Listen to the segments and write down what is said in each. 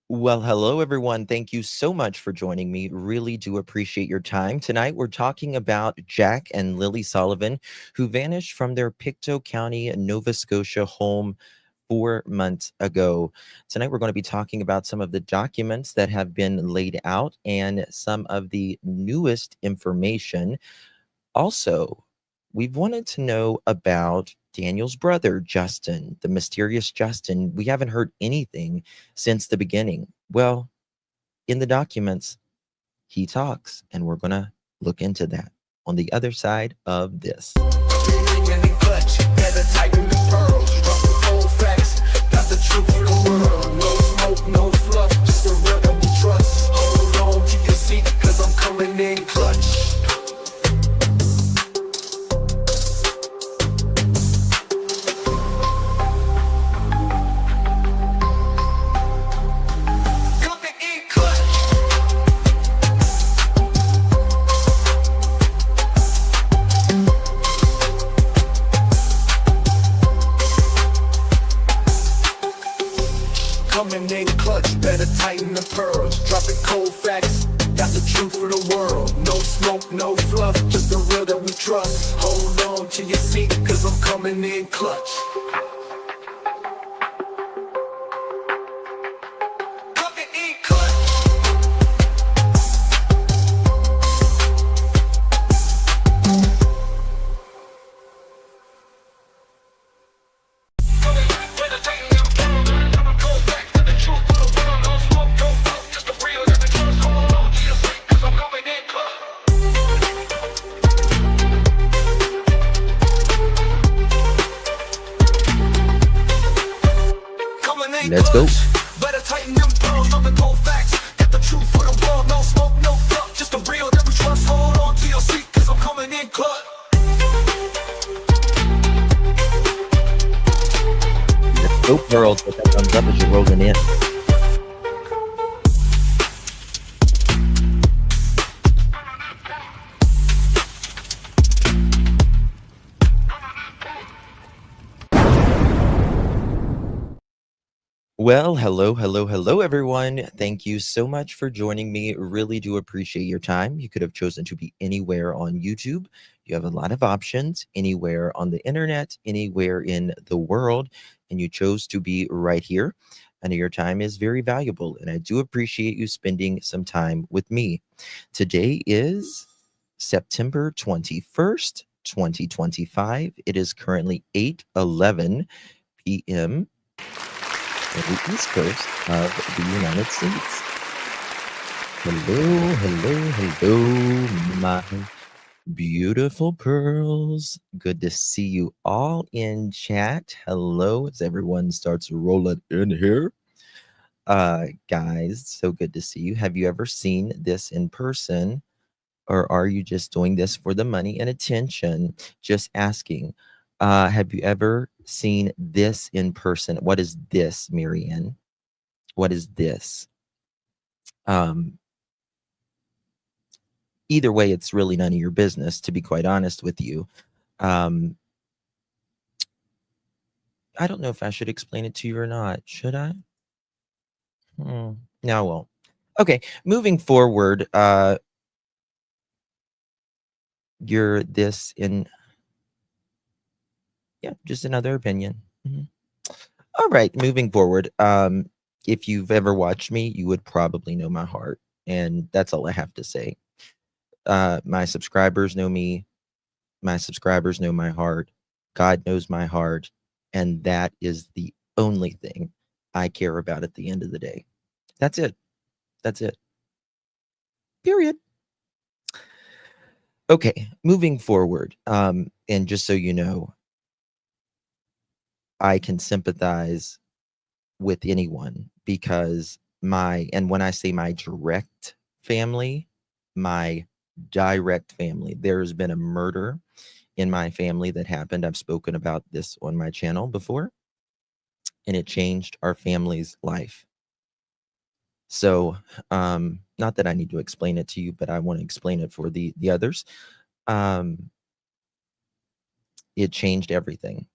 Well, hello, everyone. Thank you so much for joining me. Really do appreciate your time. Tonight, we're talking about Jack and Lilly Sullivan, who vanished from their Pictou County, Nova Scotia home 4 months ago. Tonight, we're going to be talking about some of the documents that have been laid out and some of the newest information. Also, we've wanted to know about Daniel's brother, Justin, the mysterious Justin. We haven't heard anything since the beginning. Well, in the documents, he talks, and we're going to look into that on the other side of this. Coming in clutch, better tighten the pearls. Dropping cold facts, got the truth for the world. No smoke, no fluff, just the real that we trust. Hold on to your seat, cause I'm coming in clutch. Coming in clutch. Let's go. Better tighten them pearls, dropping cold facts. Got the truth for the world, no smoke, no fluff. Just the real that we trust. Hold on to your seat, cause I'm coming in clutch. Let's go, girls. Put that thumbs up as you're rolling in. Well, hello, everyone. Thank you so much for joining me. Really do appreciate your time. You could have chosen to be anywhere on YouTube. You have a lot of options, anywhere on the internet, anywhere in the world, and you chose to be right here. And your time is very valuable, and I do appreciate you spending some time with me. Today is September 21st, 2025. It is currently 8:11 p.m. on the East Coast of the United States. Hello, my beautiful pearls. Good to see you all in chat. Hello, as everyone starts rolling in here. Guys, so good to see you. Have you ever seen this in person, or are you just doing this for the money and attention? Just asking. Have you ever seen this in person? What is this, Marianne? What is this? Either way, it's really none of your business, to be quite honest with you. I don't know if I should explain it to you or not. Should I? No, I won't. Okay, moving forward, you're this in, yeah, just another opinion. All right, moving forward. If you've ever watched me, you would probably know my heart, and that's all I have to say. My subscribers know me. My subscribers know my heart. God knows my heart, and that is the only thing I care about at the end of the day. That's it. That's it. Period. Okay, moving forward. And just so you know, I can sympathize with anyone because and when I say my direct family, my direct family, there's been a murder in my family that happened. I've spoken about this on my channel before, and it changed our family's life. So, not that I need to explain it to you, but I want to explain it for the others. It changed everything,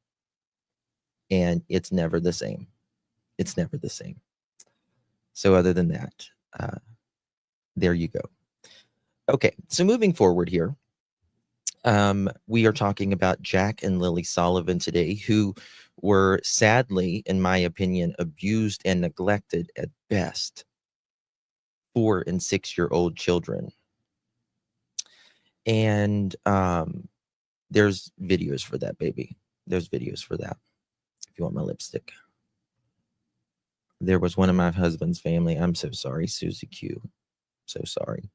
and it's never the same. It's never the same. So other than that, uh, there you go. Okay, so moving forward here, we are talking about Jack and Lilly Sullivan today, who were sadly, in my opinion, abused and neglected at best 4 and 6-year-old children. And there's videos for that, baby. There's videos for that. If you want my lipstick. There was one of my husband's family. I'm so sorry, Susie Q. So sorry.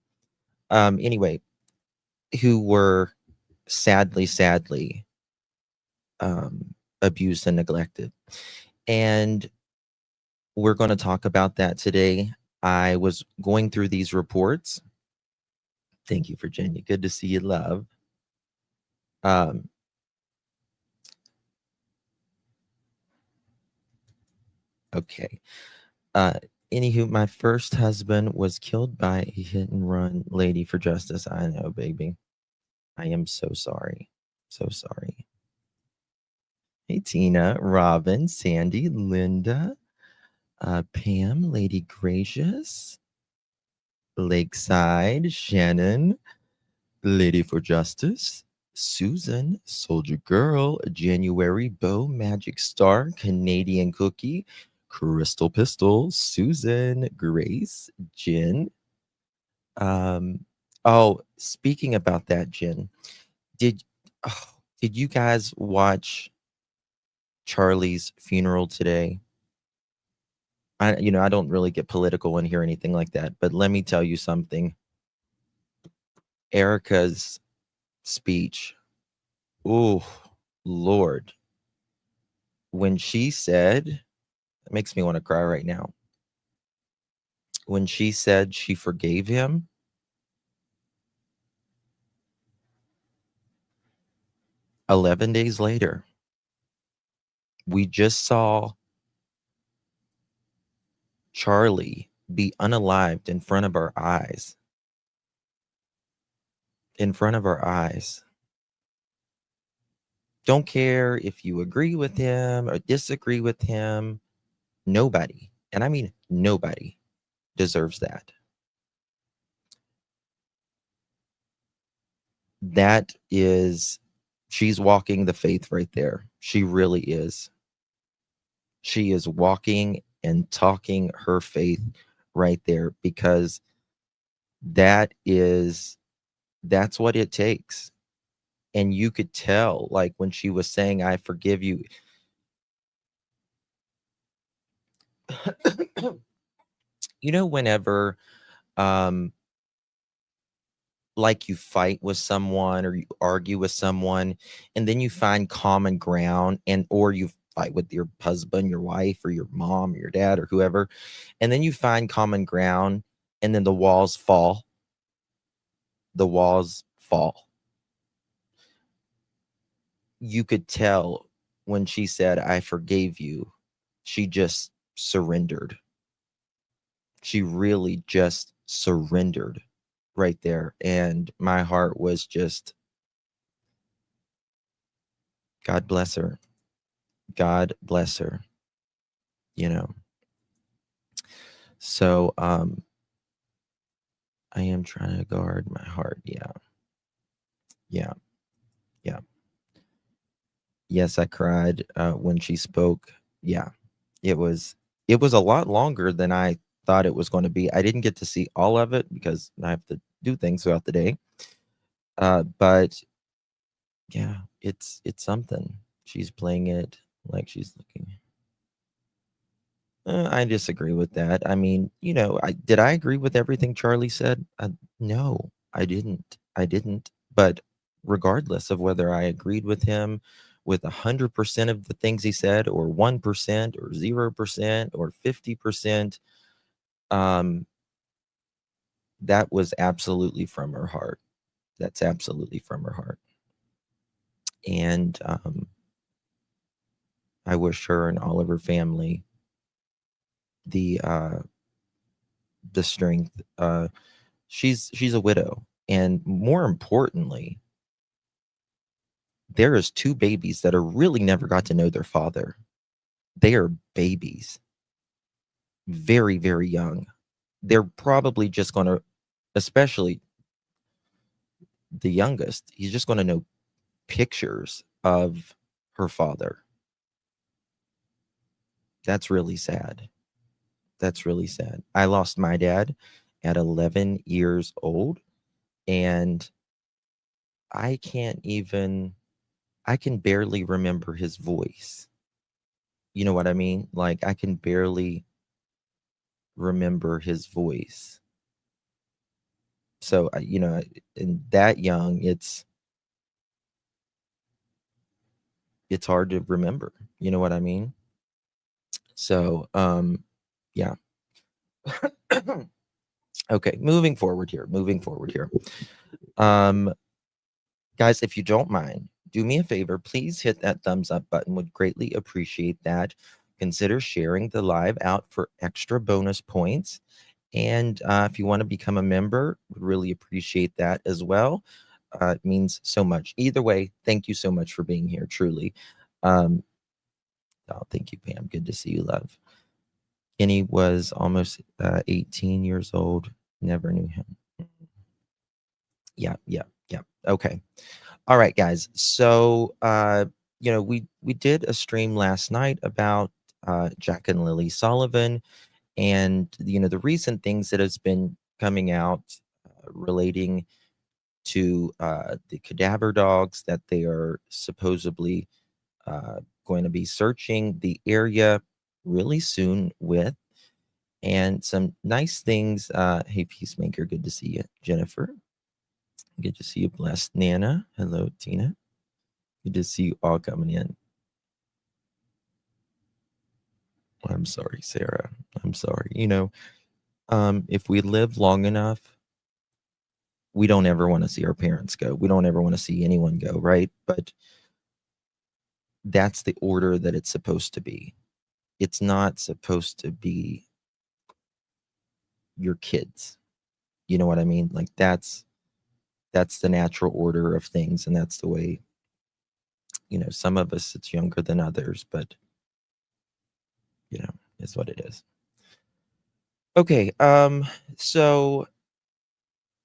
Anyway, who were sadly abused and neglected. And we're going to talk about that today. I was going through these reports. Thank you, Virginia. Good to see you, love. Okay. Anywho, my first husband was killed by a hit and run lady for justice. I know, baby. I am so sorry. So sorry. Hey, Tina, Robin, Sandy, Linda, Pam, Lady Gracious, Lakeside, Shannon, Lady for Justice, Susan, Soldier Girl, January, Bo, Magic Star, Canadian Cookie, Crystal Pistol, Susan, Grace, Jen. Oh, speaking about that, Jen, did did you guys watch Charlie's funeral today? I don't really get political and hear anything like that, but let me tell you something. Erica's speech, oh Lord, when she said, it makes me want to cry right now. When she said she forgave him, "11 days later, we just saw Charlie be unalived in front of our eyes. In front of our eyes. Don't care if you agree with him or disagree with him. Nobody, and I mean nobody, deserves that. That is, she's walking the faith right there. She really is. She is walking and talking her faith right there, because that's what it takes. And you could tell, like, when she was saying, "I forgive you." Whenever like, you fight with someone or you argue with someone, and then you find common ground, or you fight with your husband, your wife, or your mom, or your dad, or whoever, and then you find common ground, and then the walls fall. The walls fall. You could tell when she said, "I forgave you," she just surrendered. She really just surrendered right there. And my heart was just, God bless her. God bless her. So I am trying to guard my heart. Yeah. Yes, I cried when she spoke. Yeah. It was a lot longer than I thought it was going to be. I didn't get to see all of it because I have to do things throughout the day. But yeah, it's something. She's playing it like she's looking. I disagree with that. I mean, did I agree with everything Charlie said? No, I didn't. But regardless of whether I agreed with him with 100% of the things he said, or 1%, or 0%, or 50%, that was absolutely from her heart. That's absolutely from her heart. And I wish her and all of her family the strength. She's a widow, and more importantly, there is 2 babies that are really never got to know their father. They are babies. very, very young. They're probably just going to, especially the youngest, he's just going to know pictures of her father. That's really sad. That's really sad. I lost my dad at 11 years old, and I can't even, I can barely remember his voice. You know what I mean? Like, I can barely remember his voice. So, and that young, it's hard to remember. You know what I mean? So, yeah. Okay, moving forward here. Um, Guys, if you don't mind, do me a favor, please hit that thumbs up button. Would greatly appreciate that. Consider sharing the live out for extra bonus points. And if you want to become a member, would really appreciate that as well. It means so much. Either way, thank you so much for being here, truly. Oh, thank you, Pam. Good to see you, love. Kenny was almost 18 years old. Never knew him. Yeah. Okay. All right, guys. So, we did a stream last night about Jack and Lilly Sullivan, and the recent things that has been coming out relating to the cadaver dogs that they are supposedly going to be searching the area really soon with, and some nice things. Hey, Peacemaker, good to see you. Jennifer, good to see you. Blessed Nana, hello, Tina. Good to see you all coming in. I'm sorry, Sarah. I'm sorry. If we live long enough, we don't ever want to see our parents go. We don't ever want to see anyone go, right? But that's the order that it's supposed to be. It's not supposed to be your kids. You know what I mean? Like that's the natural order of things, and that's the way, some of us it's younger than others, but is what it is. Okay, so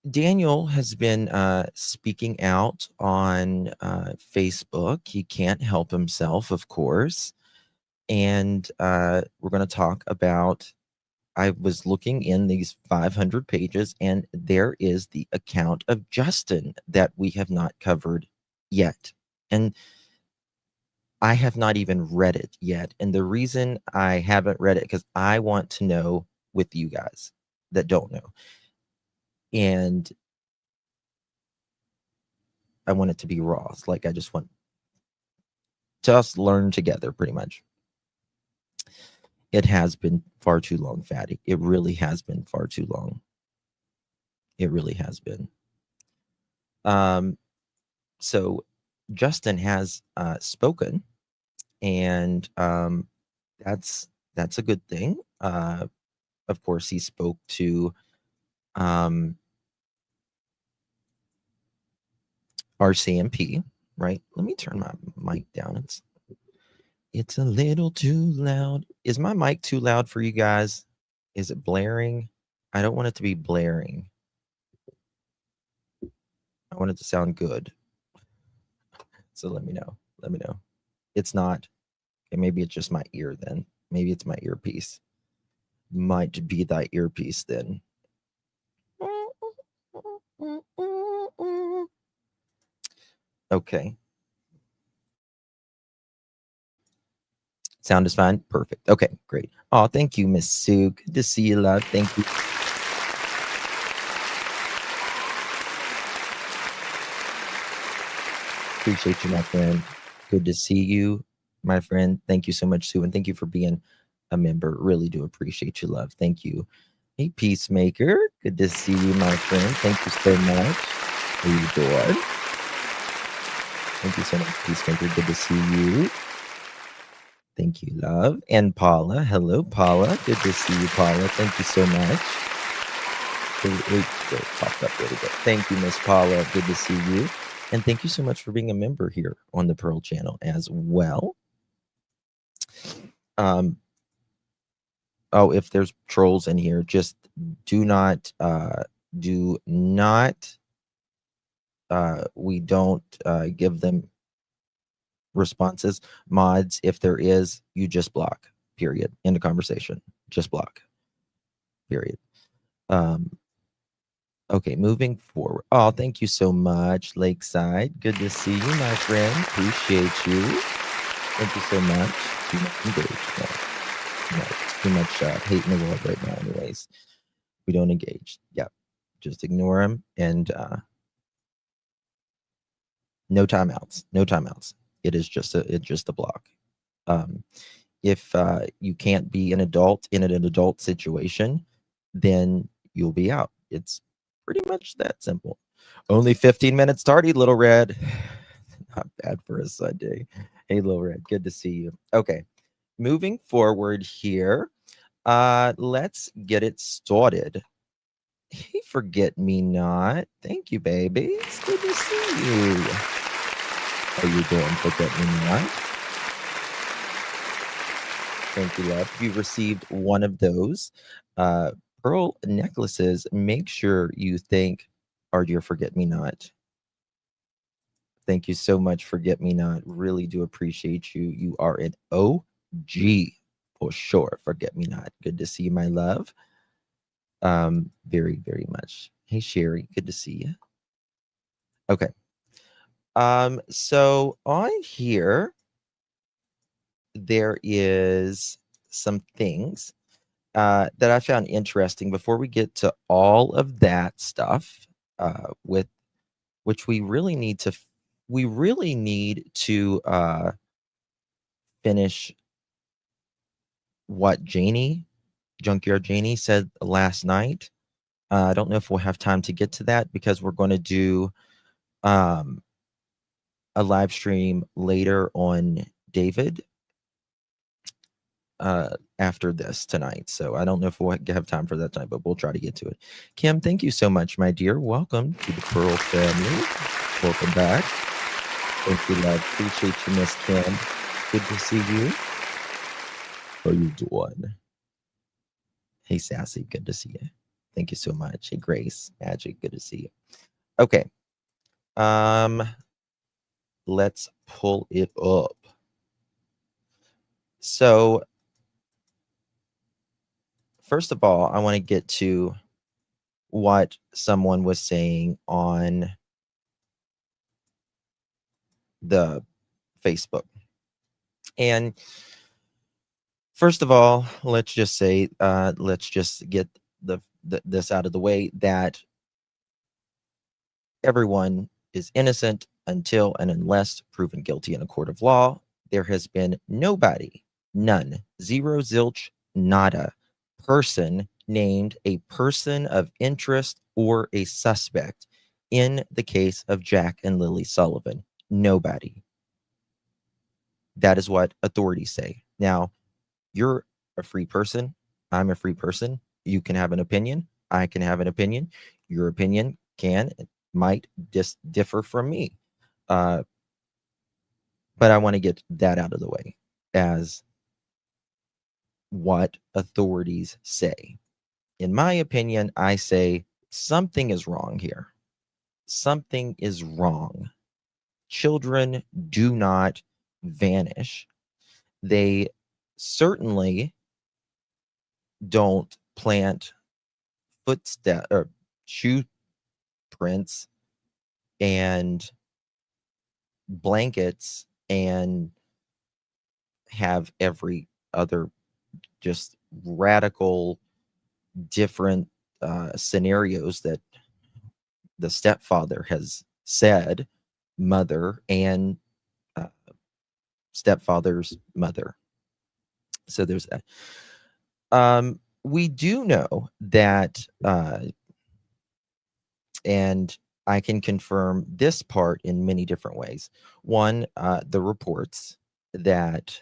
Daniel has been speaking out on Facebook. He can't help himself, of course. And we're going to talk about, I was looking in these 500 pages, and there is the account of Justin that we have not covered yet. And I have not even read it yet. And the reason I haven't read it, because I want to know with you guys that don't know. And I want it to be raw. Like, I just want to us learn together, pretty much. It has been far too long, Fatty. It really has been far too long. It really has been. So Justin has spoken, and that's a good thing. Of course, he spoke to RCMP, right? Let me turn my mic down. It's a little too loud. Is my mic too loud for you guys? Is it blaring? I don't want it to be blaring. I want it to sound good. So let me know. Let me know. It's not. Okay, maybe it's just my ear then. Maybe it's my earpiece. Might be that earpiece then. Okay. Sound is fine? Perfect. Okay, great. Oh, thank you, Miss Sue. Good to see you, love. Thank you. Appreciate you, my friend. Good to see you, my friend. Thank you so much, Sue, and thank you for being a member. Really do appreciate you, love. Thank you. Hey, Peacemaker. Good to see you, my friend. Thank you so much. How you doing? Thank you so much, Peacemaker. Good to see you. Thank you, love. And Paula. Hello, Paula. Good to see you, Paula. Thank you so much. It popped up really good. Thank you, Miss Paula. Good to see you. And thank you so much for being a member here on the Pearl channel as well. Oh, if there's trolls in here, just do not, we don't give them responses. Mods, if there is, you just block, period. End of conversation. Just block, period. Okay, moving forward. Oh, thank you so much, Lakeside. Good to see you, my friend. Appreciate you. Thank you so much. Too much engaged. No, it's too much hate in the world right now, anyways. We don't engage. Yeah, just ignore them and no timeouts. No timeouts. It's just a block. If you can't be an adult in an adult situation, then you'll be out. It's pretty much that simple. Only 15 minutes tardy, Little Red. Not bad for a Sunday. Hey, Little Red, good to see you. Okay, moving forward here, let's get it started. Hey, Forget Me Not. Thank you, baby. It's good to see you. How you doing, Forget Me Not? Thank you, love. You received one of those pearl necklaces. Make sure you thank our dear Forget Me Not. Thank you so much, Forget Me Not. Really do appreciate you. You are an OG for sure. Forget Me Not. Good to see you, my love. Very, very much. Hey, Sherry. Good to see you. Okay. So on here, there is some things that I found interesting before we get to all of that stuff, with which we really need to finish what Junkyard Janie said last night. I don't know if we'll have time to get to that because we're going to do a live stream later on David after this tonight. So I don't know if we'll have time for that tonight, but we'll try to get to it. Kim, thank you so much, my dear. Welcome to the Pearl family. Welcome back. Thank you, love. Appreciate you, Miss Kim. Good to see you. How you doing? Hey, Sassy. Good to see you. Thank you so much. Hey, Grace. Magic. Good to see you. Okay. Let's pull it up. So first of all, I want to get to what someone was saying on the Facebook. And first of all, let's just say, let's just get this out of the way, that everyone is innocent until and unless proven guilty in a court of law. There has been nobody, none, zero, zilch, nada, person named a person of interest or a suspect in the case of Jack and Lilly Sullivan. Nobody. That is what authorities say. Now, you're a free person. I'm a free person. You can have an opinion. I can have an opinion. Your opinion might differ from me. But I want to get that out of the way as what authorities say. In my opinion, I say something is wrong here. Something is wrong. Children do not vanish. They certainly don't plant footsteps or shoe prints and blankets and have every other just radical different scenarios that the stepfather has said, mother and stepfather's mother. So there's that. We do know that, and I can confirm this part in many different ways. One, the reports that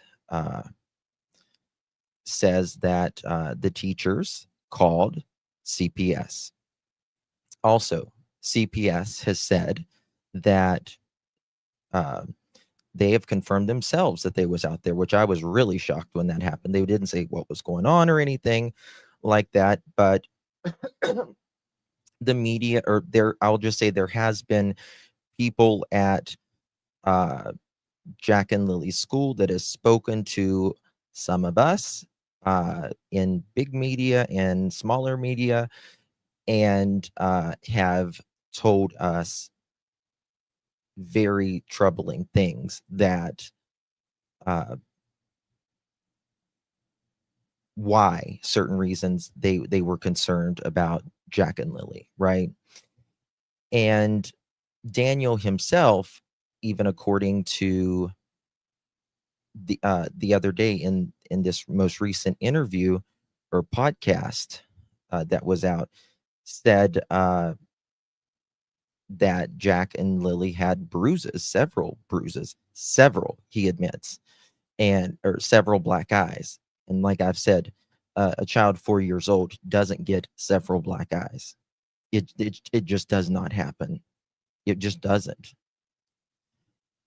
says that the teachers called CPS. Also, CPS has said that they have confirmed themselves that they was out there, which I was really shocked when that happened. They didn't say what was going on or anything like that, but the media, or there, I'll just say there has been people at uh, Jack and Lily's school that has spoken to some of us in big media and smaller media, and have told us very troubling things that uh, why certain reasons they were concerned about Jack and Lily, right? And Daniel himself, even according to the other day in this most recent interview or podcast that was out, said that Jack and Lily had bruises, several, he admits, and or several black eyes. And like I've said, a child 4 years old doesn't get several black eyes. It just does not happen. It just doesn't.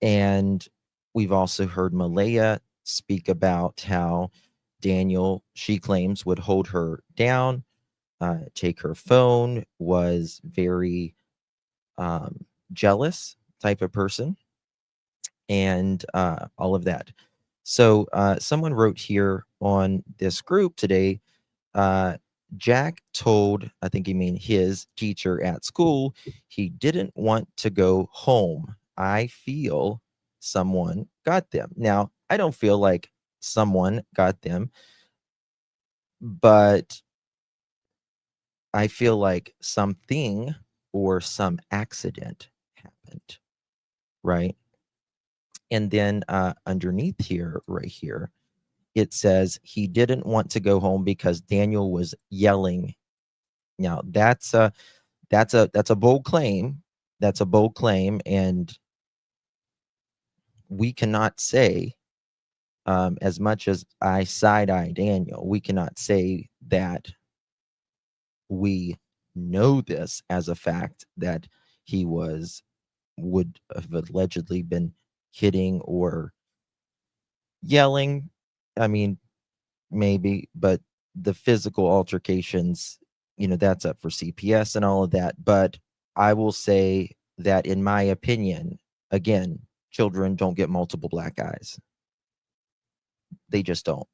And we've also heard Malaya speak about how Daniel, she claims, would hold her down, take her phone, was very jealous type of person, and all of that. So someone wrote here on this group today, Jack told, I think he mean his teacher at school, he didn't want to go home. I feel someone got them. Now, I don't feel like someone got them, but I feel like something or some accident happened, right? And then underneath here, right here, it says he didn't want to go home because Daniel was yelling. Now that's a bold claim. That's a bold claim, and we cannot say, as much as I side eye Daniel, we cannot say that we know this as a fact that he would have allegedly been hitting or yelling. I mean, maybe, but the physical altercations, that's up for CPS and all of that. But I will say that, in my opinion, again, children don't get multiple black eyes. They just don't.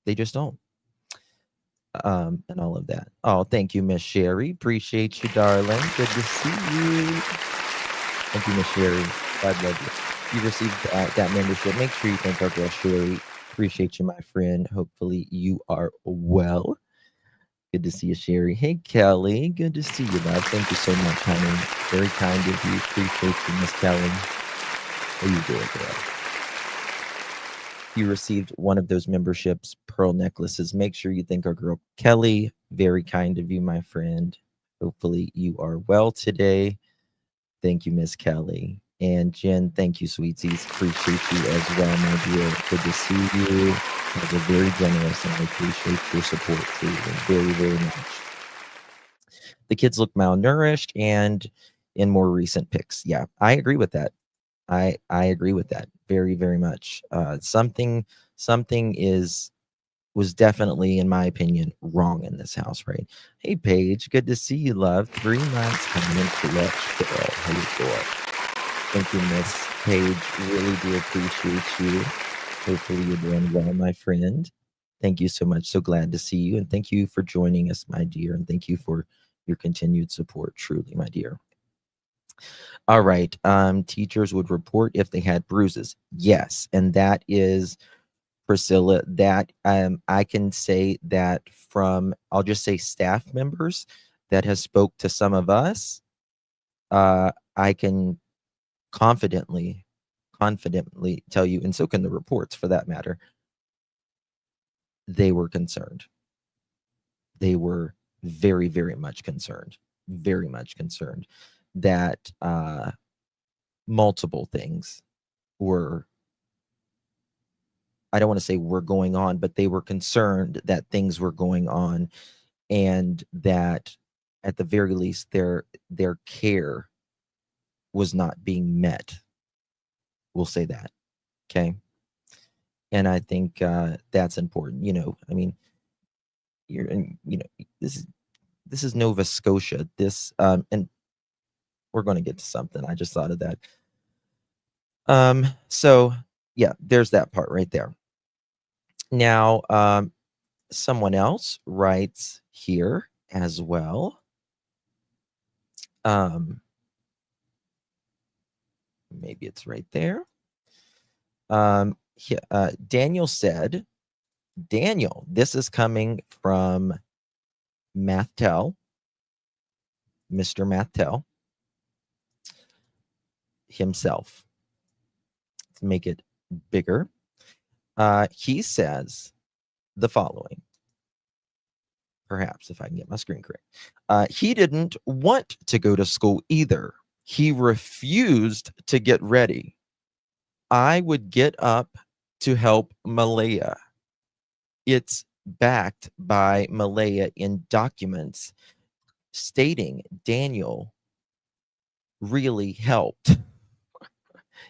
They just don't. And all of that. Oh, thank you, Miss Sherry. Appreciate you, darling. Good to see you. Thank you, Miss Sherry. God love you. You received that membership. Make sure you thank our girl Sherry. Appreciate you, my friend. Hopefully you are well. Good to see you, Sherry. Hey, Kelly. Good to see you, love. Thank you so much, honey. Very kind of you. Appreciate you, Miss Kelly. How you doing, girl? You received one of those memberships, pearl necklaces. Make sure you thank our girl Kelly. Very kind of you, my friend. Hopefully you are well today. Thank you, Miss Kelly. And Jen, thank you, sweeties. Appreciate you as well, my dear. Good to see you. You guys are very generous, and I appreciate your support too, very, very much. The kids look malnourished, and in more recent pics, yeah, I agree with that. I agree with that very, very much. Something was definitely, in my opinion, wrong in this house, right? Hey, Paige, good to see you, love. 3 months coming in clutch, girl. How you doing? Thank you, Miss Paige. Really do appreciate you. Hopefully you're doing well, my friend. Thank you so much. So glad to see you, and thank you for joining us, my dear, and thank you for your continued support, truly, my dear. All right. Teachers would report if they had bruises. Yes, and that is, Priscilla, that I can say that from, I'll just say, staff members that has spoke to some of us. I can confidently tell you, and so can the reports for that matter, they were concerned. They were very, very much concerned, that multiple things were, I don't want to say were going on, but they were concerned that things were going on, and that at the very least their care was not being met. We'll say that. Okay. And I think that's important. I mean, you're in, this is Nova Scotia. And we're going to get to something. I just thought of that. So yeah, there's that part right there. Now, someone else writes here as well. Maybe it's right there. Daniel said, this is coming from Martell, Mr. Martell himself. Let's make it bigger. He says the following. Perhaps if I can get my screen correct. He didn't want to go to school either. He refused to get ready. I would get up to help Malaya. It's backed by Malaya in documents stating Daniel really helped.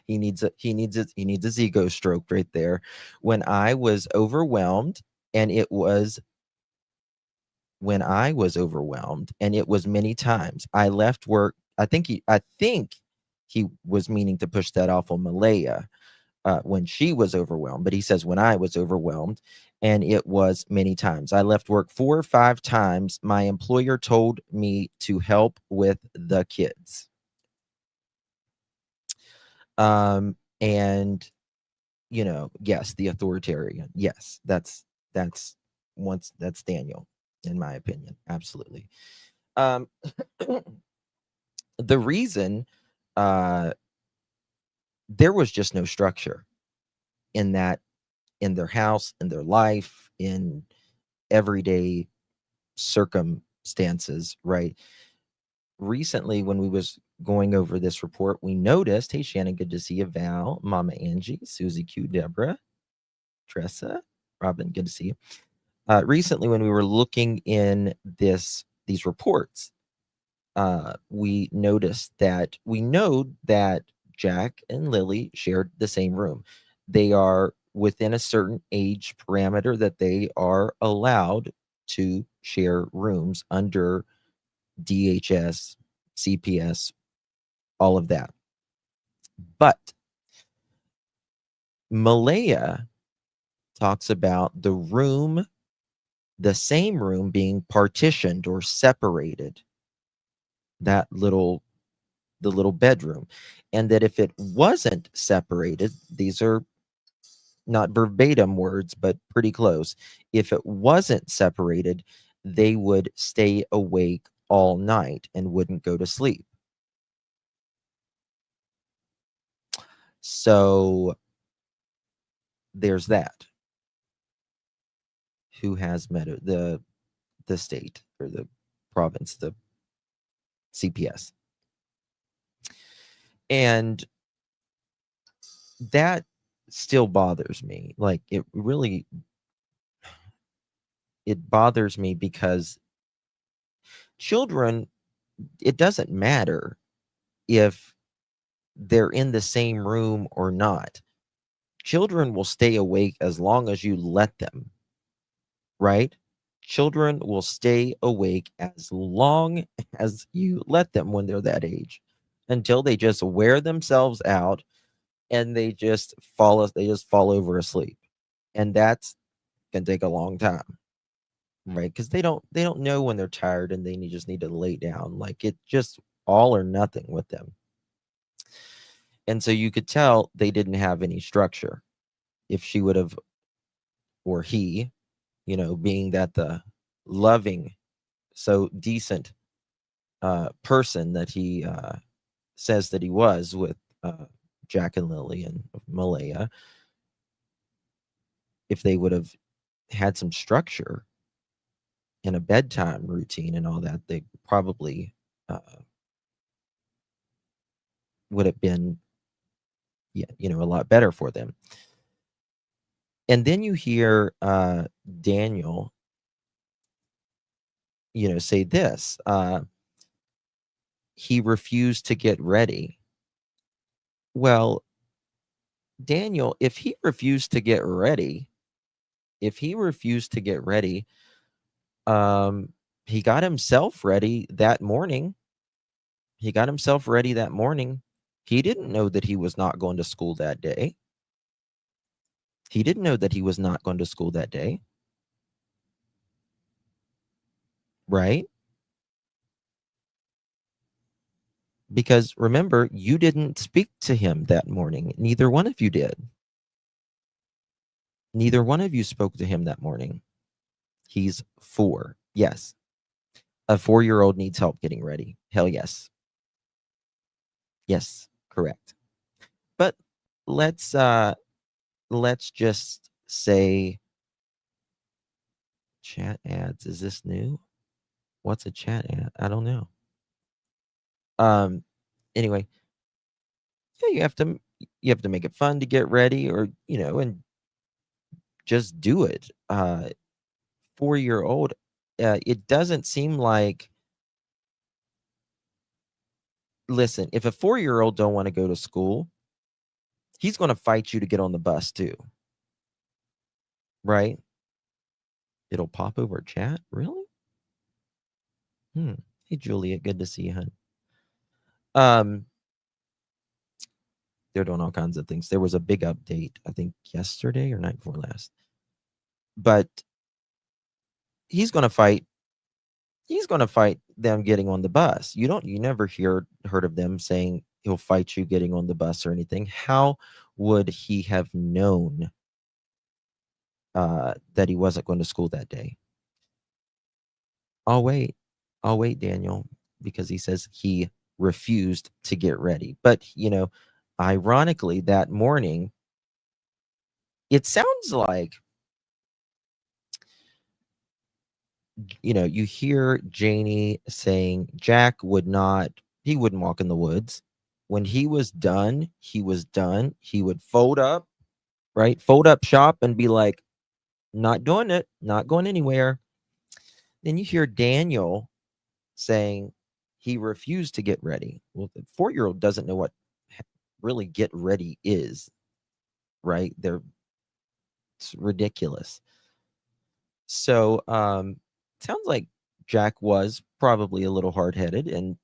He needs his ego stroked right there. When I was overwhelmed, and it was many times. I left work. I think he was meaning to push that off on Malaya when she was overwhelmed, but he says when I was overwhelmed, and it was many times. I left work 4 or 5 times. My employer told me to help with the kids. And yes, the authoritarian. Yes, that's Daniel, in my opinion. Absolutely. The reason there was just no structure in their house, in their life, in everyday circumstances, right? Recently, when we was going over this report, we noticed, hey, Shannon, good to see you. Val, Mama Angie, Susie Q, Deborah, Tressa, Robin, good to see you. Recently, when we were looking in these reports, we noticed that we know that Jack and Lily shared the same room. They are within a certain age parameter that they are allowed to share rooms under DHS, CPS, all of that. But Malaya talks about the same room being partitioned or separated, the little bedroom, and that if it wasn't separated, these are not verbatim words, but pretty close. If it wasn't separated, they would stay awake all night and wouldn't go to sleep. So there's that. Who has met the state or the province, the CPS? And that still bothers me. Like, it bothers me because children, it doesn't matter if they're in the same room or not. Children will stay awake as long as you let them, right? Children will stay awake as long as you let them when they're that age, until they just wear themselves out and they just fall over asleep. And that's can take a long time, right? Because they don't know when they're tired and they just need to lay down. Like, it just all or nothing with them. And so you could tell they didn't have any structure. If she would have, or he, being that the loving, so decent person that he says that he was with Jack and Lily and Malaya, if they would have had some structure and a bedtime routine and all that, they probably would have been, a lot better for them. And then you hear Daniel, say this. He refused to get ready. Well, Daniel, if he refused to get ready, he got himself ready that morning. He didn't know that he was not going to school that day. Right? Because remember, you didn't speak to him that morning. Neither one of you did. Neither one of you spoke to him that morning. He's 4. Yes. A 4-year-old needs help getting ready. Hell yes. Yes, correct. But let's just say chat ads. Is this new? What's a chat ad? I don't know. Anyway, yeah, you have to make it fun to get ready, or and just do it. 4-year-old, it doesn't seem like. Listen, if a 4-year-old don't want to go to school, he's going to fight you to get on the bus too, right? It'll pop over chat, really? Hey Juliet, good to see you, hun. They're doing all kinds of things. There was a big update, I think yesterday or night before last. But he's going to fight them getting on the bus. You never heard of them saying he'll fight you getting on the bus or anything. How would he have known that he wasn't going to school that day? I'll wait, Daniel, because he says he refused to get ready. But ironically, that morning, it sounds like you hear Janie saying Jack wouldn't walk in the woods. When he was done, he was done. He would fold up shop and be like, not doing it, not going anywhere. Then you hear Daniel saying he refused to get ready. Well, the 4-year-old doesn't know what really get ready is, right? It's ridiculous. So, sounds like Jack was probably a little hard-headed, and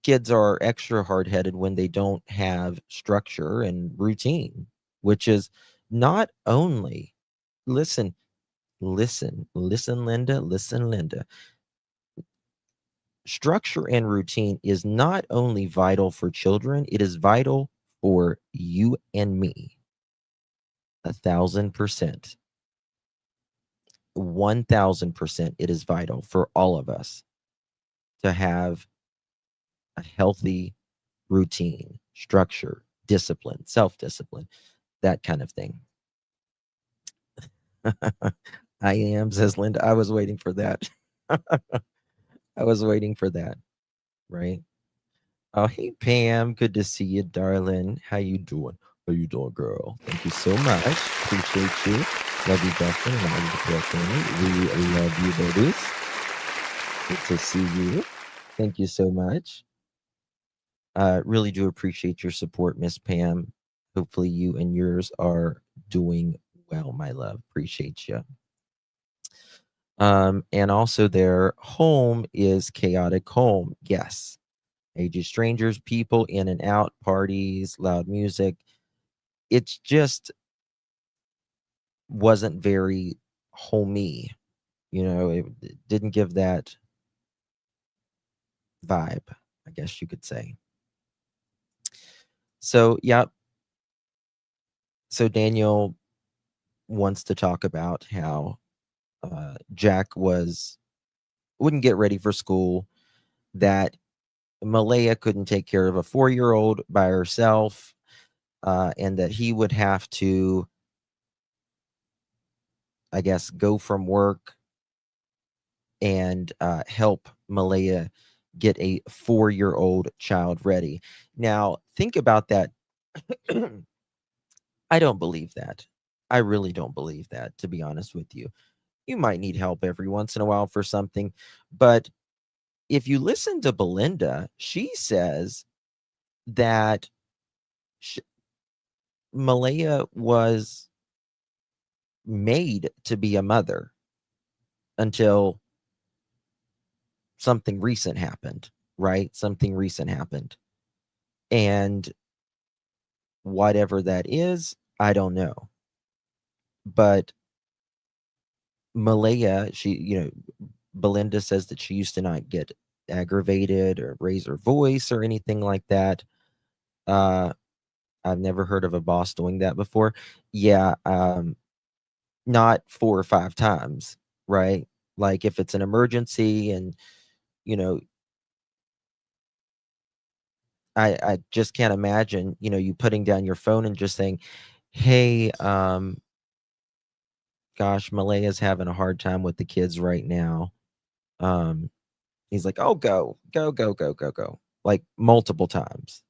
kids are extra hard-headed when they don't have structure and routine, which is not only listen, Linda. Structure and routine is not only vital for children, it is vital for you and me. 1,000%. 1,000%, it is vital for all of us to have a healthy routine, structure, discipline, self-discipline, that kind of thing. I am, says Linda. I was waiting for that. Right? Oh, hey, Pam. Good to see you, darling. How you doing? Girl? Thank you so much. Appreciate you. Love you, Dustin, and all of the Pictou family. We love you, babies. Good to see you. Thank you so much. Really do appreciate your support, Miss Pam. Hopefully you and yours are doing well, my love. Appreciate you. And also their home is chaotic home. Yes. Ages, strangers, people in and out, parties, loud music. It's just wasn't very homey. It didn't give that vibe, I guess you could say. So, yeah. So Daniel wants to talk about how Jack wouldn't get ready for school, that Malaya couldn't take care of a 4-year-old by herself, and that he would have to, I guess, go from work and help Malaya get a 4-year-old child ready. Now, think about that. I don't believe that. I really don't believe that, to be honest with you. You might need help every once in a while for something, but if you listen to Belinda, she says that Malaya was made to be a mother until something recent happened, right? Something recent happened. And whatever that is, I don't know. But Malaya, Belinda says that she used to not get aggravated or raise her voice or anything like that. I've never heard of a boss doing that before. Yeah, not 4 or 5 times, right? Like if it's an emergency and, you know, I just can't imagine, you putting down your phone and just saying, "Hey, gosh, Malaya's having a hard time with the kids right now." Um, he's like, "Oh, go, go, go, go, go, go," like multiple times,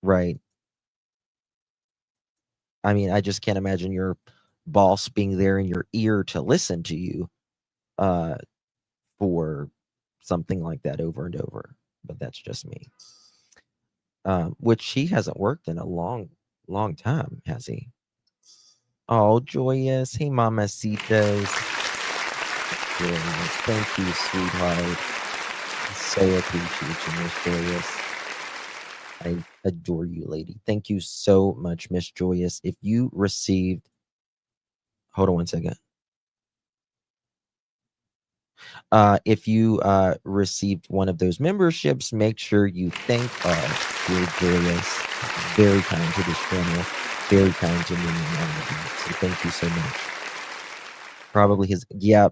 right? I mean, I just can't imagine your boss being there in your ear to listen to you uh, for something like that over and over. But that's just me. Which he hasn't worked in a long, long time, has he? Oh, Joyous. Hey, Mamacitas. Joyous. Thank you, sweetheart. So appreciate you, Miss Joyous. I adore you, lady. Thank you so much, Miss Joyous. If you received, hold on one second. If you received one of those memberships, make sure you thank dear Joyous. Very kind to this channel. Very kind to me and all of you. So thank you so much. Probably his, yeah,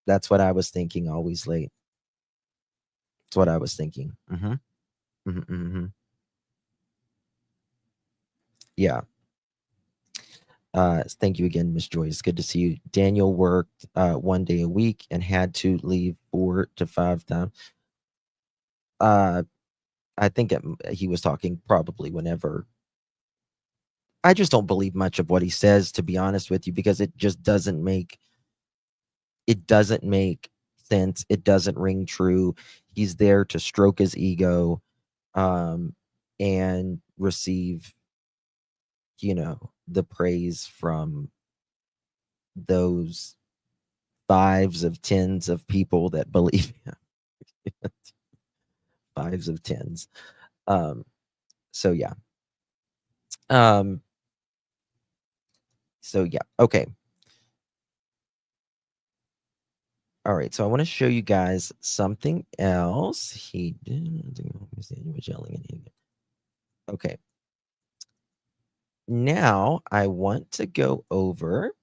that's what I was thinking, always late. That's what I was thinking. Yeah. Thank you again, Miss Joy. It's good to see you. Daniel worked 1 day a week and had to leave 4 to 5 times. I think he was talking probably whenever. I just don't believe much of what he says, to be honest with you, because it just doesn't make sense. It doesn't ring true. He's there to stroke his ego, and receive, the praise from those 5s of 10s of people that believe him. 5s of 10s. So yeah. So yeah. Okay. All right. So I want to show you guys something else. He did. Okay. Now I want to go over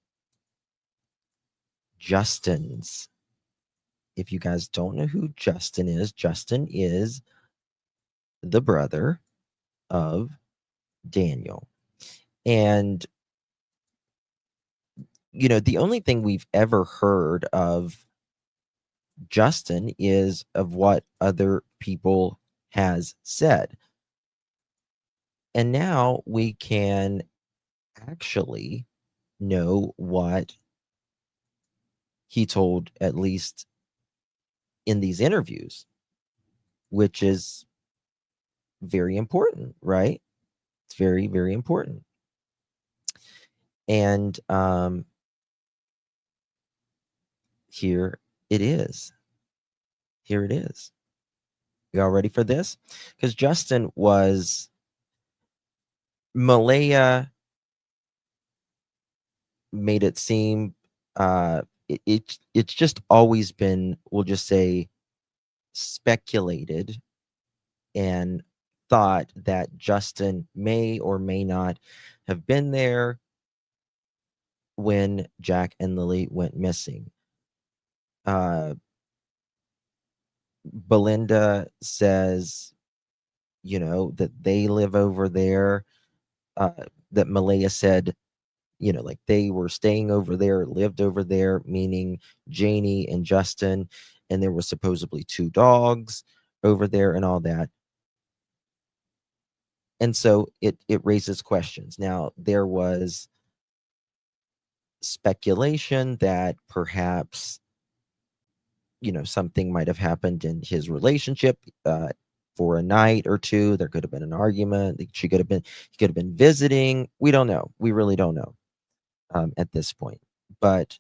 Justin's. If you guys don't know who Justin is the brother of Daniel. And, the only thing we've ever heard of Justin is of what other people has said. And now we can actually know what he told, at least in these interviews, which is very important, right? It's very, very important. And here it is. Here it is. Y'all ready for this? Because Justin was Malaya made it seem it's just always been, we'll just say, speculated and thought that Justin may or may not have been there when Jack and Lily went missing. Belinda says, that they live over there. That Malaya said, like they were staying over there, lived over there, meaning Janie and Justin, and there were supposedly 2 dogs over there and all that. And so it raises questions. Now, there was speculation that perhaps, something might have happened in his relationship. for a night or two. There could have been an argument. He could have been visiting. We don't know. We really don't know at this point. But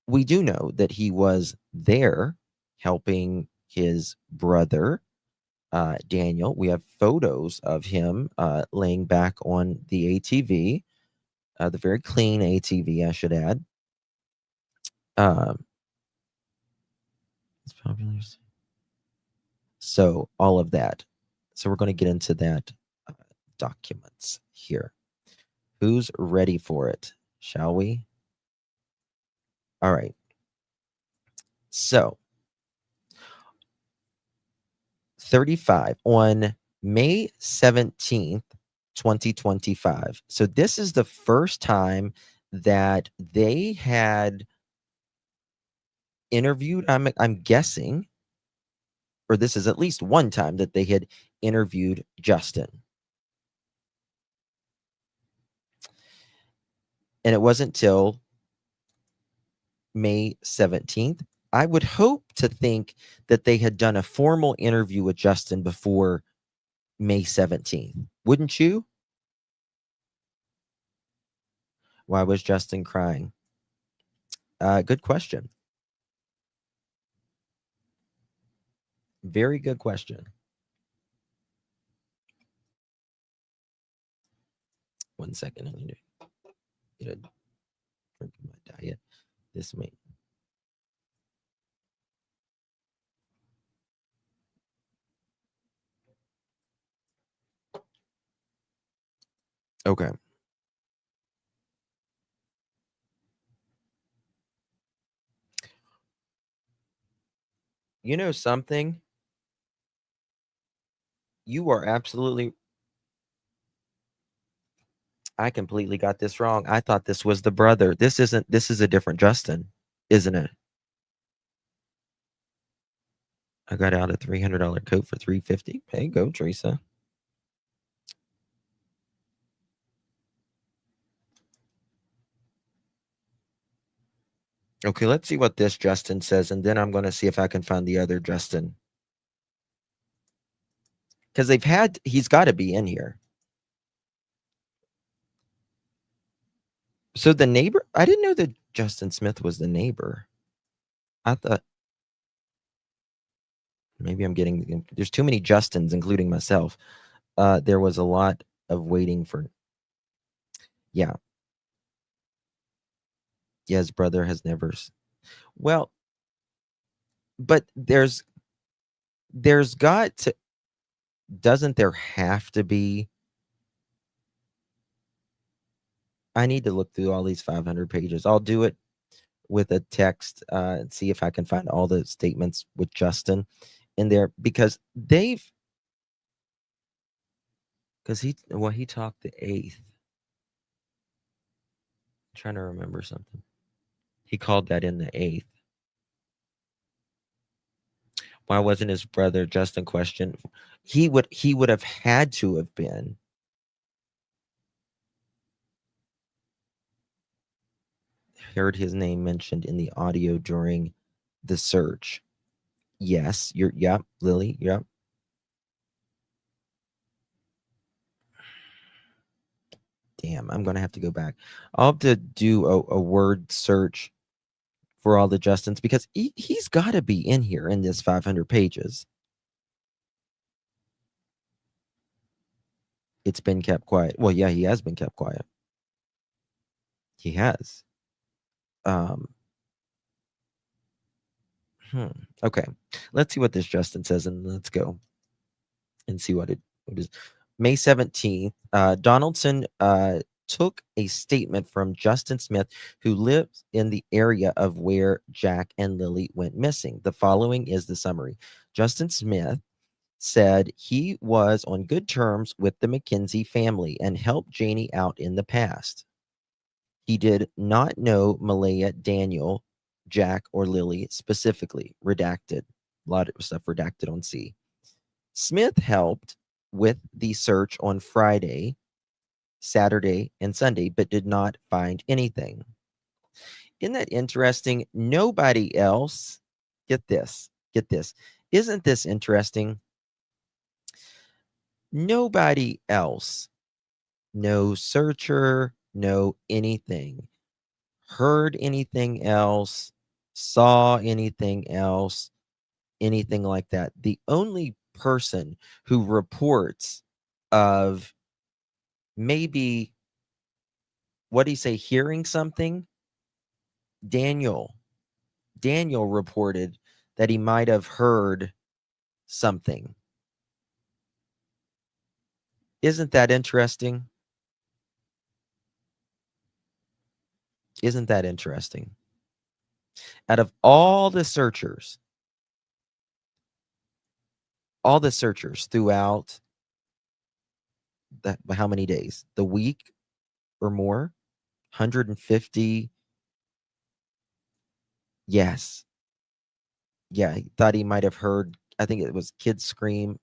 we do know that he was there helping his brother, Daniel. We have photos of him laying back on the ATV, the very clean ATV, I should add. It's popular. So all of that. So we're going to get into that documents here. Who's ready for it? Shall we? All right. So 35 on May 17th, 2025. So this is the first time that they had interviewed, I'm guessing, or this is at least one time that they had interviewed Justin. And it wasn't till May 17th. I would hope to think that they had done a formal interview with Justin before May 17th. Wouldn't you? Why was Justin crying? Good question. Very good question. One second. I need to get a drink of my diet. This may. Okay. You know something? You are absolutely. I completely got this wrong. I thought this was the brother. This isn't. This is a different Justin, isn't it? I got out a $300 coat for $350. Hey, go, Teresa. Okay, let's see what this Justin says, and then I'm going to see if I can find the other Justin. Because he's got to be in here. So the neighbor, I didn't know that Justin Smith was the neighbor. I thought maybe I'm getting, there's too many Justins, including myself. There was a lot of waiting for, yeah. Yeah, his brother has never, well, but there's got to, doesn't there have to be, I need to look through all these 500 pages. I'll do it with a text and see if I can find all the statements with Justin in there, because he talked the 8th. I'm trying to remember something. He called that in the 8th. Why wasn't his brother Justin questioned? He would have had to have been. Heard his name mentioned in the audio during the search. Yes, Lily, yep. Damn, I'm gonna have to go back. I'll have to do a word search for all the Justins, because he's got to be in here in this 500 pages. It's been kept quiet. Well, yeah, he has been kept quiet. He has. Okay, let's see what this Justin says, and let's go and see what it is. May 17th, Donaldson took a statement from Justin Smith, who lives in the area of where Jack and Lily went missing. The following is the summary. Justin Smith said he was on good terms with the McKenzie family and helped Janie out in the past. He did not know Malaya, Daniel, Jack, or Lily specifically. Redacted. A lot of stuff redacted on C. Smith helped with the search on Friday, Saturday, and Sunday, but did not find anything. Isn't that interesting? Nobody else, get this. Isn't this interesting? Nobody else, no searcher, no anything, heard anything else, saw anything else, anything like that. The only person who reports of maybe, what do you say, hearing something? Daniel. Daniel reported that he might have heard something. Isn't that interesting? Isn't that interesting? Out of all the searchers throughout how many days? The week or more? 150? Yes. Yeah, he thought he might have heard, I think it was kids scream.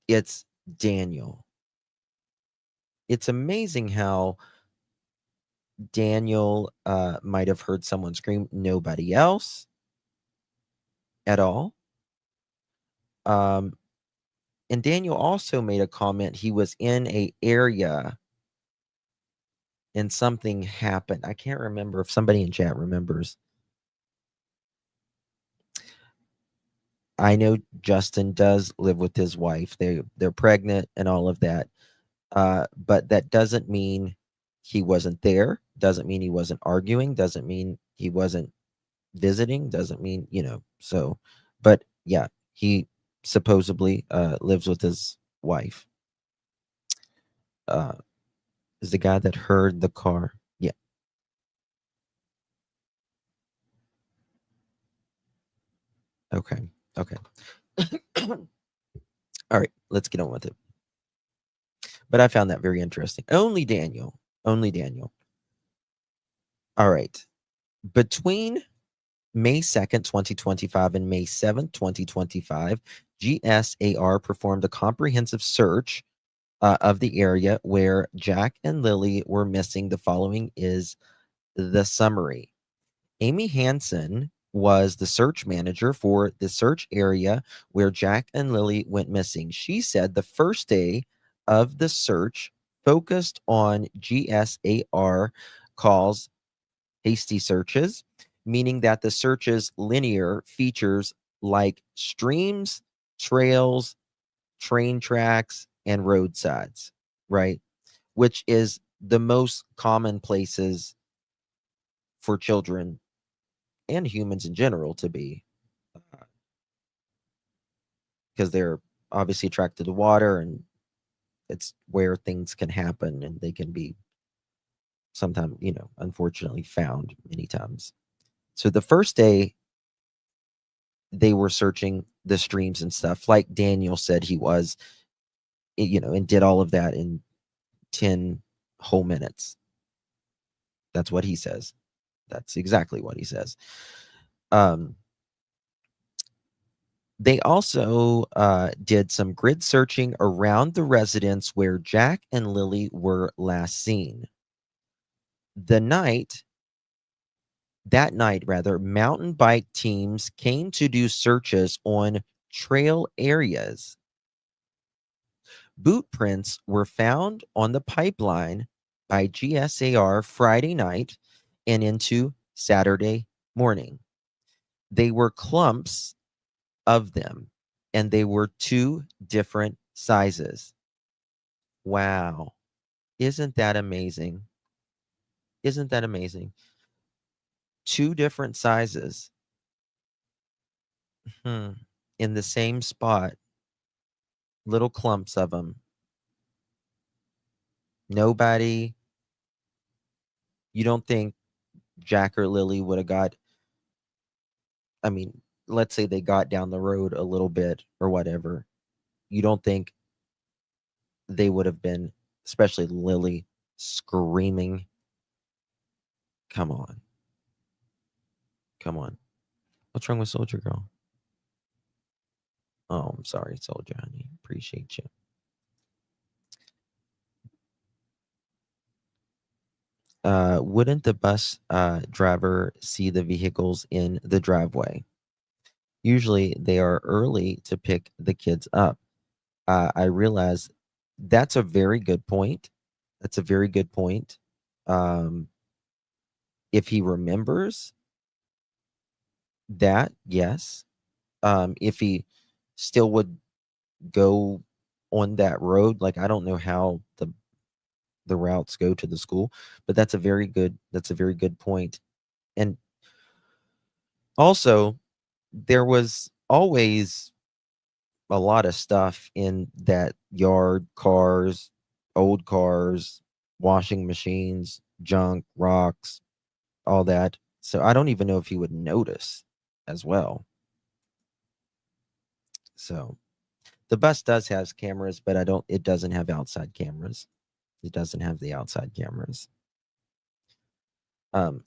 It's Daniel. It's amazing how Daniel might have heard someone scream, nobody else at all. And Daniel also made a comment. He was in a area and something happened. I can't remember if somebody in chat remembers. I know Justin does live with his wife. They're pregnant and all of that. But that doesn't mean he wasn't there. Doesn't mean he wasn't arguing. Doesn't mean he wasn't visiting. Doesn't mean, so, but yeah, he supposedly lives with his wife. Is the guy that heard the car. Yeah. Okay. All right, let's get on with it. But I found that very interesting. Only Daniel. All right. Between May 2nd, 2025 and May 7th, 2025, GSAR performed a comprehensive search of the area where Jack and Lilly were missing. The following is the summary. Amy Hansen was the search manager for the search area where Jack and Lilly went missing. She said the first day of the search focused on GSAR calls hasty searches, meaning that the search's linear features like streams, trails, train tracks, and roadsides, right? Which is the most common places for children and humans in general to be, because they're obviously attracted to water, and it's where things can happen and they can be sometimes, unfortunately found many times. So the first day they were searching the streams and stuff, like Daniel said he was, and did all of that in 10 whole minutes. That's what he says. That's exactly what he says. They also did some grid searching around the residence where Jack and Lilly were last seen. That night, mountain bike teams came to do searches on trail areas. Boot prints were found on the pipeline by GSAR Friday night and into Saturday morning. They were clumps of them, and they were 2 different sizes. Wow. Isn't that amazing? 2 different sizes. In the same spot. Little clumps of them. Nobody. You don't think Jack or Lilly would have got, let's say they got down the road a little bit or whatever. You don't think they would have been, especially Lilly, screaming? Come on. What's wrong with Soldier Girl? Oh, I'm sorry, Soldier Honey. Appreciate you. Wouldn't the bus driver see the vehicles in the driveway? Usually they are early to pick the kids up. I realize that's a very good point. That's a very good point. If he remembers that, yes. If he still would go on that road, like I don't know how the routes go to the school, but that's a very good point. And also, there was always a lot of stuff in that yard, cars, old cars, washing machines, junk, rocks, all that. So I don't even know if he would notice as well. So the bus does have cameras, but it doesn't have outside cameras. It doesn't have the outside cameras. Um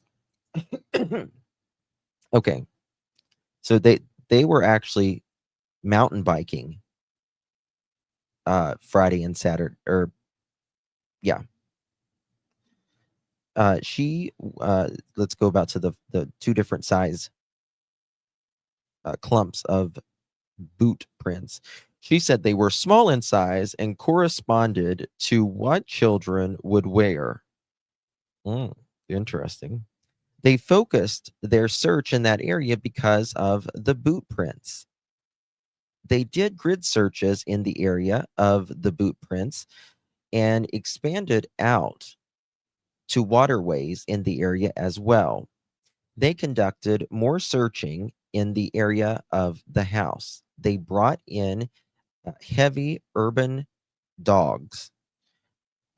okay. So they were actually mountain biking Friday and Saturday, or yeah. She let's go about to the two different size clumps of boot prints. She said they were small in size and corresponded to what children would wear. Interesting. They focused their search in that area because of the boot prints. They did grid searches in the area of the boot prints and expanded out to waterways in the area as well. They conducted more searching in the area of the house. They brought in heavy urban dogs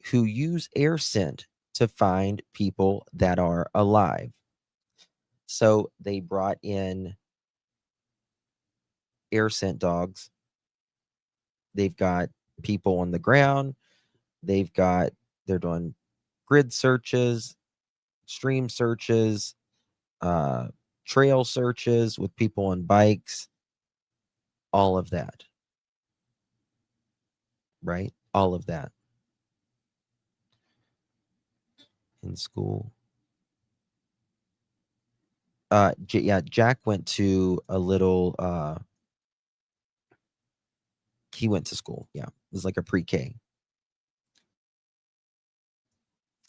who use air scent to find people that are alive. So they brought in air scent dogs. They've got people on the ground. They're doing grid searches, stream searches, uh, trail searches with people on bikes, all of that. Right? All of that in school. Yeah, Jack went to a little, he went to school. Yeah. It was like a pre-K.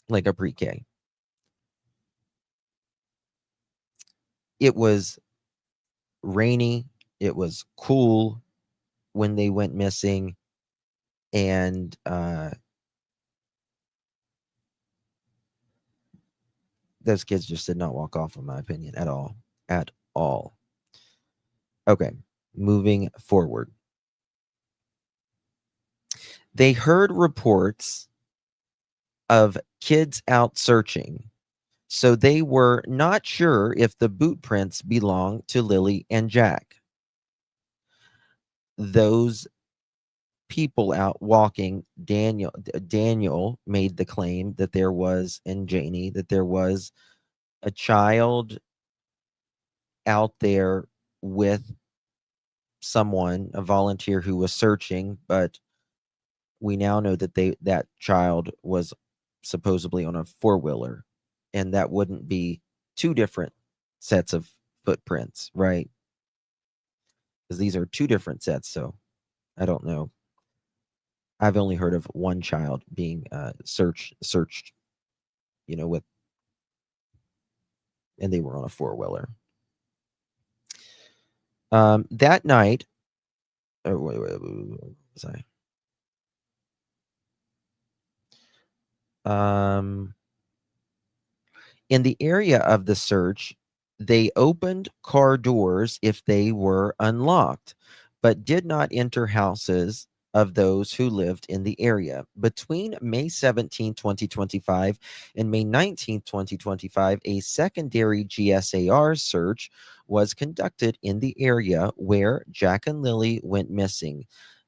Like a pre-K. It was rainy. It was cool when they went missing. And those kids just did not walk off, in my opinion, at all. At all. Okay, moving forward. They heard reports of kids out searching, so they were not sure if the boot prints belonged to Lilly and Jack. Those people out walking, Daniel made the claim that there was, and Janie, that there was a child out there with someone, a volunteer who was searching, but we now know that that child was supposedly on a four-wheeler, and that wouldn't be two different sets of footprints, right? Because these are two different sets, so I don't know. I've only heard of one child being searched, with, and they were on a four-wheeler. That night, oh, wait, sorry. In the area of the search, they opened car doors if they were unlocked, but did not enter houses of those who lived in the area. Between May 17, 2025 and May 19, 2025, a secondary GSAR search was conducted in the area where Jack and Lilly went missing.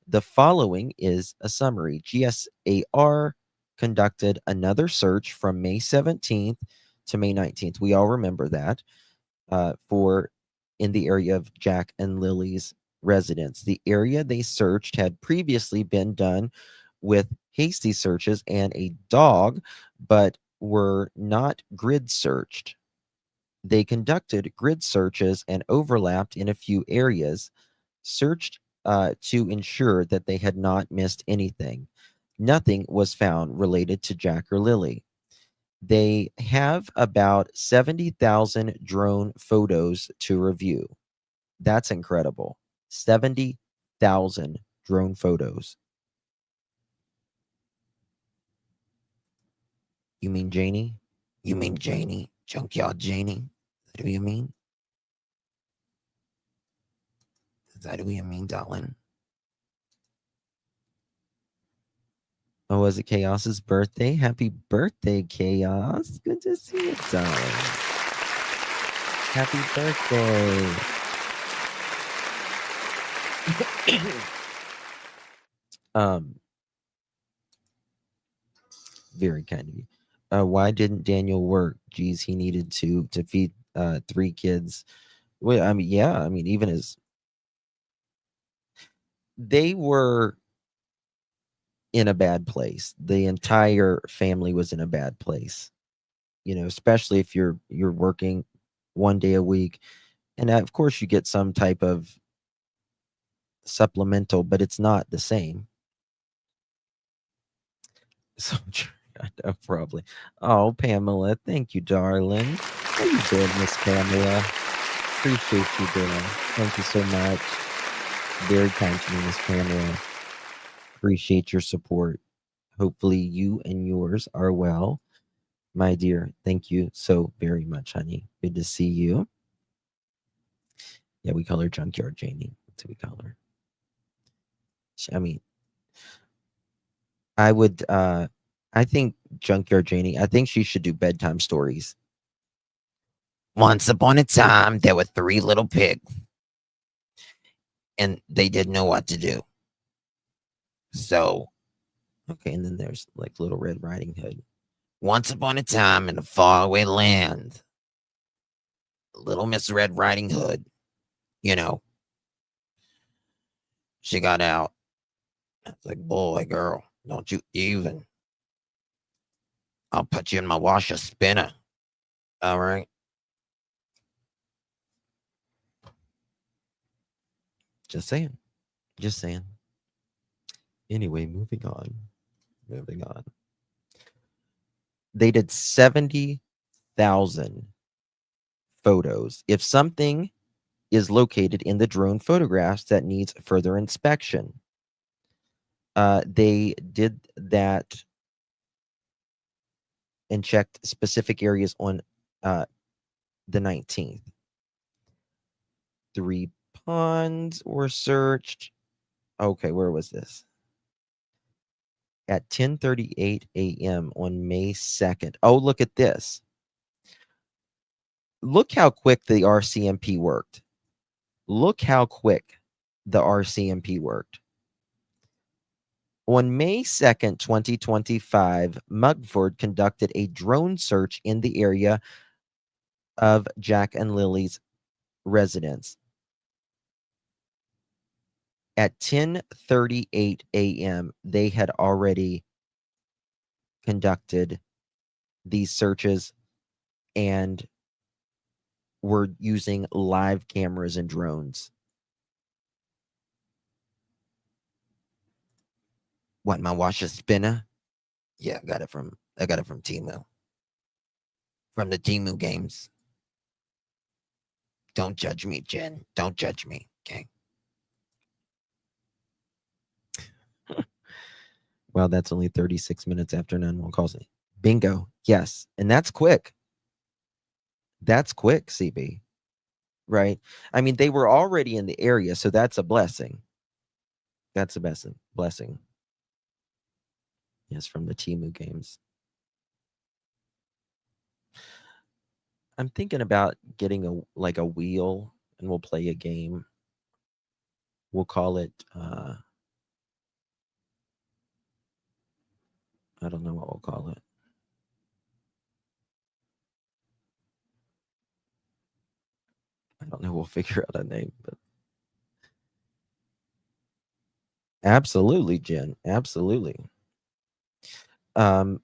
The following is a summary. GSAR conducted another search from May 17th to May 19th. We all remember that, for in the area of Jack and Lily's residence. The area they searched had previously been done with hasty searches and a dog, but were not grid searched. They conducted grid searches and overlapped in a few areas, searched to ensure that they had not missed anything. Nothing was found related to Jack or Lilly. They have about 70,000 drone photos to review. That's incredible. 70,000 drone photos. You mean Janie? You mean Janie? Junkyard Janie? Is that who you mean? Is that who you mean, darling? Oh, was it Chaos's birthday? Happy birthday, Chaos. Good to see you, darling. Happy birthday. Very kind of you. Why didn't Daniel work? Geez, he needed to feed 3 kids. Well, I mean, yeah, I mean, even as they were in a bad place. The entire family was in a bad place. You know, especially if you're working 1 day a week, and of course you get some type of supplemental, but it's not the same. So I know, probably. Oh, Pamela, thank you, darling. How you doing, Miss Pamela? Appreciate you, girl. Thank you so much. Very kind to me, Miss Pamela. Appreciate your support. Hopefully you and yours are well. My dear, thank you so very much, honey. Good to see you. Yeah, we call her Junkyard Janie. That's what we call her. I mean, I think Junkyard Janie, I think she should do bedtime stories. Once upon a time, there were 3 little pigs, and they didn't know what to do. So, okay, and then there's like Little Red Riding Hood. Once upon a time in a faraway land, little Miss Red Riding Hood, you know, she got out. It's like, boy, girl, don't you even. I'll put you in my washer spinner. All right. Just saying. Just saying. Anyway, moving on. Moving on. They did 70,000 photos. If something is located in the drone photographs that needs further inspection, they did that and checked specific areas on the 19th. 3 ponds were searched. Okay, where was this? At 10:38 a.m. on May 2nd. Oh, look at this. Look how quick the RCMP worked. Look how quick the RCMP worked. On May 2nd, 2025, Mugford conducted a drone search in the area of Jack and Lily's residence. At 10:38 a.m., they had already conducted these searches and were using live cameras and drones. What, my washer spinner? Yeah, I got it from Temu. From the Temu games. Don't judge me, Jen. Don't judge me. Okay. Well, that's only 36 minutes after 911 calls. Bingo. Yes. And that's quick. That's quick, CB. Right? I mean, they were already in the area, so that's a blessing. That's a blessing. Yes, from the Temu games. I'm thinking about getting a wheel, and we'll play a game. We'll call it I don't know what we'll call it. I don't know. We'll figure out a name, but absolutely, Jen. Absolutely. I've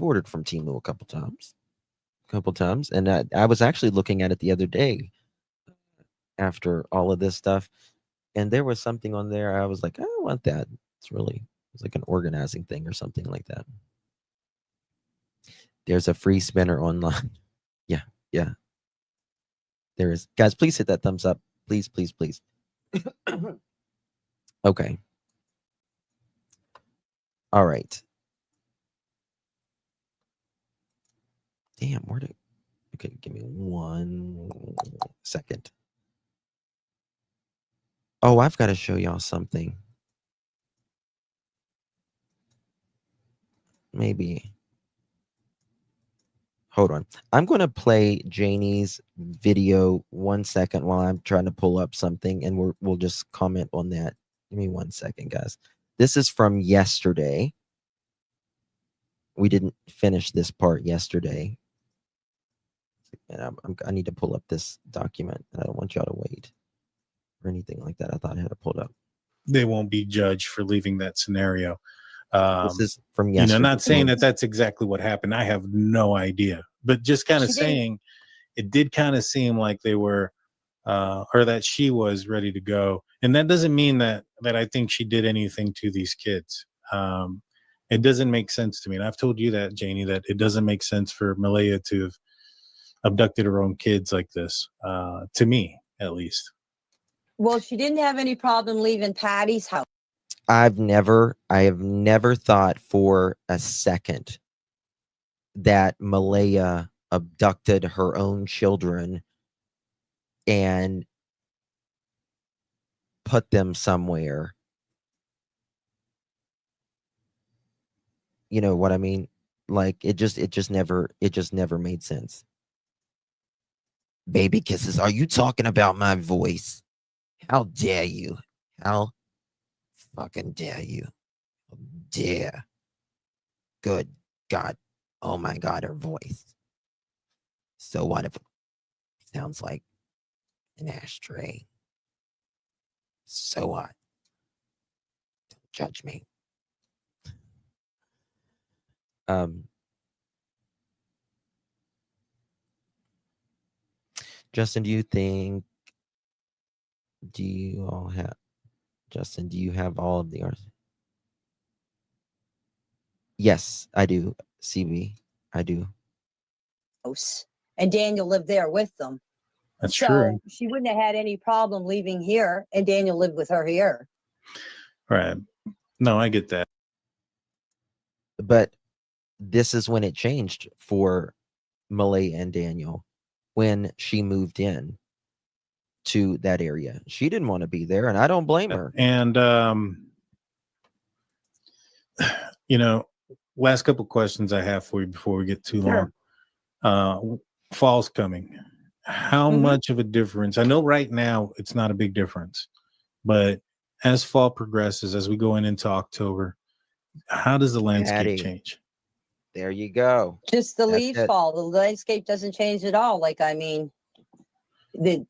ordered from Temu a couple times, and I was actually looking at it the other day after all of this stuff. And there was something on there. I was like, I don't want that. It's like an organizing thing or something like that. There's a free spinner online. Yeah, yeah. There is. Guys, please hit that thumbs up. Please, please, please. Okay. All right. Damn, where did... Okay, give me 1 second. Oh, I've got to show y'all something. Maybe. Hold on. I'm going to play Janie's video 1 second while I'm trying to pull up something, and we'll just comment on that. Give me 1 second, guys. This is from yesterday. We didn't finish this part yesterday. And I need to pull up this document. I don't want y'all to wait or anything like that. I thought I had it pulled up. They won't be judged for leaving that scenario. This is from yesterday. Not saying that that's exactly what happened. I have no idea, but just kind of saying it did kind of seem like they were, or that she was ready to go. And that doesn't mean that I think she did anything to these kids. It doesn't make sense to me. And I've told you that, Janie, that it doesn't make sense for Malaya to have abducted her own kids like this, to me, at least. Well, she didn't have any problem leaving Patty's house. I have never thought for a second that Malaya abducted her own children and put them somewhere. You know what I mean? Like it just never made sense. Baby kisses, are you talking about my voice? How dare you? How fucking dare you? How dare. Good God. Oh my God, her voice. So what if it sounds like an ashtray? So what? Don't judge me. Justin, do you have all of the art? Yes, I do, CB. I do. And Daniel lived there with them. That's so true. She wouldn't have had any problem leaving here, and Daniel lived with her here. Right. No, I get that. But this is when it changed for Malaya and Daniel, when she moved in to that area. She didn't want to be there, and I don't blame her. And last couple questions I have for you before we get too long. Fall's coming. How much of a difference? I know right now it's not a big difference, but as fall progresses, as we go into October, how does the landscape change? There you go. Just the leaves fall. The landscape doesn't change at all. Like, I mean, the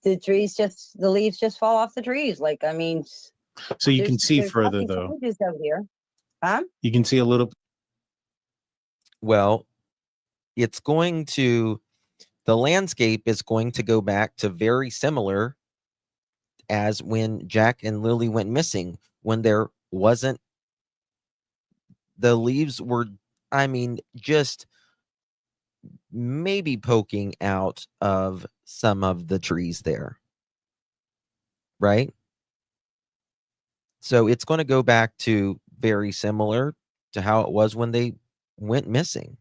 leaves just fall off the trees. Like, I mean, so you can see further though. Out here. Huh? You can see a little. Well, the landscape is going to go back to very similar as when Jack and Lily went missing, when there wasn't, the leaves were, I mean, just maybe poking out of some of the trees there. Right? So it's going to go back to very similar to how it was when they went missing.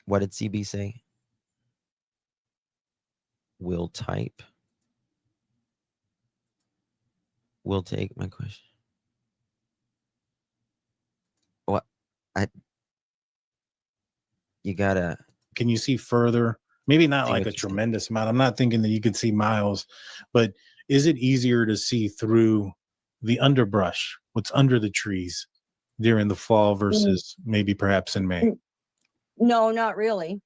What did CB say? Will type. Will take my question. What? You gotta. Can you see further? Maybe not like a tremendous amount. I'm not thinking that you could see miles, but is it easier to see through the underbrush, what's under the trees during the fall versus maybe perhaps in May? No, not really.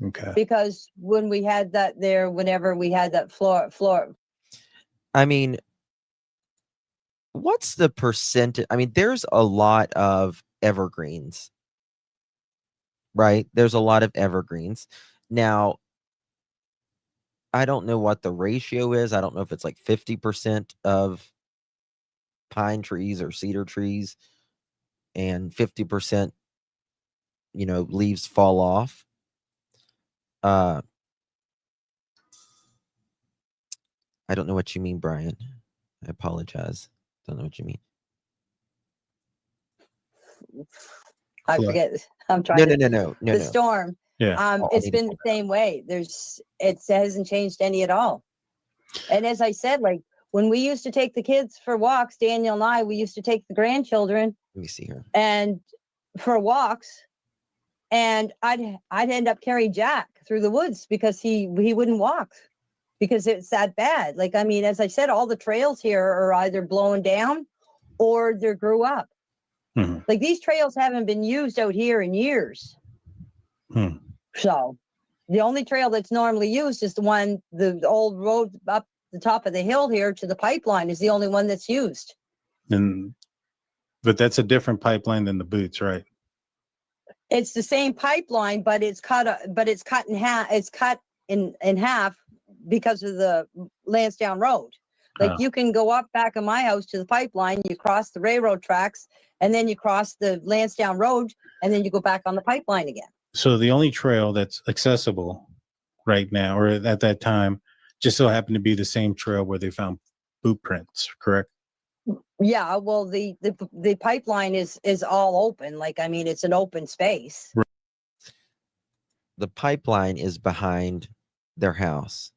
Okay. Because when we had that there, whenever we had that floor. I mean, what's the percentage? I mean, there's a lot of evergreens, right? There's a lot of evergreens. Now, I don't know what the ratio is. I don't know if it's like 50% of pine trees or cedar trees and 50%, leaves fall off. I don't know what you mean, Brian. I apologize. Don't know what you mean. I Flood. forget. I'm trying No, to. no, no, no, no, The no. storm. Yeah. I'll It's need to been pull the same way. It hasn't changed any at all. And as I said, like when we used to take the kids for walks, Daniel and I, we used to take the grandchildren Let me see here. and for walks, and I'd end up carrying Jack through the woods because he wouldn't walk because it's that bad. Like, I mean, as I said, all the trails here are either blowing down or they're grew up. Mhm. Like these trails haven't been used out here in years. Hmm. So the only trail that's normally used is the old road up the top of the hill here to the pipeline is the only one that's used. But that's a different pipeline than the boots, right? It's the same pipeline, but it's cut in half. It's cut in half because of the Lansdowne Road. Like Oh. you can go up back of my house to the pipeline, you cross the railroad tracks, and then you cross the Lansdowne Road, and then you go back on the pipeline again. So the only trail that's accessible right now, or at that time, just so happened to be the same trail where they found boot prints, correct? Yeah, well, the pipeline is all open. Like, I mean, it's an open space. The pipeline is behind their house.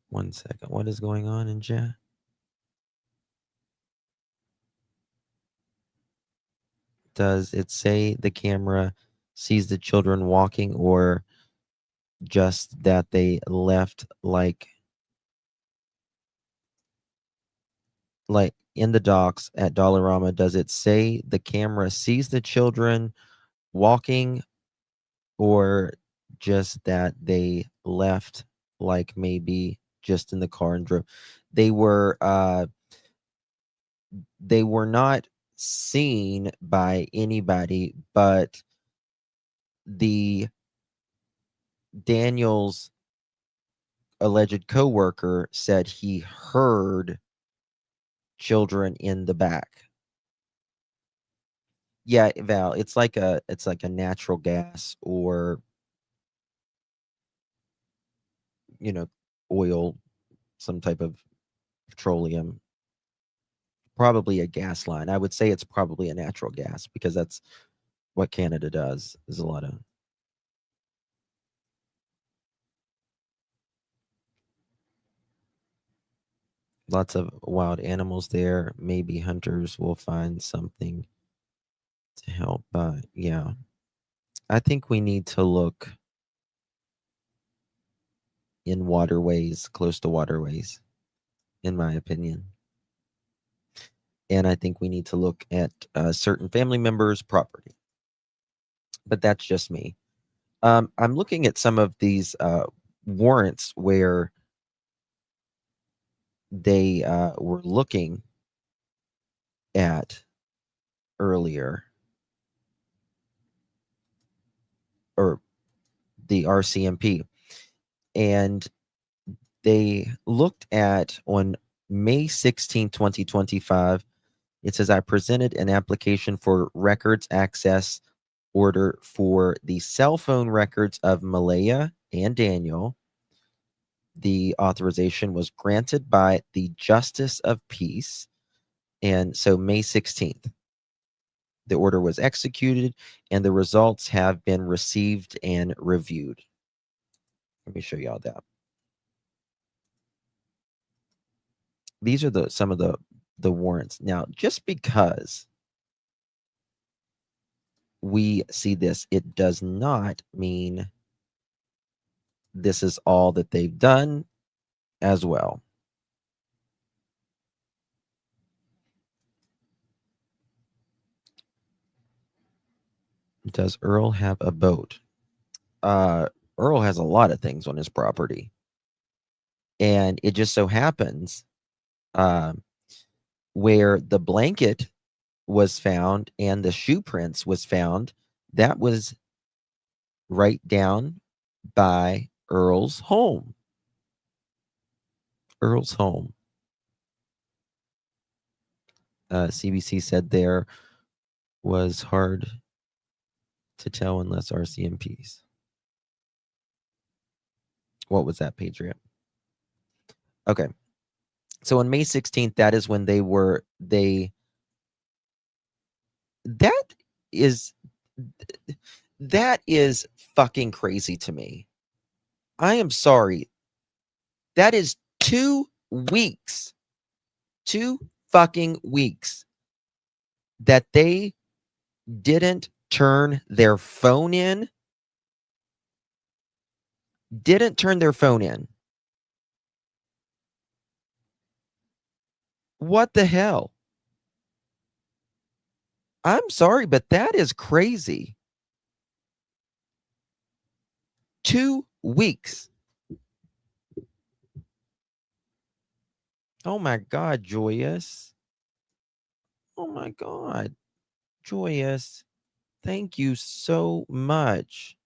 One second. What is going on in chat? Does it say the camera sees the children walking, or just that they left like in the docks at Dollarama? Does it say the camera sees the children walking, or just that they left like maybe just in the car and drove? They were not seen by anybody, but the Daniel's alleged coworker said he heard children in the back. Yeah, Val, it's like a natural gas or oil, some type of petroleum, probably a gas line. I would say it's probably a natural gas because that's what Canada does. There's a lot of lots of wild animals there. Maybe hunters will find something to help. But yeah, I think we need to look in waterways, close to waterways, in my opinion. And I think we need to look at certain family members' property. But that's just me. I'm looking at some of these warrants where they were looking at earlier, or the RCMP, and they looked at on May 16, 2025. It says, I presented an application for records access order for the cell phone records of Malaya and Daniel. The authorization was granted by the Justice of Peace. And so May 16th, the order was executed and the results have been received and reviewed. Let me show y'all that. These are some of the warrants. Now, just because we see this, it does not mean this is all that they've done as well. Does Earl have a boat? Earl has a lot of things on his property. And it just so happens where the blanket was found and the shoe prints was found, that was right down by Earl's home. Earl's home. CBC said there was hard to tell unless RCMPs. What was that, Patriot? Okay. So on May 16th, that is when that is fucking crazy to me. I am sorry. That is 2 weeks. 2 fucking weeks that they didn't turn their phone in. Didn't turn their phone in. What the hell? I'm sorry, but that is crazy. 2 weeks. Oh my God, Joyous. Oh my God. Joyous. Thank you so much.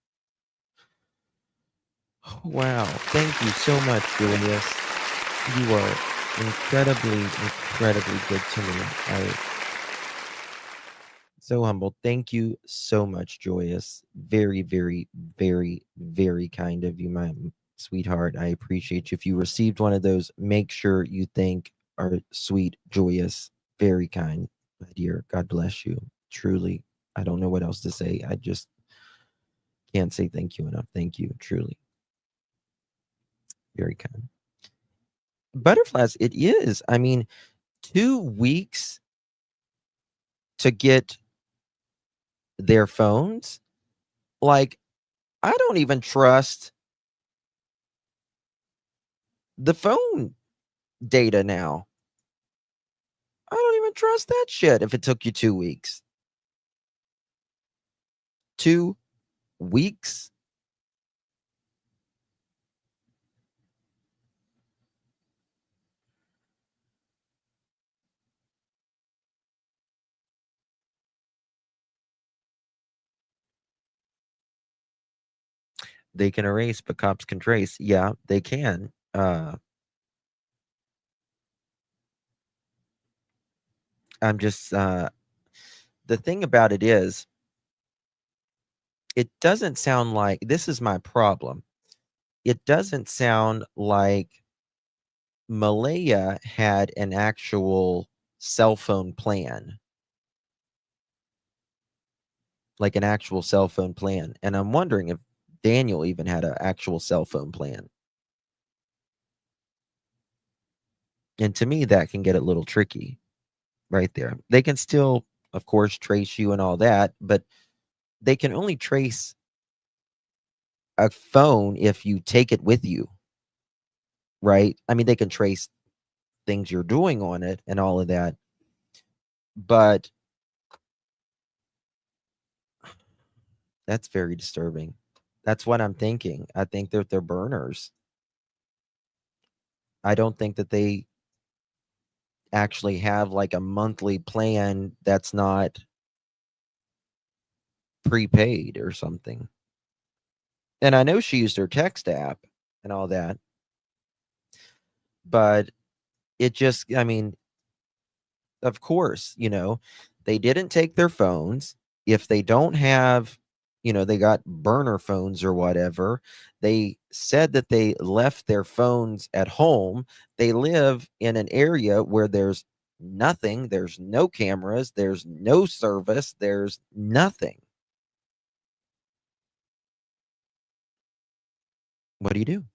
Wow. Thank you so much, Joyous. You are incredibly, incredibly good to me. So humble. Thank you so much, Joyous. Very, very, very, very kind of you, my sweetheart. I appreciate you. If you received one of those, make sure you thank our sweet Joyous. Very kind, my dear. God bless you. Truly, I don't know what else to say. I just can't say thank you enough. Thank you, truly. Very kind. Butterflies, it is. I mean, 2 weeks to get their phones. Like, I don't even trust the phone data now. I don't even trust that shit if it took you 2 weeks. 2 weeks? They can erase, but cops can trace. Yeah, they can. I'm just the thing about it is, it doesn't sound like this is my problem. It doesn't sound like Malaya had an actual cell phone plan. Like an actual cell phone plan. And I'm wondering if Daniel even had an actual cell phone plan. And to me, that can get a little tricky right there. They can still, of course, trace you and all that, but they can only trace a phone if you take it with you, right? I mean, they can trace things you're doing on it and all of that. But that's very disturbing. That's what I'm thinking. I think that they're burners. I don't think that they actually have like a monthly plan that's not prepaid or something. And I know she used her text app and all that, but it just, I mean, of course, they didn't take their phones. If they don't have, they got burner phones or whatever, they said that they left their phones at home. They live in an area where there's nothing, there's no cameras, there's no service, there's nothing. What do you do?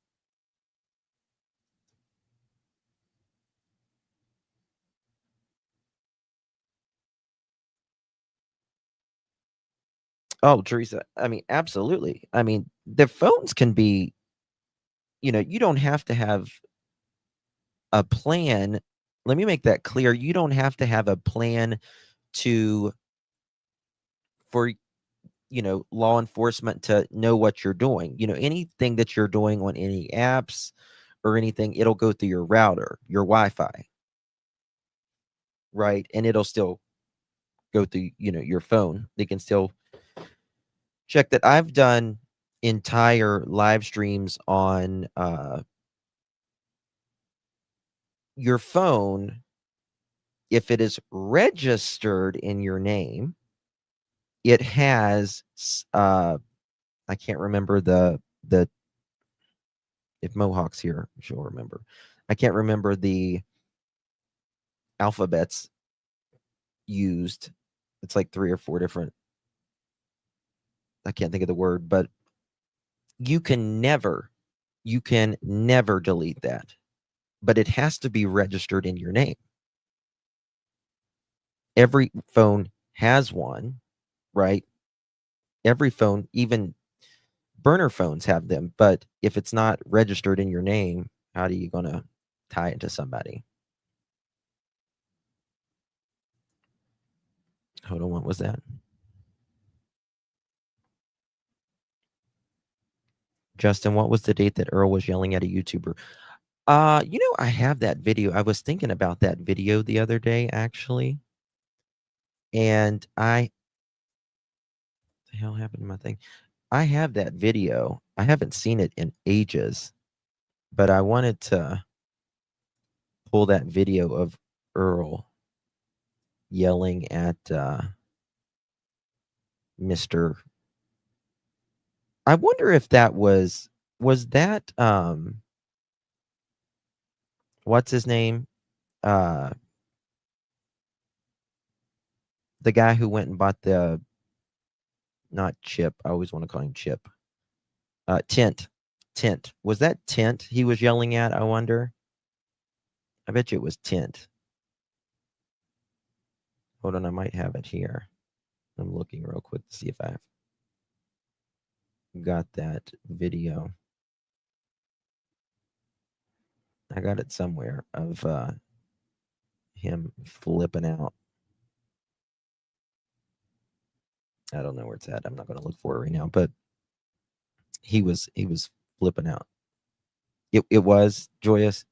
Oh, Teresa, I mean, absolutely. I mean, the phones can be, you don't have to have a plan. Let me make that clear. You don't have to have a plan to for law enforcement to know what you're doing. Anything that you're doing on any apps or anything, it'll go through your router, your Wi-Fi. right? And it'll still go through, your phone. They can still check that. I've done entire live streams on your phone. If it is registered in your name, it has I can't remember the if Mohawk's here, she'll remember. I can't remember the alphabets used. It's like 3 or 4 different. I can't think of the word, but you can never delete that. But it has to be registered in your name. Every phone has one, right? Every phone, even burner phones have them, but if it's not registered in your name, how are you going to tie it to somebody? Hold on, what was that? Justin, what was the date that Earl was yelling at a YouTuber? I have that video. I was thinking about that video the other day, actually. And what the hell happened to my thing? I have that video. I haven't seen it in ages, but I wanted to pull that video of Earl yelling at Mr. I wonder if that was that what's his name? The guy who went and bought the not Chip. I always want to call him Chip. Tint. Was that Tint he was yelling at? I wonder. I bet you it was Tint. Hold on, I might have it here. I'm looking real quick to see if I've got that video. I got it somewhere of him flipping out. I don't know where it's at. I'm not going to look for it right now, but he was flipping out. It was joyous.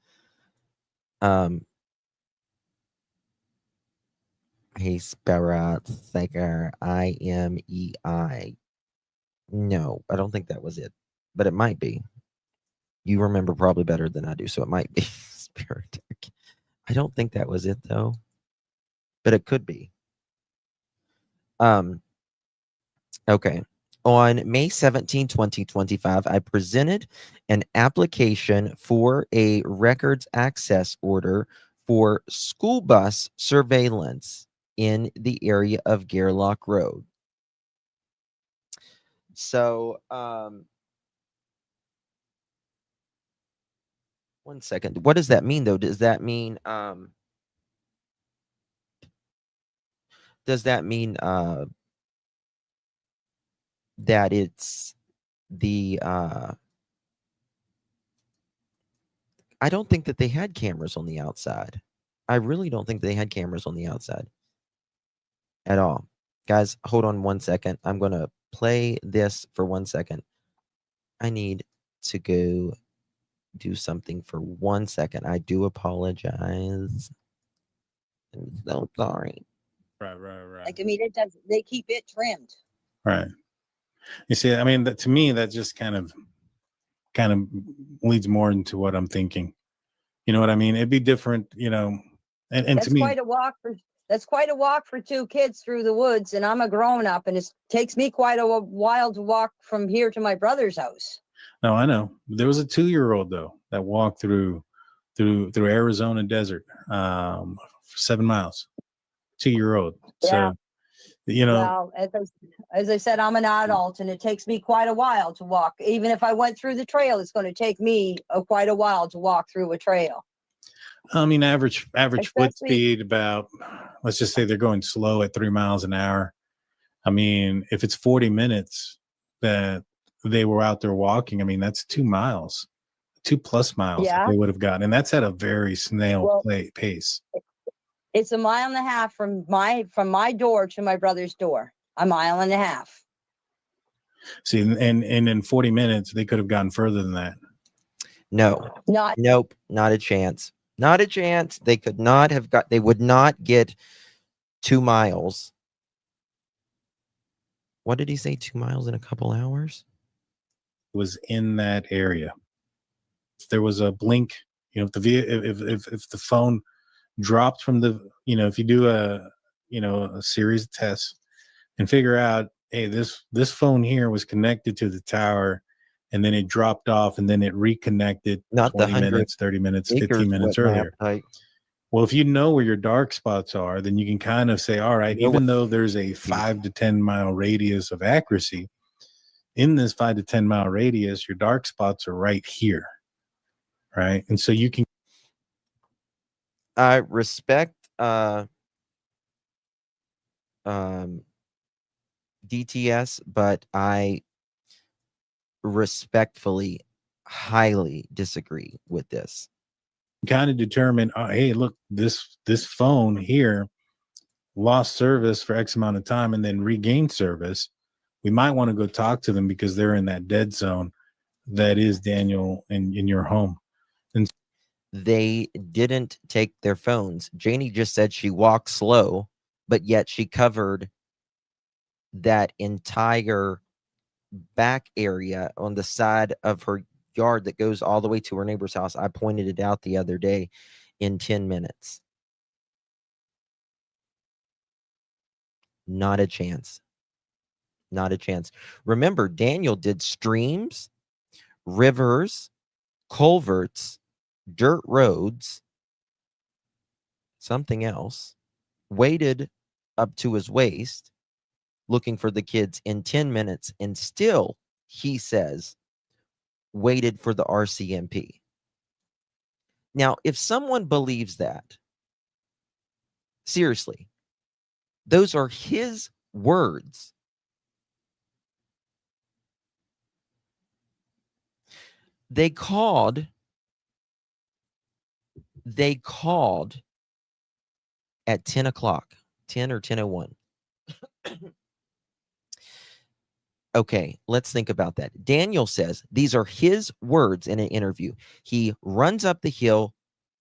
Hey, Sparrow Thaker, IMEI. No, I don't think that was it, but it might be. You remember probably better than I do, so it might be Spirit. I don't think that was it though, but it could be. Okay. On May 17, 2025, I presented an application for a records access order for school bus surveillance in the area of Gerlach Road. So, 1 second. What does that mean, though? Does that mean that it's the I don't think that they had cameras on the outside. I really don't think they had cameras on the outside at all. Guys, hold on 1 second. I'm going to play this for 1 second. I need to go do something for 1 second. I do apologize. I'm so sorry. Right. Like, I mean, they keep it trimmed. Right. You see, I mean, to me, that just kind of leads more into what I'm thinking. You know what I mean? It'd be different, and That's to me, quite a walk for 2 kids through the woods, and I'm a grown up, and it takes me quite a while to walk from here to my brother's house. no, I know. There was a 2-year-old though that walked through Arizona desert, 7 miles. 2-year-old. Yeah. So, Well, as I said, I'm an adult, and it takes me quite a while to walk. Even if I went through the trail, it's going to take me quite a while to walk through a trail. I mean, average foot Especially- speed about, let's just say they're going slow at 3 miles an hour. I mean, if it's 40 minutes that they were out there walking, I mean, that's 2 miles, 2+ miles that Yeah. they would have gotten. And that's at a very snail Well- pace. It's 1.5 miles from my door to my brother's door. 1.5 miles. See, and in 40 minutes, they could have gotten further than that. No. Not Nope. Not a chance. Not a chance. They could not have got, they would not get 2 miles. What did he say? 2 miles in a couple hours? Was in that area. If there was a blink, if the phone dropped from the, if you do a series of tests and figure out, hey, this phone here was connected to the tower, and then it dropped off, and then it reconnected Not the 20 100 minutes, 30 minutes, acres 15 minutes whet my earlier. appetite. Well, if you know where your dark spots are, then you can kind of say, all right, You know even though there's a 5 to 10 mile radius of accuracy, in this 5 to 10 mile radius, your dark spots are right here. Right. And so you can. I respect DTS, but I respectfully highly disagree with this. Kind of determine, hey, look, this phone here lost service for X amount of time and then regained service. We might want to go talk to them because they're in that dead zone that is, Daniel, in your home. And they didn't take their phones. Janie just said she walked slow, but yet she covered that entire back area on the side of her yard that goes all the way to her neighbor's house. I pointed it out the other day in 10 minutes. Not a chance. Not a chance. Remember, Daniel did streams, rivers, culverts, dirt roads, something else, waited up to his waist looking for the kids in 10 minutes, and still, he says, waited for the RCMP. Now, if someone believes that, seriously, those are his words. They called at 10 o'clock, 10 or 10:01. Okay, let's think about that. Daniel says these are his words in an interview. He runs up the hill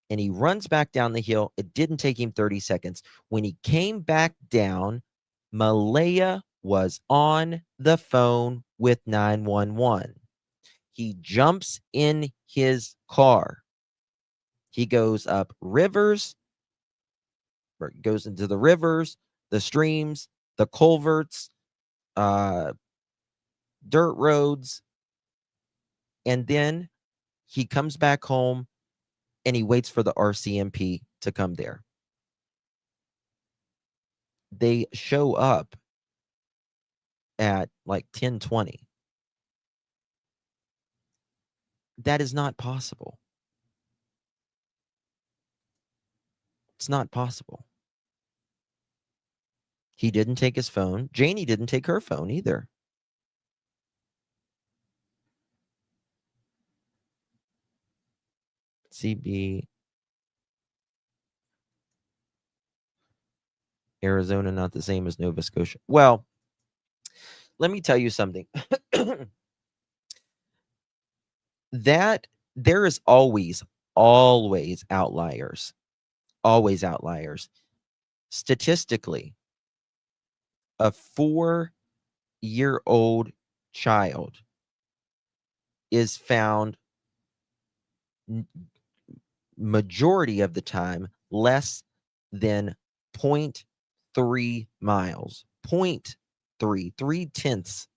and he runs back down the hill. It didn't take him 30 seconds. When he came back down, Malaya was on the phone with 911. He jumps in his car. He goes up rivers, or goes into the rivers, the streams, the culverts, dirt roads, and then he comes back home and he waits for the RCMP to come there. They show up at like 10:20. That is not possible. It's not possible. He didn't take his phone. Janie didn't take her phone either. CB, Arizona, not the same as Nova Scotia. Well, let me tell you something. That there is always outliers. Always outliers. Statistically, a 4-year-old child is found majority of the time less than 0.3 miles. 0.3, 3/10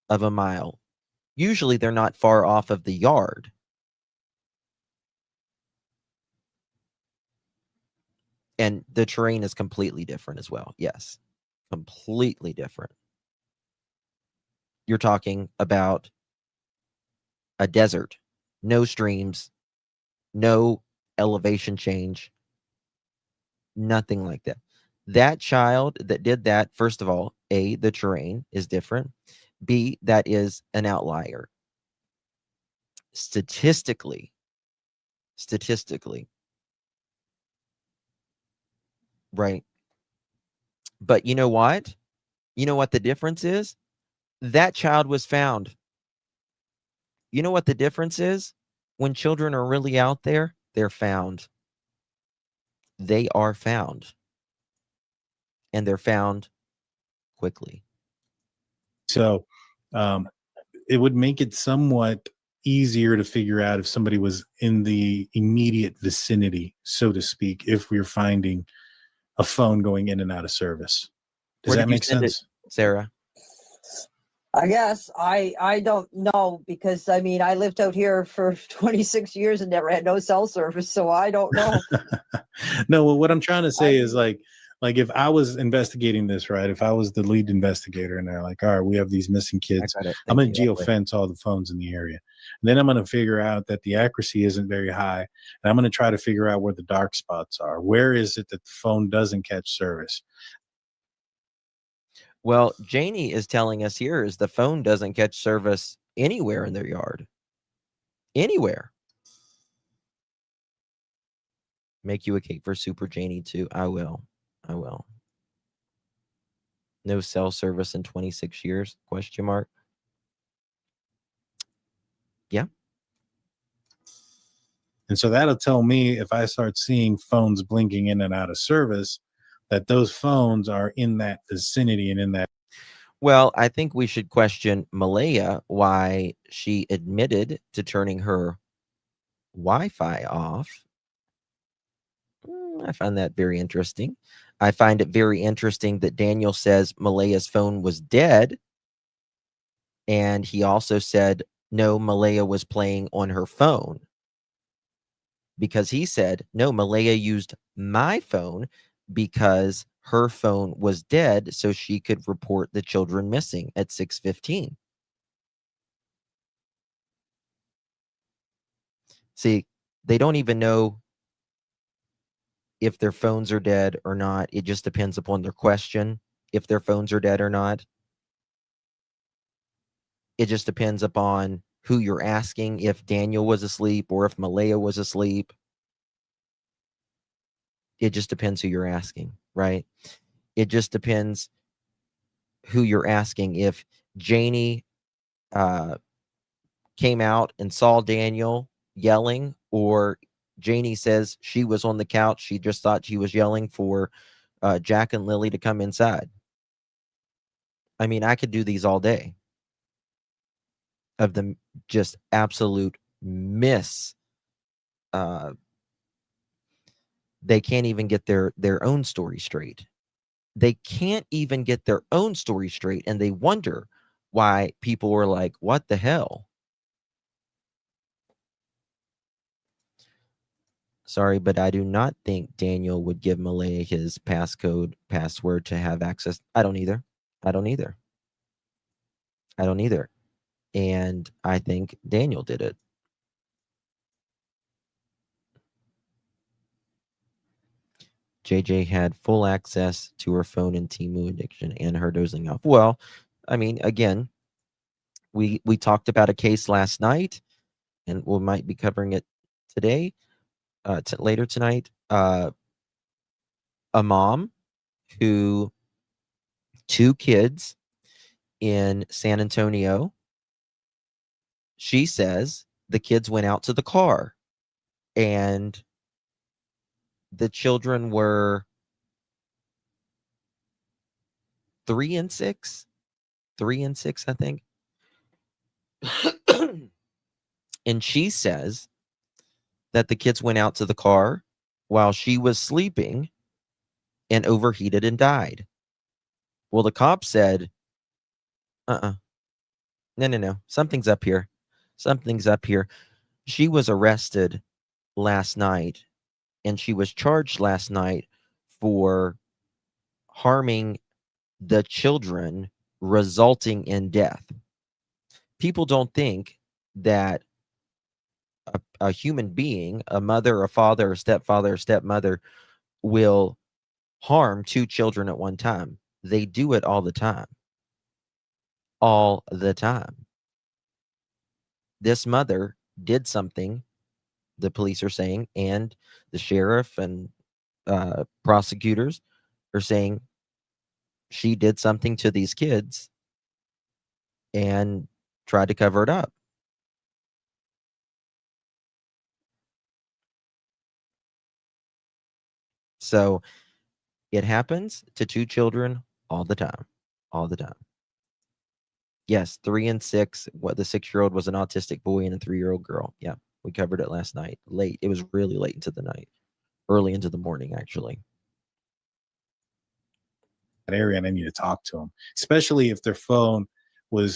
of a mile. Usually they're not far off of the yard. And the terrain is completely different as well. Yes, completely different. You're talking about a desert, no streams, no elevation change, nothing like that. That child that did that, first of all, A, the terrain is different. B, that is an outlier. Statistically, right? But you know what? You know what the difference is? That child was found. You know what the difference is? When children are really out there, they're found. they are found, and they're found quickly. So it would make it somewhat easier to figure out if somebody was in the immediate vicinity, so to speak, if we're finding a phone going in and out of service. Does Where that did you make send it, sense? Sarah? I guess I don't know, because I mean I lived out here for 26 years and never had no cell service, so I don't know. No, well, what I'm trying to say I is like if I was investigating this, right? If I was the lead investigator and they're like, all right, we have these missing I kids, got it. I'm Thank gonna you. geofence all the phones in the area. And then I'm gonna figure out that the accuracy isn't very high. And I'm gonna try to figure out where the dark spots are. Where is it that the phone doesn't catch service? Well, Janie is telling us here is the phone doesn't catch service anywhere in their yard. Anywhere. Make you a cake for Super Janie too. I will. I will. No cell service in 26 years? Question mark. Yeah. And so that'll tell me if I start seeing phones blinking in and out of service, that those phones are in that vicinity and in that. Well, I think we should question Malaya why she admitted to turning her Wi-Fi off. I find that very interesting. I find it very interesting that Daniel says Malaya's phone was dead. And he also said, no, Malaya was playing on her phone. Because he said, no, Malaya used my phone because her phone was dead so she could report the children missing at 6:15. See, they don't even know if their phones are dead or not. It just depends upon their question, if their phones are dead or not. It just depends upon who you're asking, if Daniel was asleep or if Malaya was asleep. It just depends who you're asking, right? It just depends who you're asking. If Janie came out and saw Daniel yelling, or Janie says she was on the couch, she just thought she was yelling for Jack and Lily to come inside. I mean, I could do these all day of them just absolute miss. They can't even get their own story straight. They can't even get their own story straight, and they wonder why people were like, what the hell? Sorry, but I do not think Daniel would give Malaya his password to have access. I don't either. I don't either. I don't either. And I think Daniel did it. JJ had full access to her phone and Temu addiction and her dozing off. Well, I mean, again, we talked about a case last night, and we might be covering it today, later tonight. A mom who 2 kids in San Antonio. She says the kids went out to the car and the children were 3 and 6, I think. And she says that the kids went out to the car while she was sleeping and overheated and died. Well, the cop said, no, something's up here. Something's up here. She was arrested last night, and she was charged last night for harming the children, resulting in death. People don't think that a human being, a mother, a father, a stepfather, a stepmother, will harm 2 children at one time. They do it all the time. All the time. This mother did something, the police are saying, and the sheriff and prosecutors are saying she did something to these kids and tried to cover it up. So it happens to 2 children all the time. All the time. Yes, 3 and 6. What, the 6-year-old was an autistic boy and a 3-year-old girl. Yeah, we covered it last night. Late. It was really late into the night. Early into the morning, actually. That area, and I need to talk to them, especially if their phone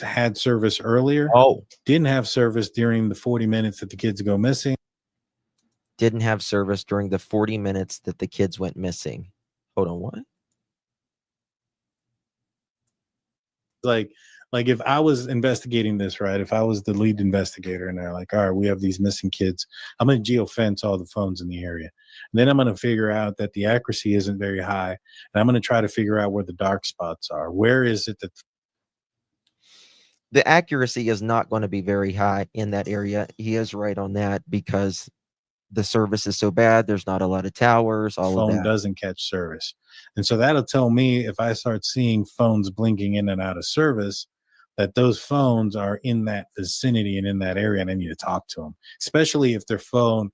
had service earlier, Oh, didn't have service during the 40 minutes that the kids go missing. didn't have service during the 40 minutes that the kids went missing. Hold on, what? Like if I was investigating this, right? If I was the lead investigator and they're like, all right, we have these missing kids, I'm going to geofence all the phones in the area. And then I'm going to figure out that the accuracy isn't very high. And I'm going to try to figure out where the dark spots are. Where is it that The accuracy is not going to be very high in that area. He is right on that because the service is so bad. There's not a lot of towers, all of phone that. doesn't catch service? And so that'll tell me, if I start seeing phones blinking in and out of service, that those phones are in that vicinity and in that area, and I need to talk to them, especially if their phone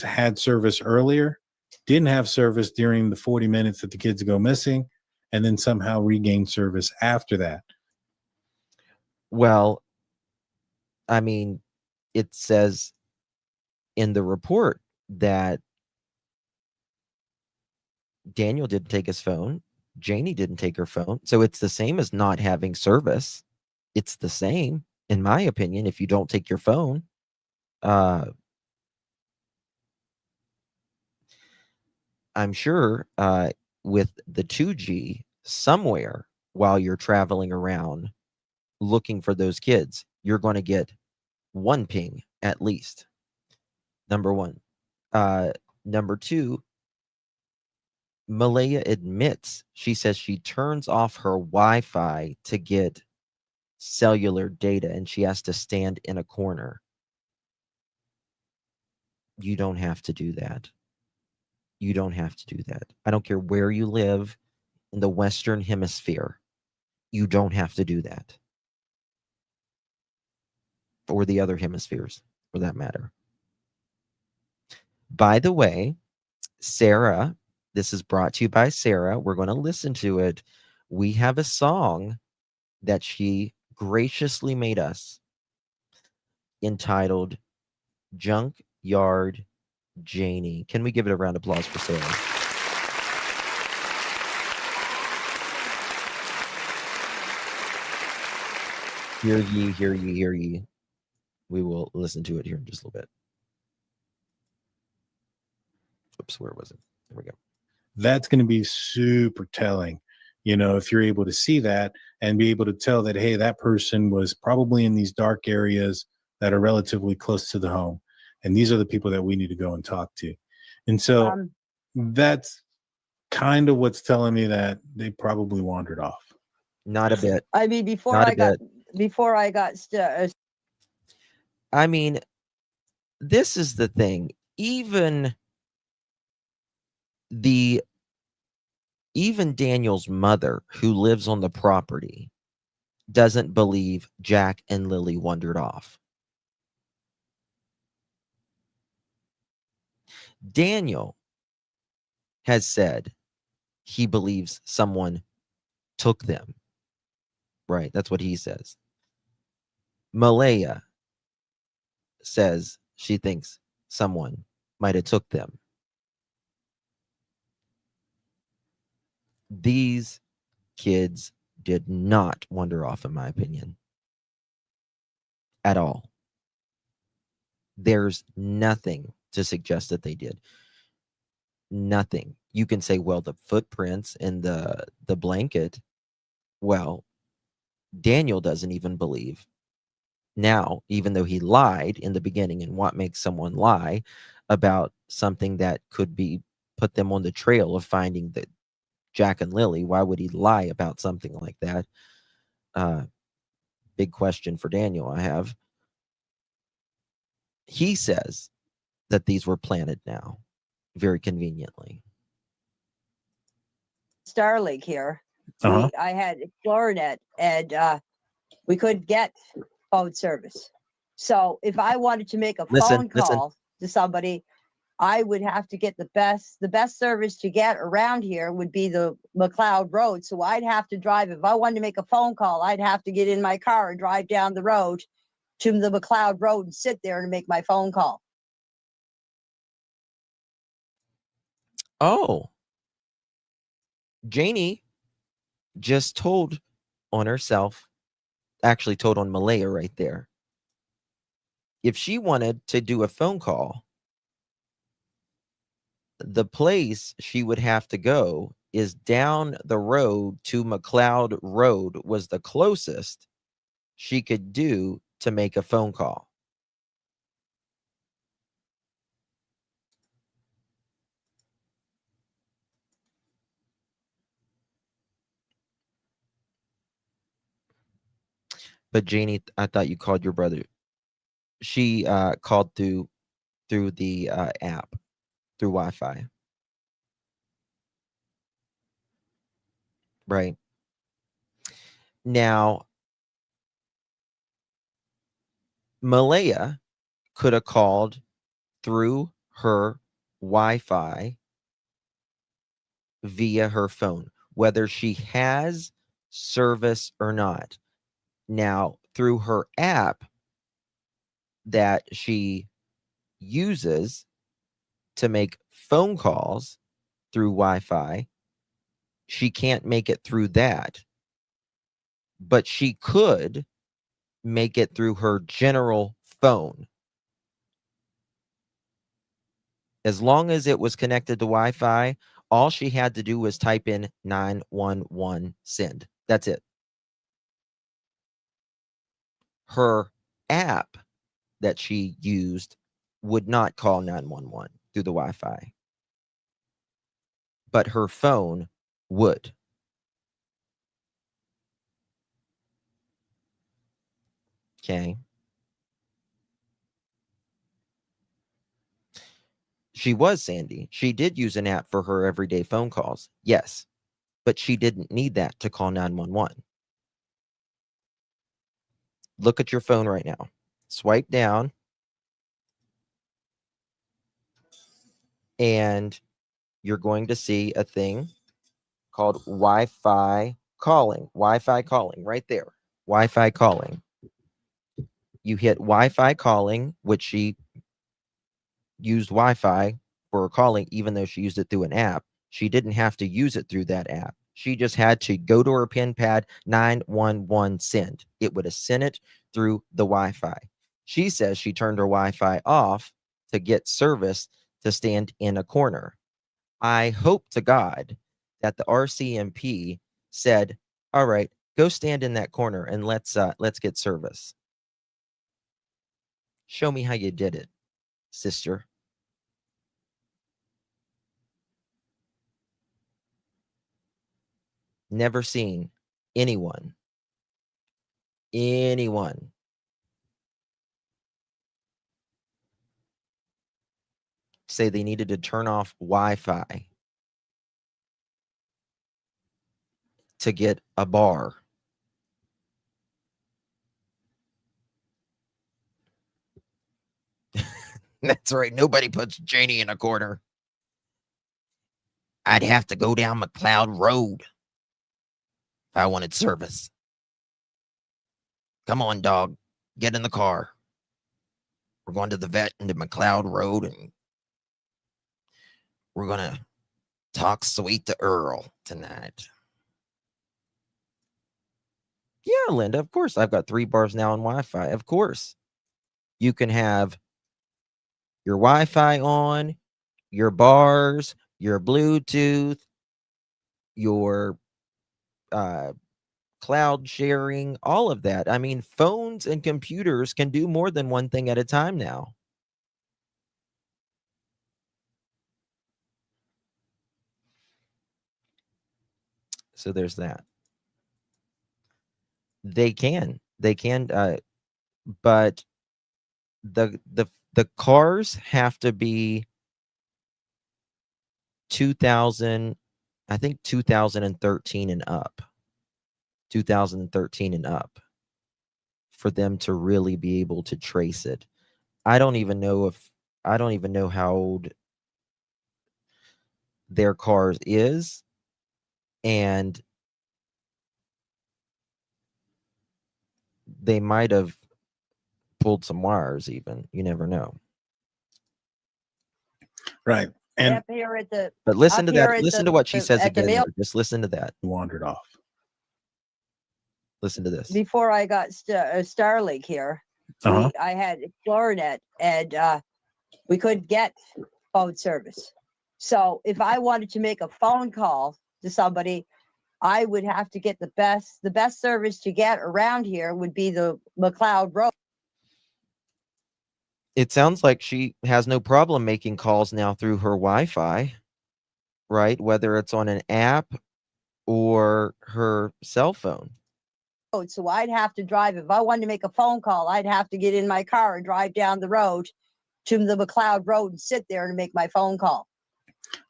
had service earlier, didn't have service during the 40 minutes that the kids go missing, and then somehow regain service after that. Well, I mean, it says in the report that Daniel didn't take his phone. Janie didn't take her phone. So it's the same as not having service. It's the same, in my opinion, if you don't take your phone. I'm sure with the 2G somewhere while you're traveling around looking for those kids, you're going to get one ping at least. Number one. Number two, Malaya admits, she says she turns off her Wi-Fi to get cellular data and she has to stand in a corner. You don't have to do that. You don't have to do that. I don't care where you live in the Western Hemisphere. You don't have to do that. Or the other hemispheres, for that matter. By the way, Sarah, this is brought to you by Sarah. We're going to listen to it. We have a song that she graciously made us entitled Junkyard Janie. Can we give it a round of applause for Sarah? Hear ye, hear ye, hear ye. We will listen to it here in just a little bit. Oops, where was it? There we go. That's going to be super telling, if you're able to see that and be able to tell that, hey, that person was probably in these dark areas that are relatively close to the home. And these are the people that we need to go and talk to. And so that's kind of what's telling me that they probably wandered off. Not a bit. I mean, before I got I mean, this is the thing. Even Daniel's mother, who lives on the property, doesn't believe Jack and Lily wandered off. Daniel has said he believes someone took them. Right, that's what he says. Malaya says she thinks someone might have took them. These kids did not wander off, in my opinion, at all. There's nothing to suggest that they did. Nothing. You can say, well, the footprints and the blanket. Well, Daniel doesn't even believe now, even though he lied in the beginning. And what makes someone lie about something that could be put them on the trail of finding the Jack and Lily? Why would he lie about something like that? Big question for Daniel I have. He says that these were planted now, very conveniently. Starlink here. Uh-huh. I had Explorer.net and we couldn't get phone service. So if I wanted to make a phone call to somebody, I would have to get the best service to get around here would be the McLeod Road. So I'd have to drive, if I wanted to make a phone call, I'd have to get in my car and drive down the road to the McLeod Road and sit there and make my phone call. Oh, Janie just told on herself, actually told on Malaya right there. If she wanted to do a phone call, the place she would have to go is down the road to McLeod Road was the closest she could do to make a phone call. But Janie, I thought you called your brother. She called through the app, through Wi-Fi. Right. Now, Malaya could have called through her Wi-Fi via her phone, whether she has service or not. Now, through her app that she uses to make phone calls through Wi-Fi, she can't make it through that. But she could make it through her general phone. As long as it was connected to Wi-Fi, all she had to do was type in 911 send. That's it. Her app that she used would not call 911 through the Wi-Fi, but her phone would. Okay. She was Sandy. She did use an app for her everyday phone calls. Yes. But she didn't need that to call 911. Look at your phone right now. Swipe down. And you're going to see a thing called Wi-Fi calling. Wi-Fi calling right there. Wi-Fi calling. You hit Wi-Fi calling, which she used Wi-Fi for calling, even though she used it through an app. She didn't have to use it through that app. She just had to go to her pin pad, 911 send. It would have sent it through the Wi-Fi. She says she turned her Wi-Fi off to get service to stand in a corner. I hope to God that the RCMP said, all right, go stand in that corner and let's get service. Show me how you did it, sister. Never seen anyone say they needed to turn off Wi-Fi to get a bar. That's right. Nobody puts Janie in a corner. I'd have to go down McLeod Road if I wanted service. Come on, dog. Get in the car. We're going to the vet into McLeod Road, and we're going to talk sweet to Earl tonight. Yeah, Linda, of course. I've got 3 bars now on Wi-Fi. Of course. You can have your Wi-Fi on, your bars, your Bluetooth, your cloud sharing, all of that. I mean, phones and computers can do more than one thing at a time now. So there's that. They can, but the cars have to be 2000, I think 2013 and up. 2013 and up for them to really be able to trace it. I don't even know how old their cars is, and they might have pulled some wires even. You never know. Right. And up here at the But listen up to here that. at Listen the to what she says at the again. mail Just listen to that. wandered off. Listen to this. before I got Starlink here. Uh-huh. I had Explorer.net, and we couldn't get phone service. So if I wanted to make a phone call to somebody, I would have to get the best service to get around here would be the McLeod Road. It sounds like she has no problem making calls now through her Wi-Fi, right? Whether it's on an app or her cell phone. So I'd have to drive. If I wanted to make a phone call, I'd have to get in my car and drive down the road to the McLeod Road and sit there and make my phone call.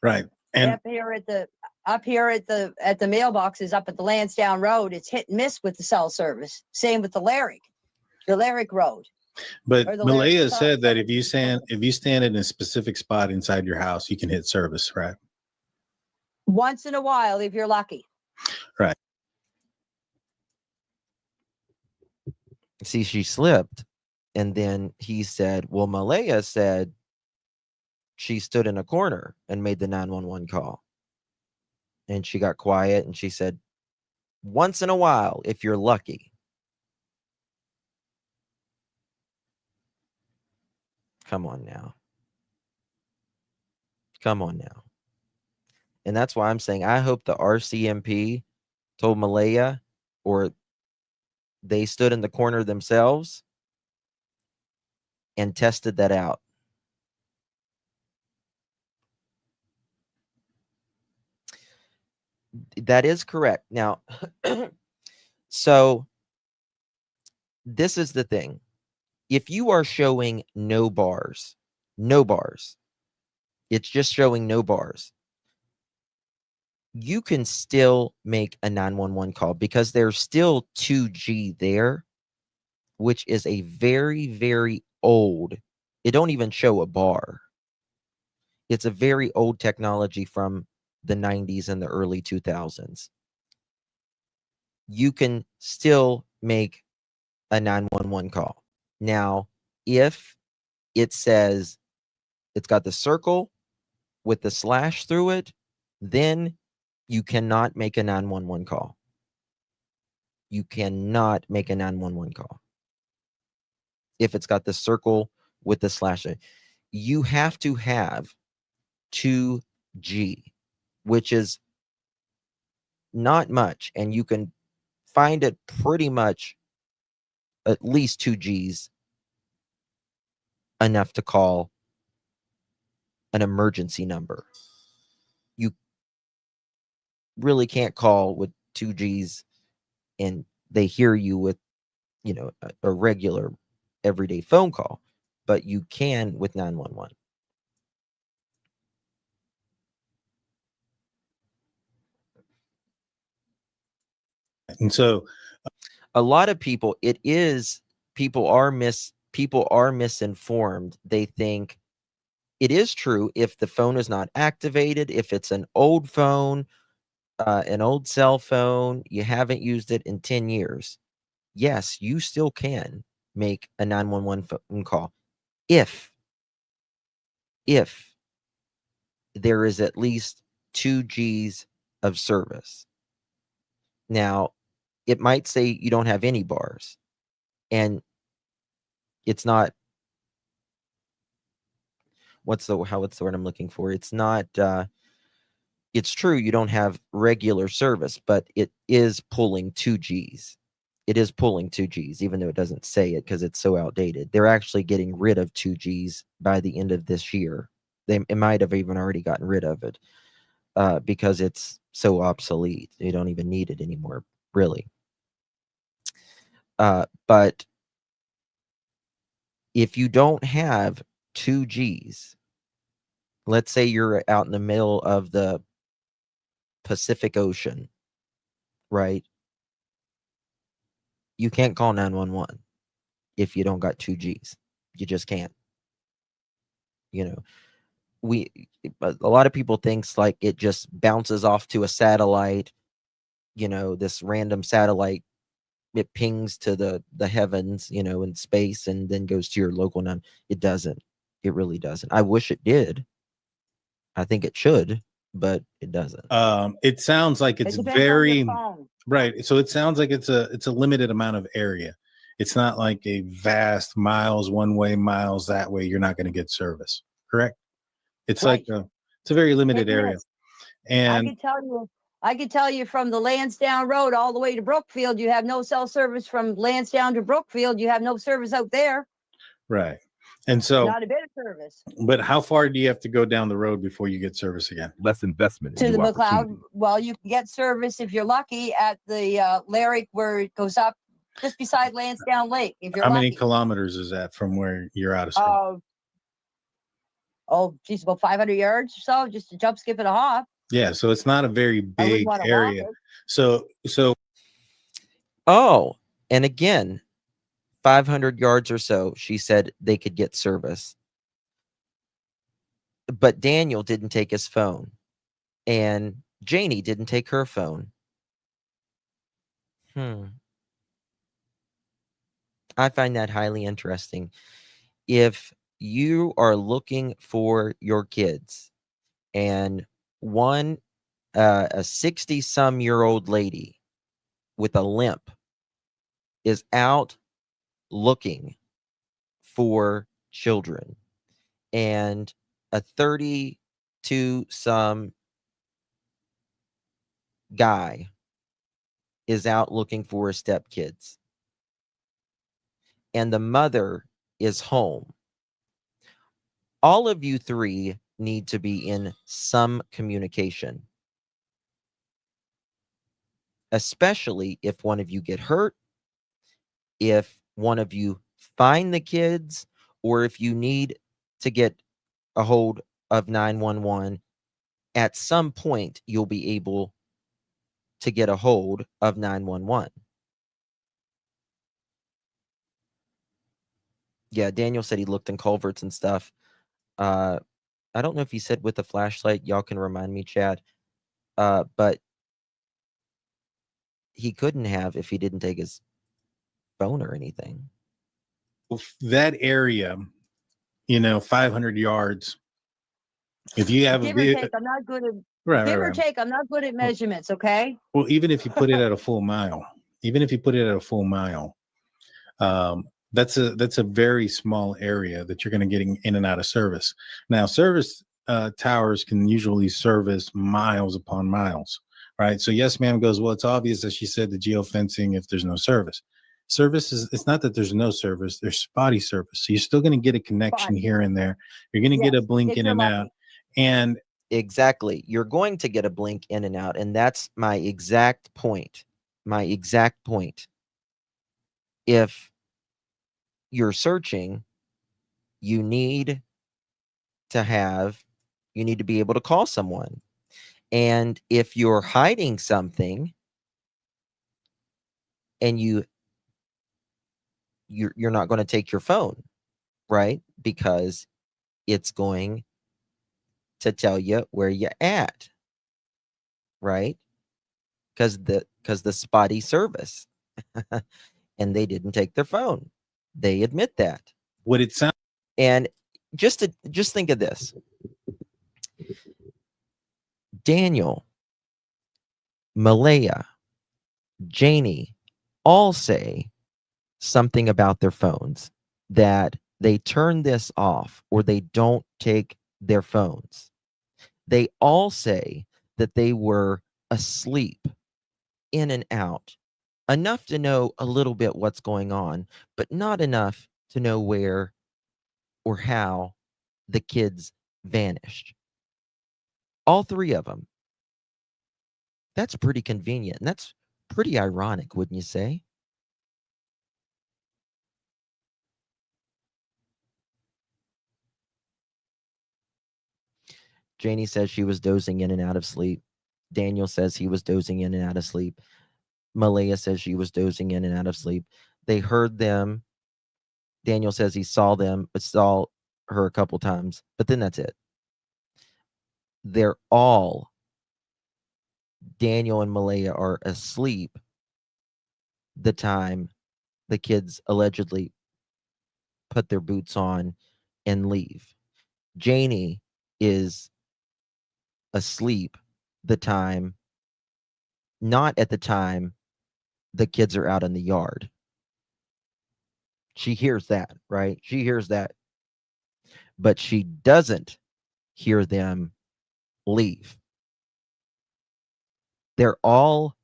Right. And up here at the mailboxes up at the Lansdowne Road, it's hit and miss with the cell service. Same with the Lyric Road. but or the Malaya lyric said song. that if you stand in a specific spot inside your house, you can hit service, right? Once in a while, if you're lucky. Right. See, she slipped. And then he said, well, Malaya said she stood in a corner and made the 911 call. And she got quiet and she said, once in a while, if you're lucky. Come on now. Come on now. And that's why I'm saying I hope the RCMP told Malaya, or they stood in the corner themselves and tested that out. That is correct. Now, so this is the thing. If you are showing no bars, it's just showing no bars, you can still make a 911 call because there's still 2G there, which is a very, very old, it don't even show a bar. It's a very old technology from the 90s and the early 2000s. You can still make a 911 call. Now, if it says it's got the circle with the slash through it, then you cannot make a 911 call. You cannot make a 911 call. If it's got the circle with the slash, you have to have 2G, which is not much. And you can find it pretty much at least 2Gs enough to call an emergency number. You really can't call with 2Gs and they hear you with, a regular everyday phone call, but you can with 911. And so a lot of people, people are misinformed. They think it is true if the phone is not activated, if it's an old phone, an old cell phone, you haven't used it in 10 years. Yes, you still can make a 911 phone call if there is at least 2Gs of service. Now, it might say you don't have any bars, and it's not, what's the word I'm looking for? It's not, it's true you don't have regular service, but it is pulling 2Gs. It is pulling 2Gs, even though it doesn't say it because it's so outdated. They're actually getting rid of 2Gs by the end of this year. It might have even already gotten rid of it because it's so obsolete. They don't even need it anymore, really. But if you don't have 2Gs, let's say you're out in the middle of the Pacific Ocean, right? You can't call 911 if you don't got 2Gs. You just can't. a lot of people thinks like it just bounces off to a satellite, this random satellite, it pings to the heavens, in space, and then goes to your local number. It doesn't. It really doesn't. I wish it did. I think it should, but it doesn't. It sounds like It it's depends on very your phone. right. So it sounds like it's a limited amount of area. It's not like a vast miles one way, miles that way. You're not going to get service. Correct. It's Right. like it's a very limited Hit and area. miss. I And could tell you from the Lansdowne Road all the way to Brookfield, you have no cell service. From Lansdowne to Brookfield, you have no service out there. right. And so, Not a bit of service. but how far do you have to go down the road before you get service again? Less investment To in the new McLeod, opportunity. well, you can get service if you're lucky at the Larrick, where it goes up just beside Lansdowne Lake. If you're How lucky. many kilometers is that from where you're out of service? Oh, geez, about 500 yards or so, just to jump, skip, and a hop. Yeah, so it's not a very I wouldn't big want to walk area. it. So Oh, and again, 500 yards or so, she said they could get service. But Daniel didn't take his phone, and Janie didn't take her phone. I find that highly interesting. If you are looking for your kids, and one, a 60-some-year-old lady with a limp is out looking for children, and a 32-some guy is out looking for his stepkids, and the mother is home, all of you three need to be in some communication, especially if one of you get hurt, if one of you find the kids, or if you need to get a hold of 911. At some point, you'll be able to get a hold of 911. Yeah, Daniel said he looked in culverts and stuff. I don't know if he said with a flashlight. Y'all can remind me, Chad. But he couldn't have if he didn't take his phone or anything. that area, 500 yards. If you have Give a or vehicle, take, I'm not good at right, give right, or right. take, I'm not good at measurements, okay? Well, even if you put it at a full mile, that's a very small area that you're going to get in and out of service. Now, service towers can usually service miles upon miles, right? So yes, ma'am goes, well, it's obvious that she said the geofencing if there's no service. Service is, it's not that there's no service, there's spotty service. So you're still going to get a connection Spotty. here and there. You're going to get a Yes, blink if in you're and lucky. out. And Exactly. You're going to get a blink in and out. And that's my exact point. If you're searching, you need to be able to call someone. And if you're hiding something and you're not going to take your phone, right? Because it's going to tell you where you're at, right? Because the spotty service. And they didn't take their phone. They admit that. what it sounds And just think of this. Daniel, Malaya, Janie all say something about their phones, that they turn this off or they don't take their phones. They all say that they were asleep, in and out, enough to know a little bit what's going on, but not enough to know where or how the kids vanished. All three of them. That's pretty convenient. And that's pretty ironic, wouldn't you say? Janie says she was dozing in and out of sleep. Daniel says he was dozing in and out of sleep. Malaya says she was dozing in and out of sleep. They heard them. Daniel says he saw her a couple times, but then that's it. they're all, Daniel and Malaya are asleep the time the kids allegedly put their boots on and leave. Janie is asleep the time, not at the time the kids are out in the yard. She hears that, right? She hears that, but she doesn't hear them leave. They're all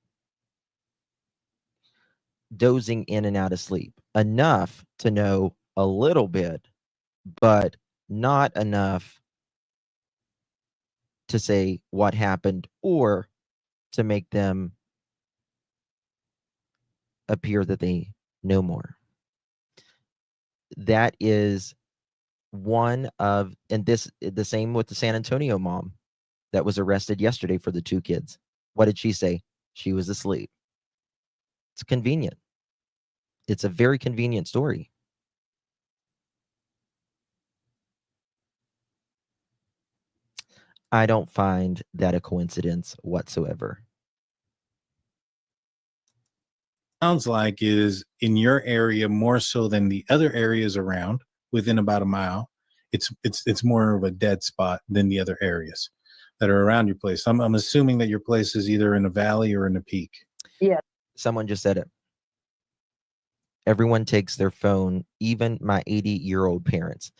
dozing in and out of sleep, enough to know a little bit, but not enough to say what happened or to make them appear that they know more. That is one of, and this, the same with the San Antonio mom that was arrested yesterday for the 2 kids. What did she say? She was asleep. It's convenient. It's a very convenient story. I don't find that a coincidence whatsoever. Sounds like is in your area more so than the other areas around within about a mile. It's more of a dead spot than the other areas that are around your place. I'm assuming that your place is either in a valley or in a peak. Yeah. Someone just said it. Everyone takes their phone, even my 80-year-old parents.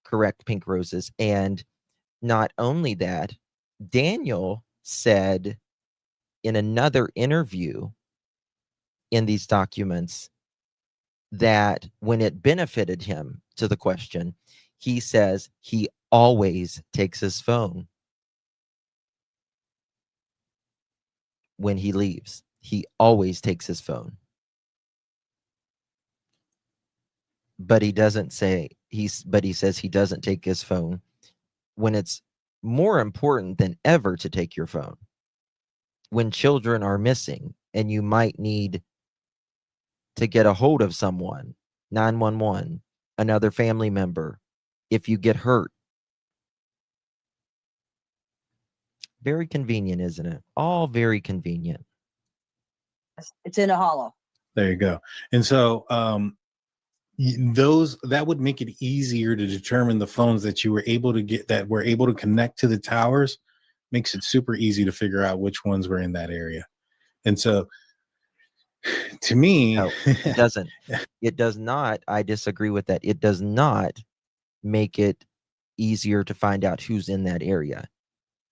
Correct, Pink Roses. And not only that, Daniel said in another interview in these documents that when it benefited him, to the question, he says he always takes his phone when he leaves. He always takes his phone. But he doesn't say he says he doesn't take his phone when it's more important than ever to take your phone. When children are missing and you might need to get a hold of someone, 911, another family member, if you get hurt. Very convenient, isn't it? All very convenient. It's in a hollow. There you go. And so those, that would make it easier to determine the phones that you were able to get, that were able to connect to the towers. Makes it super easy to figure out which ones were in that area. And so to me, No, it doesn't. It does not. I disagree with that. It does not make it easier to find out who's in that area.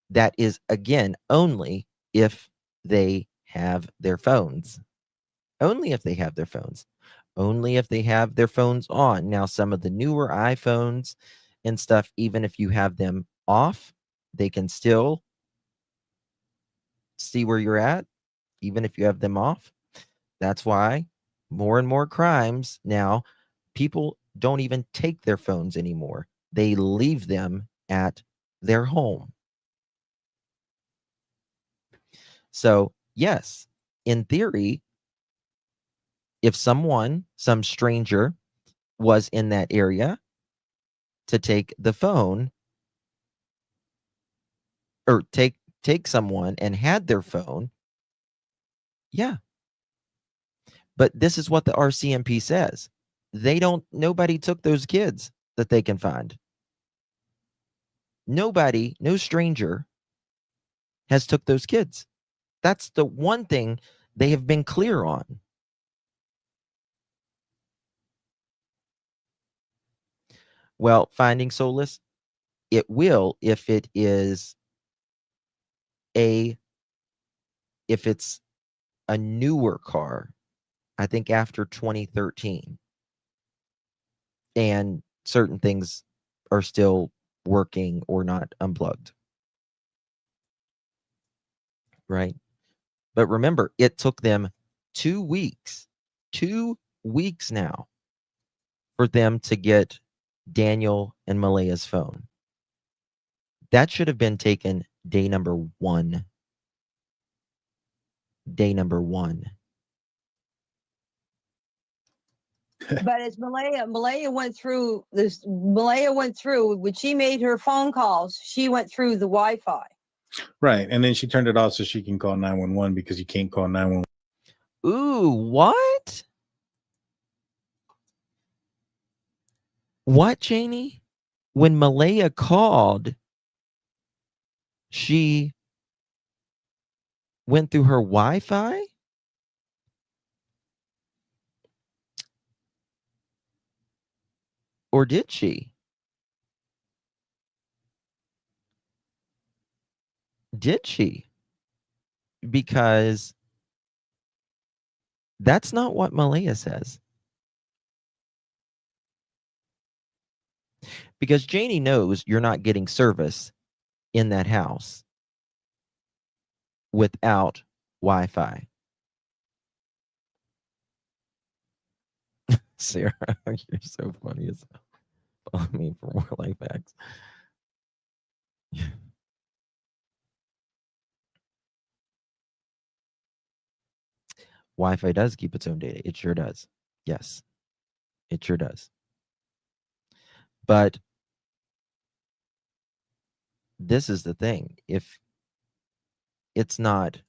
That is, again, only if they have their phones. Only if they have their phones. Only if they have their phones on. Now, some of the newer iPhones and stuff, even if you have them off, they can still see where you're at, even if you have them off. That's why more and more crimes now, people don't even take their phones anymore. They leave them at their home. So, yes, in theory, if someone, some stranger, was in that area to take the phone or take someone and had their phone, yeah. But this is what the RCMP says. Nobody took those kids that they can find. Nobody, no stranger has took those kids. That's the one thing they have been clear on. Well, finding solace, it will if it's a newer car, I think after 2013, and certain things are still working or not unplugged. Right? But remember, it took them 2 weeks now for them to get Daniel and Malaya's phone. That should have been taken day number 1. Day number 1. But as Malaya went through this, Malaya went through when she made her phone calls, she went through the Wi-Fi. Right. And then she turned it off so she can call 911 because you can't call 911. Ooh, what? What, Janie? When Malaya called, she went through her Wi-Fi? Or did she? Did she? Because that's not what Malaya says. Because Janie knows you're not getting service in that house without Wi-Fi. Sarah, you're so funny as hell. Follow me for more life hacks. Wi-Fi does keep its own data. It sure does. Yes, it sure does. But this is the thing. If it's not,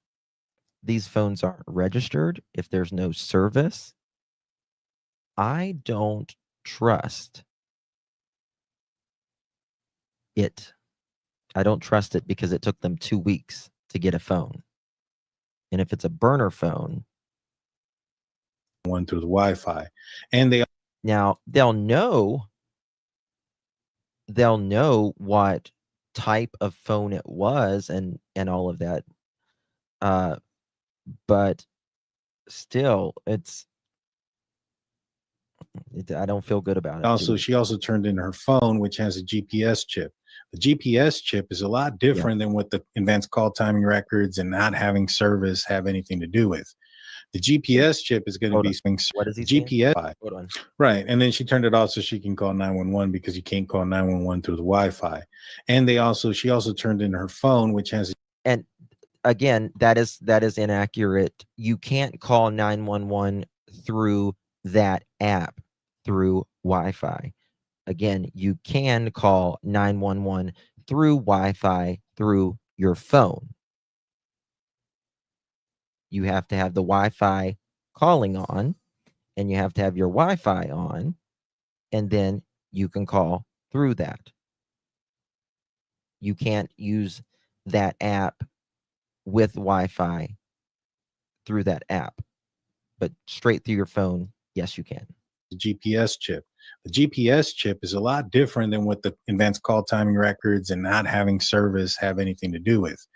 these phones aren't registered, if there's no service, I don't trust it. I don't trust it because it took them 2 weeks to get a phone. And if it's a burner phone, One through the Wi-Fi. And they now they'll know what type of phone it was and all of that. But still, I don't feel good about it. she also turned in her phone, which has a GPS chip. The GPS chip is a lot different than what the advanced call timing records and not having service have anything to do with. The GPS chip is going to be what is he saying? GPS. Hold on. Right. And then she turned it off so she can call 911 because you can't call 911 through the Wi-Fi. And she also turned in her phone, which has And again, that is inaccurate. You can't call 911 through that app through Wi-Fi. Again, you can call 911 through Wi-Fi through your phone. You have to have the Wi-Fi calling on, and you have to have your Wi-Fi on, and then you can call through that. You can't use that app with Wi-Fi through that app, but straight through your phone, yes, you can. the GPS chip. The GPS chip is a lot different than what the advanced call timing records and not having service have anything to do with.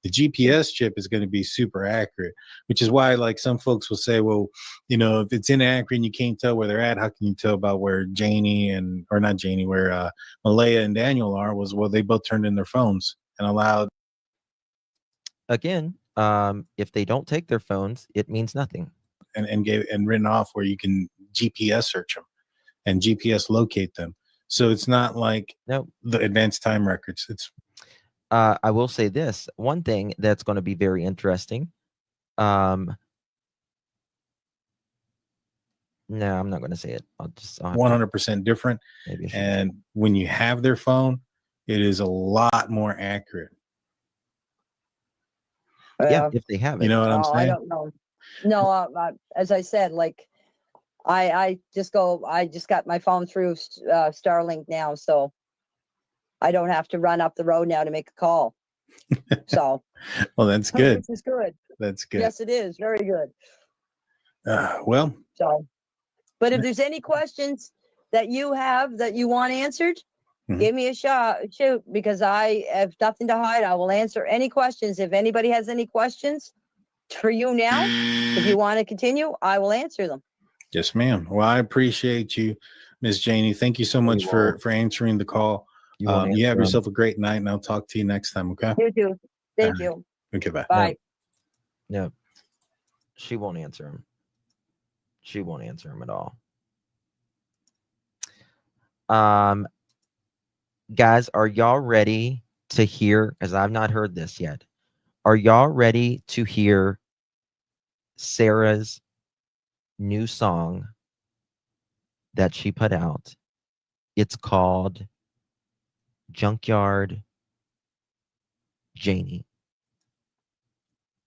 The GPS chip is going to be super accurate, which is why like some folks will say, well, you know, if it's inaccurate and you can't tell where they're at, how can you tell about where where Malaya and Daniel are? Well, they both turned in their phones and allowed. Again, if they don't take their phones, it means nothing. And written off where you can GPS search them and GPS locate them. So it's not like No, the advanced time records. It's I will say this one thing that's going to be very interesting. No, I'm not going to say it. I'll 100% different. And when you have their phone, it is a lot more accurate. Yeah, if they have it. You know what I'm saying? I don't know. No, as I said, like I just got my phone through Starlink now, so I don't have to run up the road now to make a call. So, well, that's good. Which is good. That's good. Yes, it is very good. Well, so, but if there's any questions that you have that you want answered, give me a shoot, because I have nothing to hide. I will answer any questions. If anybody has any questions for you now, if you want to continue, I will answer them. Yes, ma'am. Well, I appreciate you, Miss Janie. Thank you so much for answering the call. You have yourself a great night, and I'll talk to you next time. Okay. You too. Thank you. Okay. Bye. Bye. No, she won't answer him. She won't answer him at all. Guys, are y'all ready to hear? Because I've not heard this yet. Are y'all ready to hear Sarah's new song that she put out. It's called Junkyard Janie.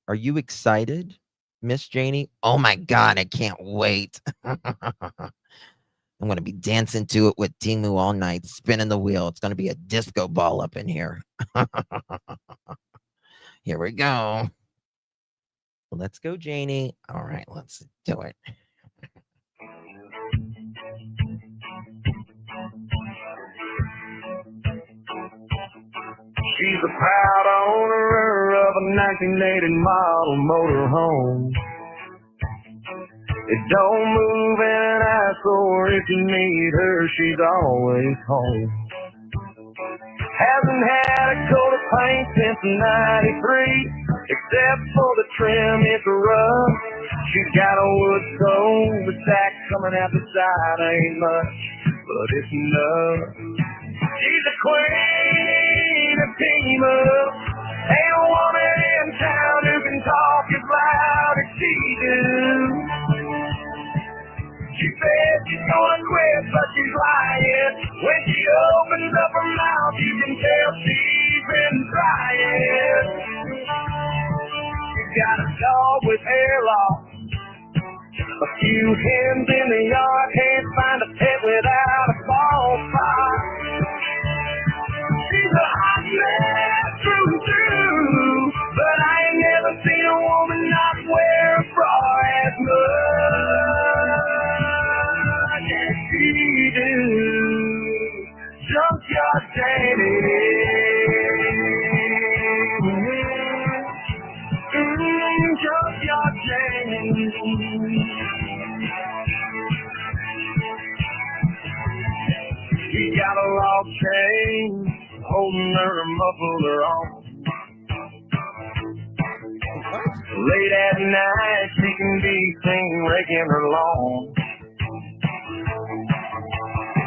Are you excited, Miss Janie? Oh my God, I can't wait. I'm going to be dancing to it with Timu all night, spinning the wheel. It's going to be a disco ball up in here. Here we go. Let's go, Janie. All right, let's do it. She's a proud owner of a 1980 model motorhome. It don't move in an eyesore. If you need her, she's always home. Hasn't had a coat of paint since '93, except for the trim, it's rough. She's got a wood stove, the sack coming out the side ain't much, but it's enough. She's a queen of team up. Ain't a woman in town who can talk as loud as she do. She said she's gonna quit, but she's lying. When she opens up her mouth, you can tell she's been trying. She's got a dog with hair loss, a few hens in the yard, can't find a pet without a ball spot. She's a hot mess through and through, but I ain't never seen a woman not wear a bra as much as she do. Junkyard Janie. Junkyard Janie. She got a log chain holding her muffler on. Late at night, she can be seen raking her lawn.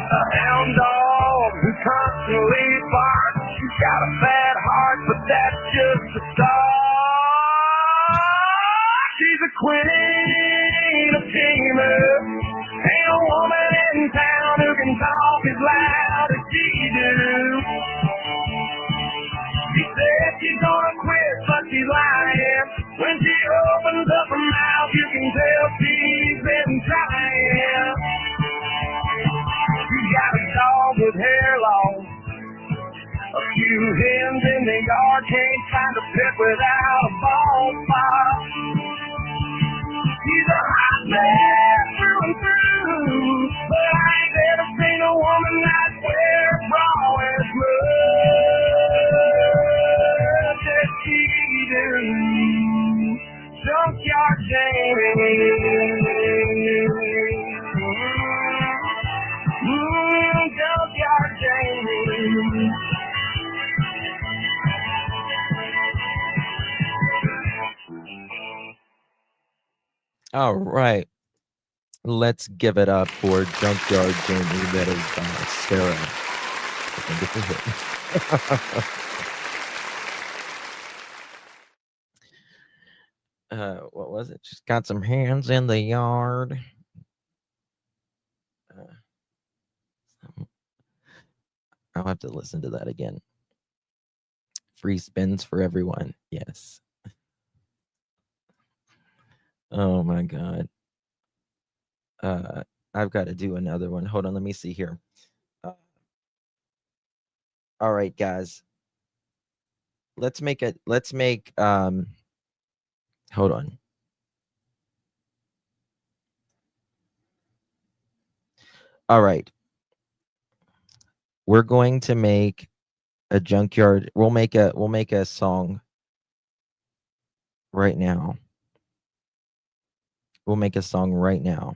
A hound dog who constantly barks. She's got a bad heart, but that's just a start. She's a queen of teamers. Ain't a woman in town who can talk as loud as she do. She said she's gonna quit, but she's lying. When she opens up her mouth, you can tell she's been trying. She's got a dog with hair loss, a few hens in the yard, can't find a pet without a ball spot. She's a hot mess through and through, but I ain't ever seen a woman not wear a bra as much as she do. Junkyard Janie. Junkyard Janie. All right. Let's give it up for Junkyard Jamie. That is Sarah. I think it's a hit. What was it? She's got some hands in the yard. I'll have to listen to that again. Free spins for everyone. Yes. Oh my God. I've got to do another one. Hold on, let me see here. All right, guys. Let's make hold on. All right. We're going to make a junkyard. We'll make a song right now. We'll make a song right now.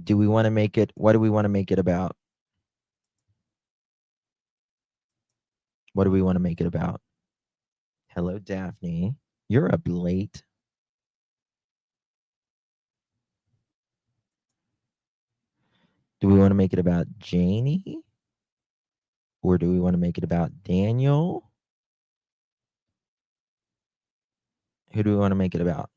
Do we want to make it? What do we want to make it about? What do we want to make it about? Hello, Daphne. You're up late. Do we want to make it about Janie? Or do we want to make it about Daniel? Who do we want to make it about?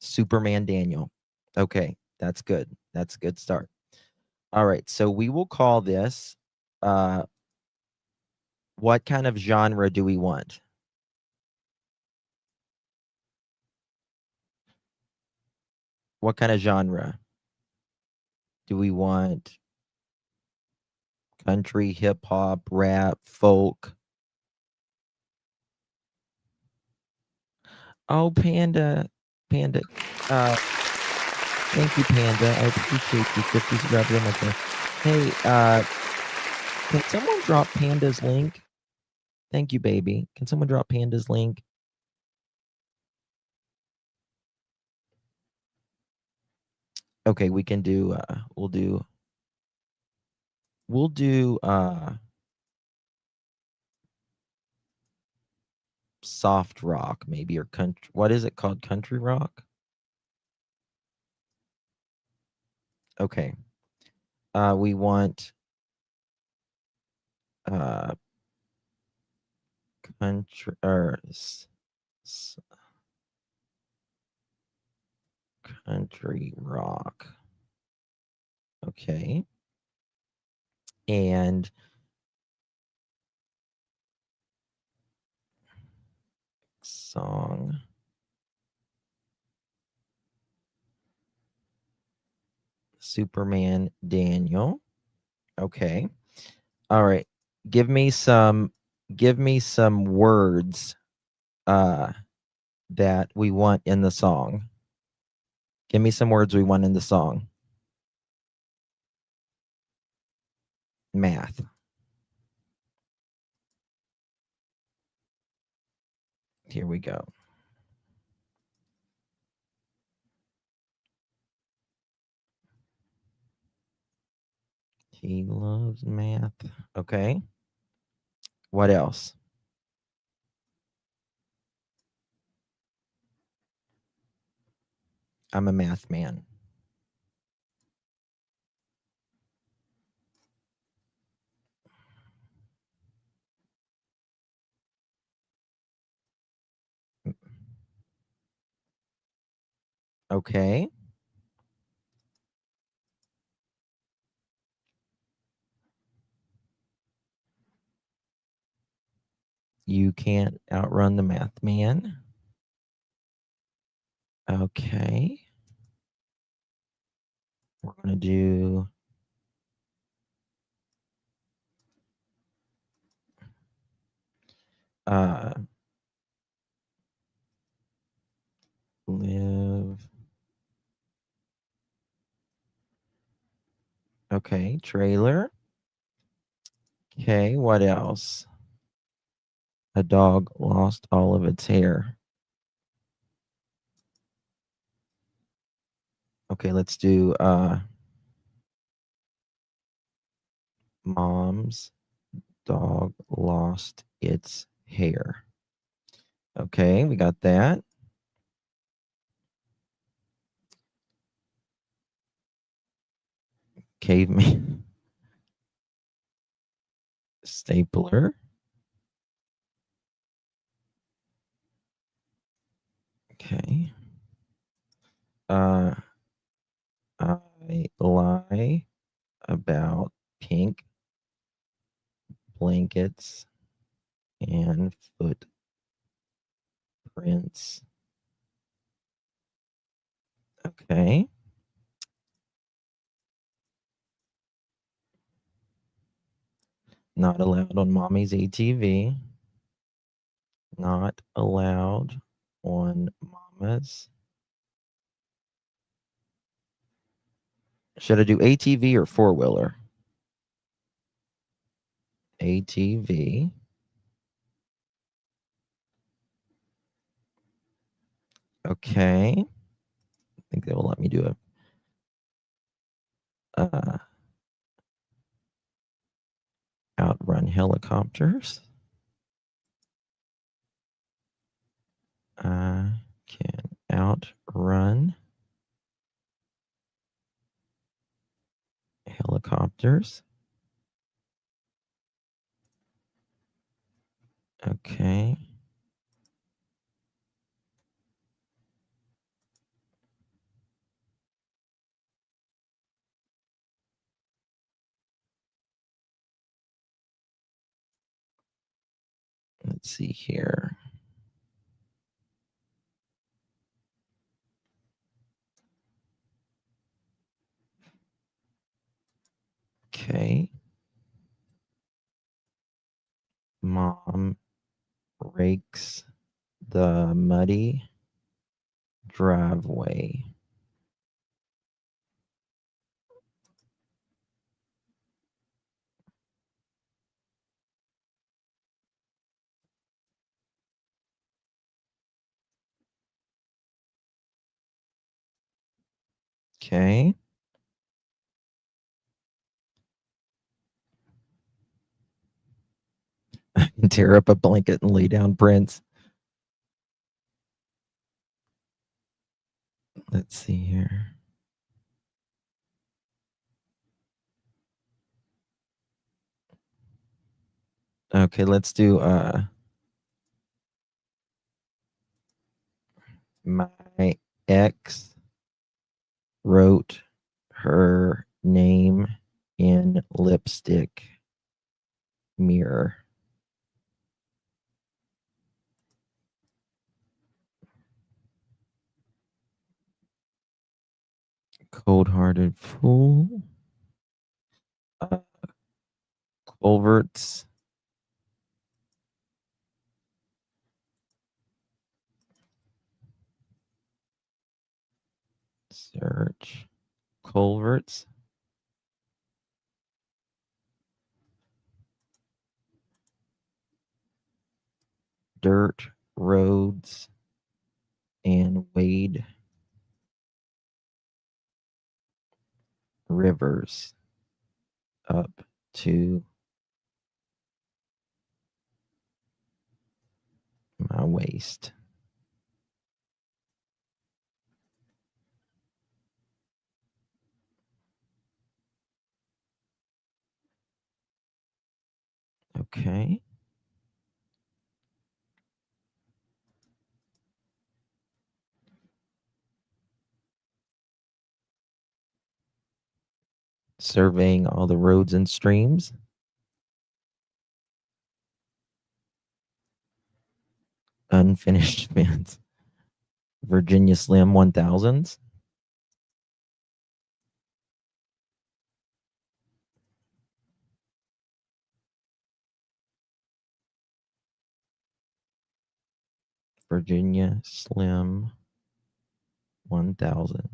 Superman Daniel. Okay, that's good. That's a good start. All right, so we will call this, what kind of genre do we want? What kind of genre? Do we want country, hip hop, rap, folk? Oh, Panda. Panda. Thank you, Panda. I appreciate you. 50 subscribers on my channel. Hey, can someone drop Panda's link? Thank you, baby. Can someone drop Panda's link? Okay, we can do, we'll do soft rock maybe, or country. What is it called? Country rock? Okay. We want country or country rock. Okay. And song. Superman Daniel. Okay. All right. Give me some words that we want in the song. Give me some words we want in the song. Math. Here we go. He loves math. Okay. What else? I'm a math man. Okay. You can't outrun the math man. Okay. We're going to do live. Okay, trailer. Okay, what else? A dog lost all of its hair. Okay, let's do mom's dog lost its hair. Okay, we got that. Caveman. Stapler. Okay. I lie about pink blankets and footprints. Okay. Not allowed on mommy's ATV. Not allowed on mama's. Should I do ATV or four-wheeler? ATV. Okay. I think they will let me do a outrun helicopters. I can outrun helicopters. Okay. Let's see here. Okay. Mom rakes the muddy driveway. Okay. Tear up a blanket and lay down prints. Let's see here. Okay, let's do my ex wrote her name in lipstick mirror. Cold-hearted fool. Culverts. Search. Culverts. Dirt roads and wade rivers up to my waist. Okay. Surveying all the roads and streams. Unfinished fence. Virginia Slim 1000s. Virginia Slim 1000.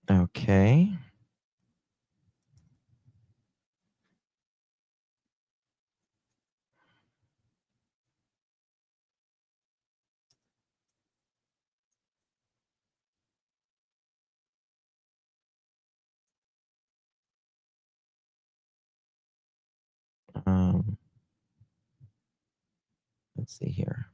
Okay. Let's see here.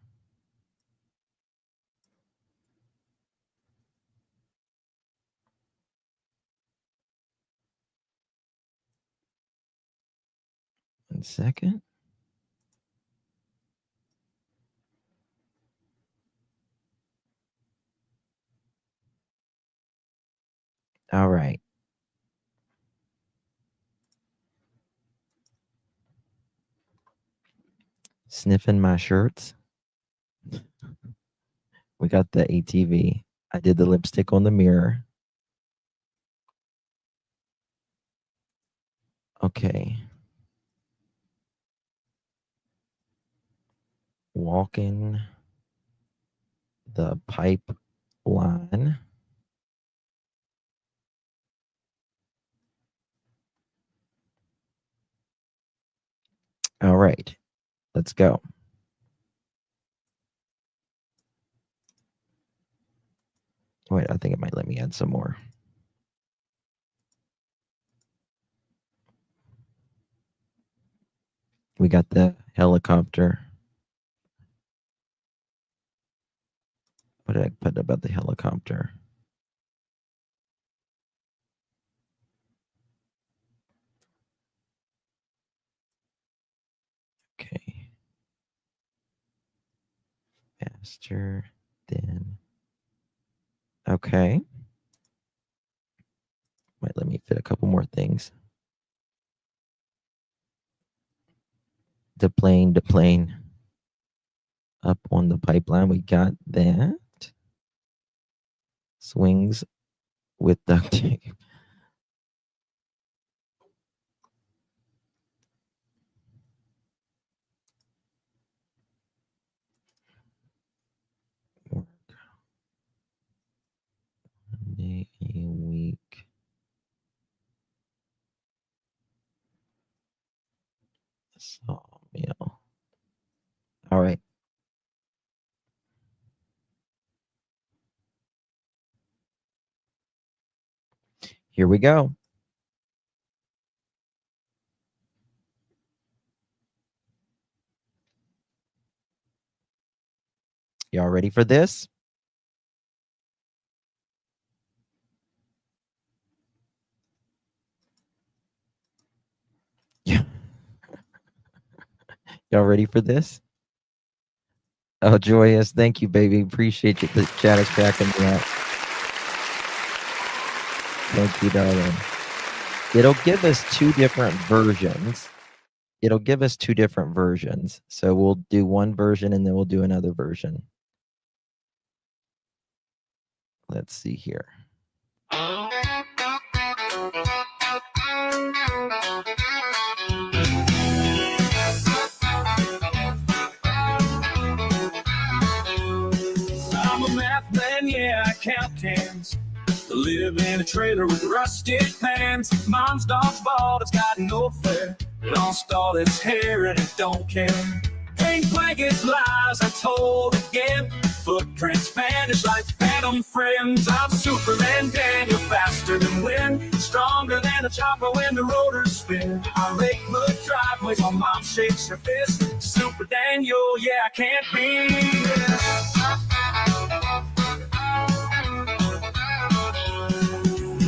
One second. All right. Sniffing my shirts. We got the ATV. I did the lipstick on the mirror. Okay. Walking the pipeline. All right. Let's go. Wait, I think it might let me add some more. We got the helicopter. What did I put about the helicopter? Okay. Faster than. Okay. Wait, let me fit a couple more things. Deplane. Up on the pipeline, we got that. Swings with duct tape. One day a week. Sawmill. All right. Here we go. Y'all ready for this? Yeah. Y'all ready for this? Oh, Joyous, thank you, baby. Appreciate you. The chat is cracking me up. Thank you, darling. It'll give us two different versions. So we'll do one version and then we'll do another version. Let's see here. I'm a math man, yeah, I count tens. Live in a trailer with rusted pans. Mom's dog's bald, it's got no flair. Lost all its hair and it don't care. Pink blankets, lies I told again. Footprints vanish like phantom friends. I'm Superman Daniel, faster than wind, stronger than a chopper when the rotors spin. I rake mud driveways while Mom shakes her fist. Super Daniel, yeah, I can't be this.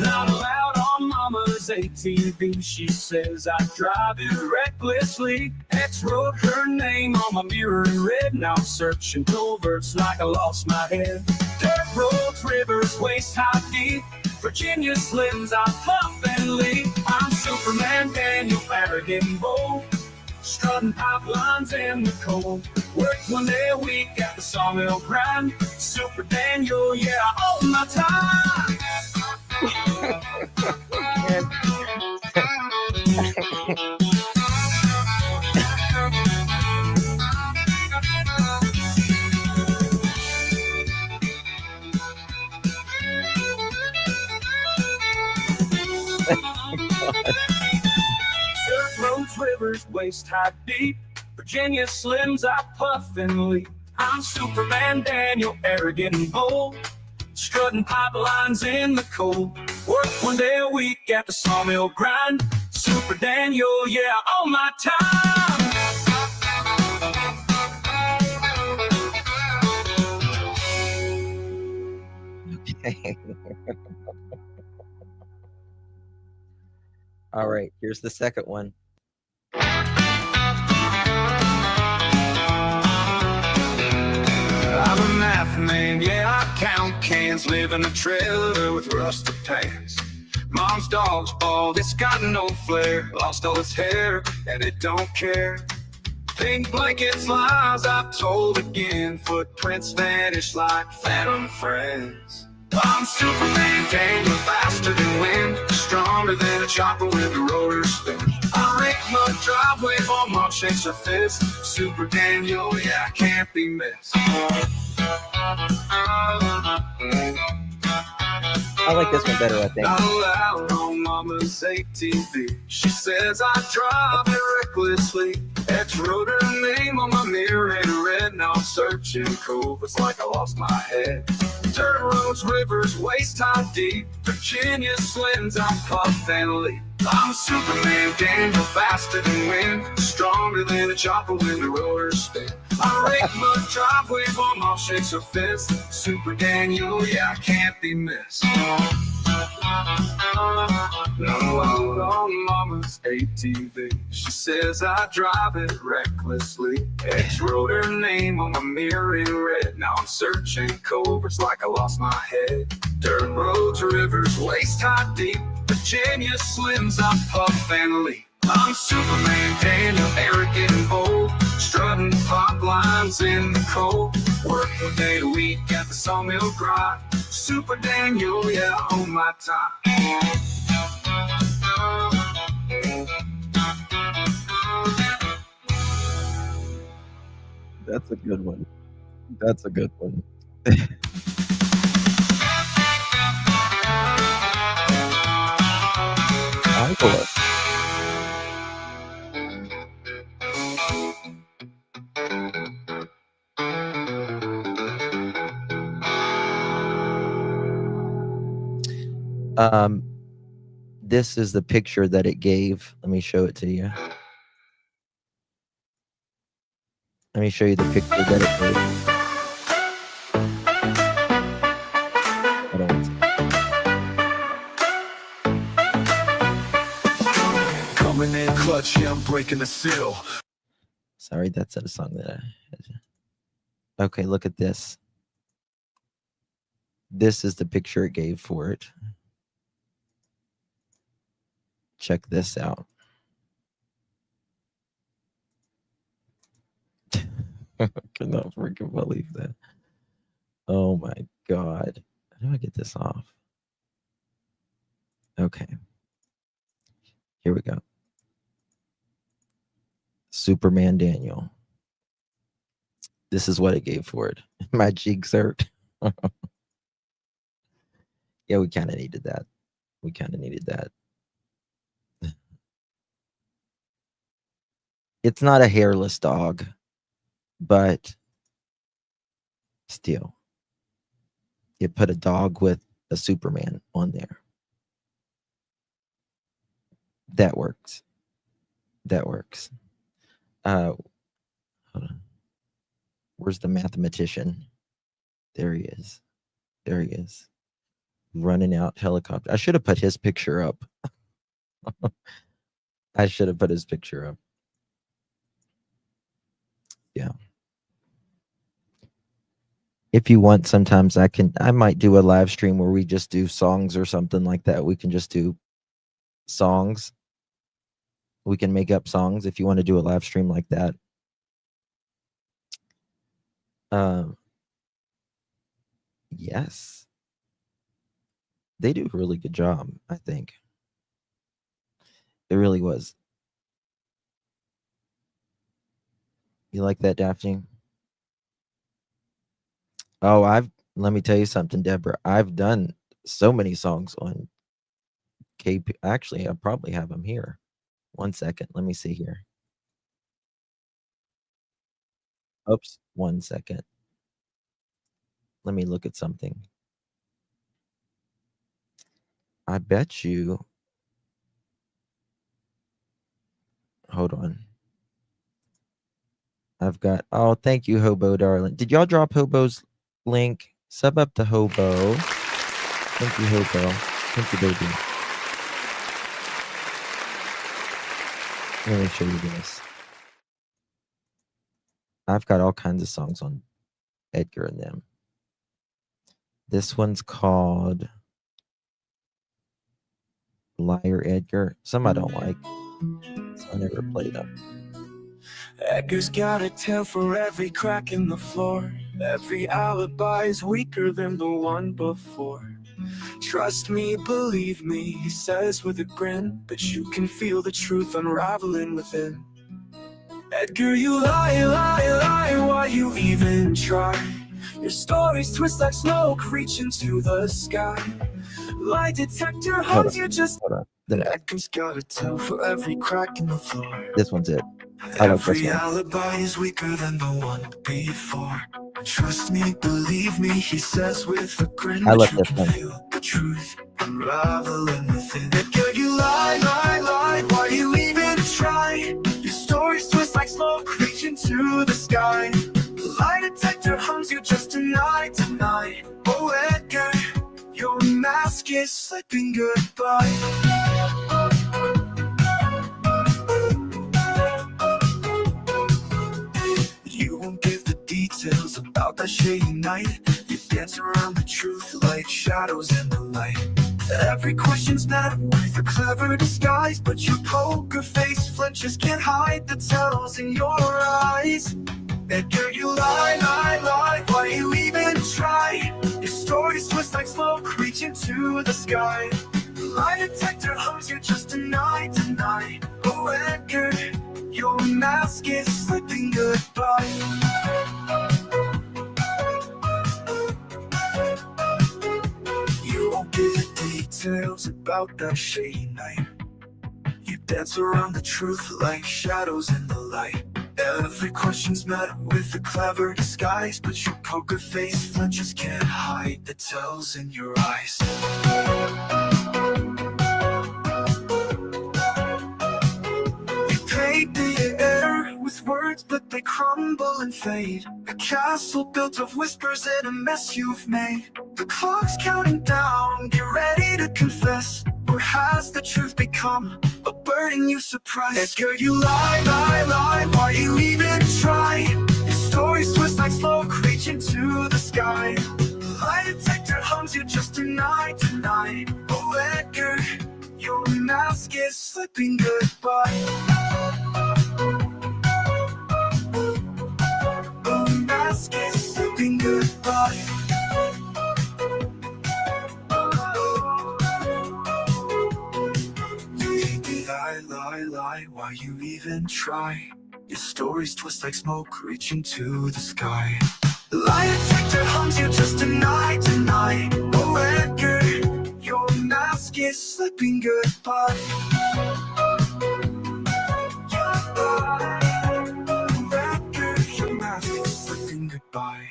Not allowed on Mama's ATV. She says I drive it recklessly. X wrote her name on my mirror in red. Now I'm searching coverts like I lost my head. Dirt roads, rivers, waist high deep. Virginia slims, I puff and leap. I'm Superman Daniel, arrogant and bold. Strutting pipelines in the cold. Work one day a week at the sawmill grind. Super Daniel, yeah, I own my time. Dirt roads, rivers, waist high deep. Virginia slims, I puff and leap. I'm Superman Daniel, arrogant and bold. Strutting pipelines in the cold. Work one day a week at the sawmill grind. Super Daniel, yeah, all my time. Okay. All right, here's the second one. I'm a math man, yeah, I count cans. Live in a trailer with rusted pans. Mom's dog's bald, it's got no flair. Lost all its hair, and it don't care. Pink blankets, lies I've told again. Footprints vanish like phantom friends. I'm Superman Daniel, faster than wind, stronger than a chopper when the rotors spin. I rake mud driveways while Mom shakes her fist. Super Daniel, yeah, I can't be missed. I like this one better, I think. Not allowed on Mama's ATV. She says I drive it recklessly. X wrote her name on my mirror in red. Now I'm searching cold, it's like I lost my head. Dirt roads, rivers, waist high deep. Virginia slims, I puff and leap. I'm Superman Daniel, faster than wind, stronger than a chopper when the rotors spin. I rake mud driveways while Mom shakes her fist. Super Daniel, yeah, I can't be missed. No, on Mama's ATV. She says I drive it recklessly. X wrote her name on my mirror in red. Now I'm searching coverts like I lost my head. Dirt roads, rivers, waist high deep. Virginia Slims, I'm Puff and Lee. I'm Superman Daniel, arrogant and bold, strutting pop lines in the cold. Work one day a week at the sawmill grind. Super Daniel, yeah, on my time. That's a good one. That's a good one. Encore. This is the picture that it gave. Let me show it to you. Let me show you the picture that it gave. Hold on one second. Coming in clutch, yeah, I'm breaking the seal. Sorry, that's not a song that I had. Okay, look at this. This is the picture it gave for it. Check this out. I cannot freaking believe that. Oh my God. How do I get this off? Okay. Here we go. Superman Daniel. This is what it gave for it. My cheeks hurt. Yeah, we kind of needed that. We kind of needed that. It's not a hairless dog, but still, you put a dog with a Superman on there. That works. That works. Hold on. Where's the mathematician? There he is. There he is. Running out helicopter. I should have put his picture up. I should have put his picture up. Yeah. If you want, sometimes I might do a live stream where we just do songs or something like that. We can just do songs. We can make up songs if you want to do a live stream like that. Yes. They do a really good job, I think. It really was. You like that, Daphne? Oh, let me tell you something, Deborah. I've done so many songs on KP. Actually, I probably have them here. 1 second. Let me see here. Oops. 1 second. Let me look at something. I bet you. Hold on. I've got. Oh, thank you, Hobo darling. Did y'all drop Hobo's link? Sub up to Hobo. Thank you, Hobo. Thank you, baby. Let me show you this. I've got all kinds of songs on Edgar and them. This one's called Liar Edgar. Some I don't like, so I never played them. Edgar's got a tale for every crack in the floor. Every alibi is weaker than the one before. Trust me, believe me, he says with a grin, but you can feel the truth unraveling within. Edgar, you lie, lie, lie, why you even try? Your stories twist like smoke reaching to the sky. Lie detector hunts you just. Hold on. Edgar's got a tale for every crack in the floor. This one's it. I like this Every one. alibi is weaker than the one before. Trust me, believe me, he says with a grin. I love but you this can one. feel the truth unraveling within. Edgar, you lie, lie, lie, why you even try? Your stories twist like smoke reaching to the sky. The lie detector hums you just deny, deny. Oh, Edgar, your mask is slipping goodbye. Details about that shady night. You dance around the truth like shadows in the light. Every question's met with a clever disguise, but your poker face flinches can't hide the tells in your eyes. Edgar, you lie, lie, lie, why you even try? Your stories twist like smoke reaching to the sky. The lie detector hums you just deny, deny. Oh Edgar, your mask is slipping goodbye. You won't give the details about that shady night. You dance around the truth like shadows in the light. Every question's met with a clever disguise, but your poker face flinches can't hide the tells in your eyes. You paint the air with words, but they crumble and fade. A castle built of whispers and a mess you've made. The clock's counting down, get ready to confess. Or has the truth become a burden you surprise? Edgar, you lie, lie, lie, why you even try? Your stories twist like smoke reaching to the sky. The lie detector hums you just deny, deny. Oh Edgar, your mask is slipping goodbye. Oh, mask is slipping goodbye. Lie, lie, lie, why you even try? Your stories twist like smoke reaching to the sky. The lie detector hums you just deny, deny. Oh Edgar, your mask is slipping goodbye. Oh Edgar, your mask is slipping goodbye.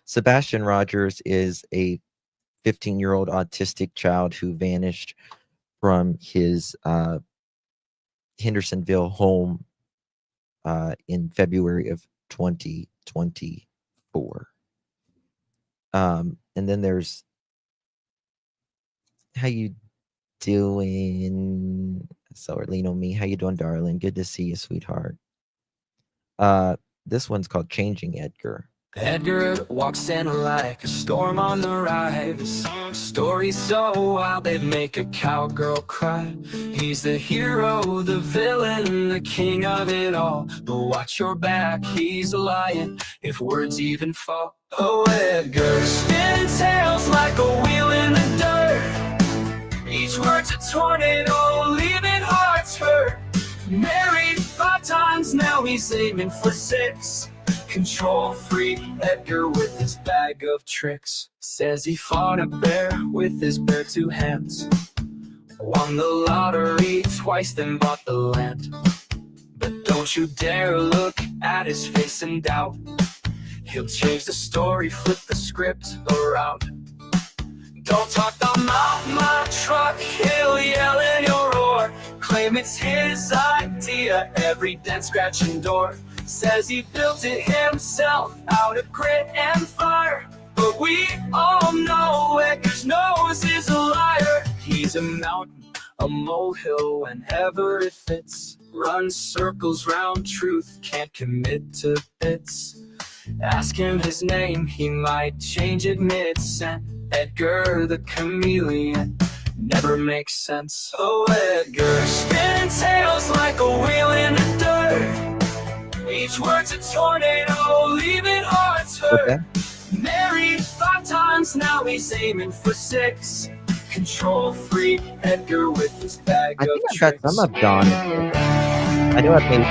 Sebastian Rogers is a 15-year-old autistic child who vanished from his Hendersonville home in February of 2024. And then there's how you doing? So lean on me. How you doing, darling? Good to see you, sweetheart. This one's called Changing Edgar. Edgar walks in like a storm on the rise. Stories so wild they'd make a cowgirl cry. He's the hero, the villain, the king of it all. But watch your back, he's a lion, if words even fall. Oh Edgar, spinning tails like a wheel in the dirt. Each word's a tornado, leaving hearts hurt. Married 5 times, now he's aiming for 6. Control freak Edgar with his bag of tricks. Says he fought a bear with his bare 2 hands. Won the lottery twice, then bought the land. But don't you dare look at his face in doubt. He'll change the story, flip the script around. Don't talk about my truck, he'll yell and he'll roar. Claim it's his idea, every dent, scratch and door. Says he built it himself out of grit and fire. But we all know Edgar's nose is a liar. He's a mountain, a molehill whenever it fits. Runs circles round truth, can't commit to bits. Ask him his name, he might change it mid-sent. Edgar the chameleon never makes sense. Oh Edgar, spinning tails like a wheel in the dirt. Each word's a tornado, leaving hearts hurt. Okay. Married 5 times, now he's aiming for 6. Control freak Edgar with his bag I of think I've tricks. got some of Don. I know I've made.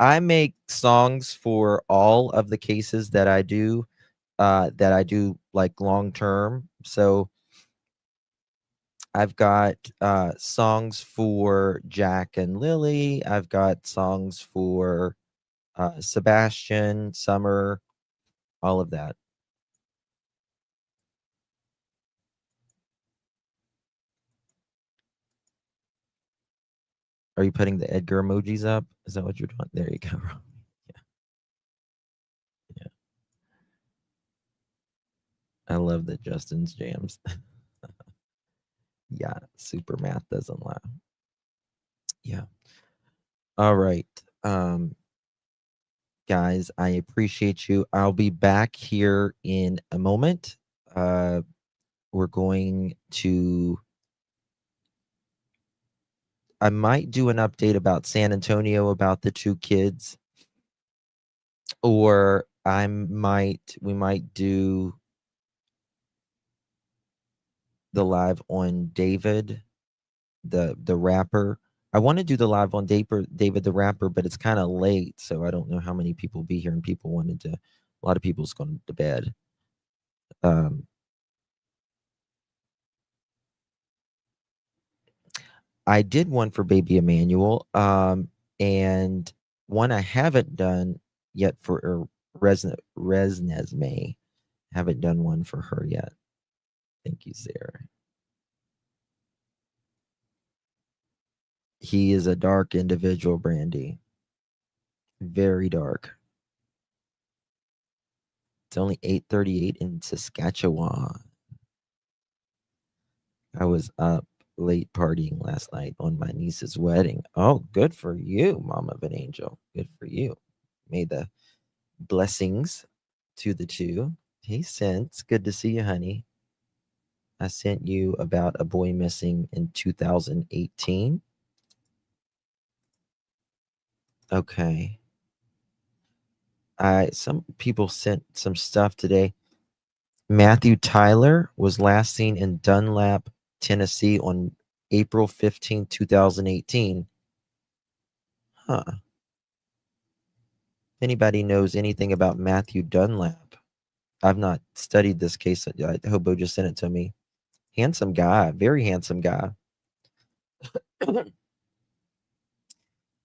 I make songs for all of the cases that I do like long term. So I've got songs for Jack and Lily. I've got songs for Sebastian, Summer, all of that. Are you putting the Edgar emojis up? Is that what you're doing? There you go. Yeah. Yeah. I love that Justin's jams. Yeah, super math doesn't lie. Yeah. All right. guys. I appreciate you. I'll be back here in a moment. We're going to, I might do an update about San Antonio about the 2 kids, or we might do the live on David, the rapper. I want to do the live on David the rapper, but it's kind of late, so I don't know how many people will be here, and people wanted to. A lot of people's going to bed. I did one for Baby Emmanuel, and one I haven't done yet for Resnesme. Haven't done one for her yet. Thank you, Sarah. He is a dark individual, Brandy. Very dark. It's only 8:38 in Saskatchewan. I was up late partying last night on my niece's wedding. Oh, good for you, Mama of an Angel. Good for you. May the blessings to the 2. Hey, Sense. Good to see you, honey. I sent you about a boy missing in 2018. Okay. Some people sent some stuff today. Matthew Tyler was last seen in Dunlap, Tennessee on April 15, 2018. Huh. If anybody knows anything about Matthew Dunlap, I've not studied this case. Hobo just sent it to me. Handsome guy, very handsome guy.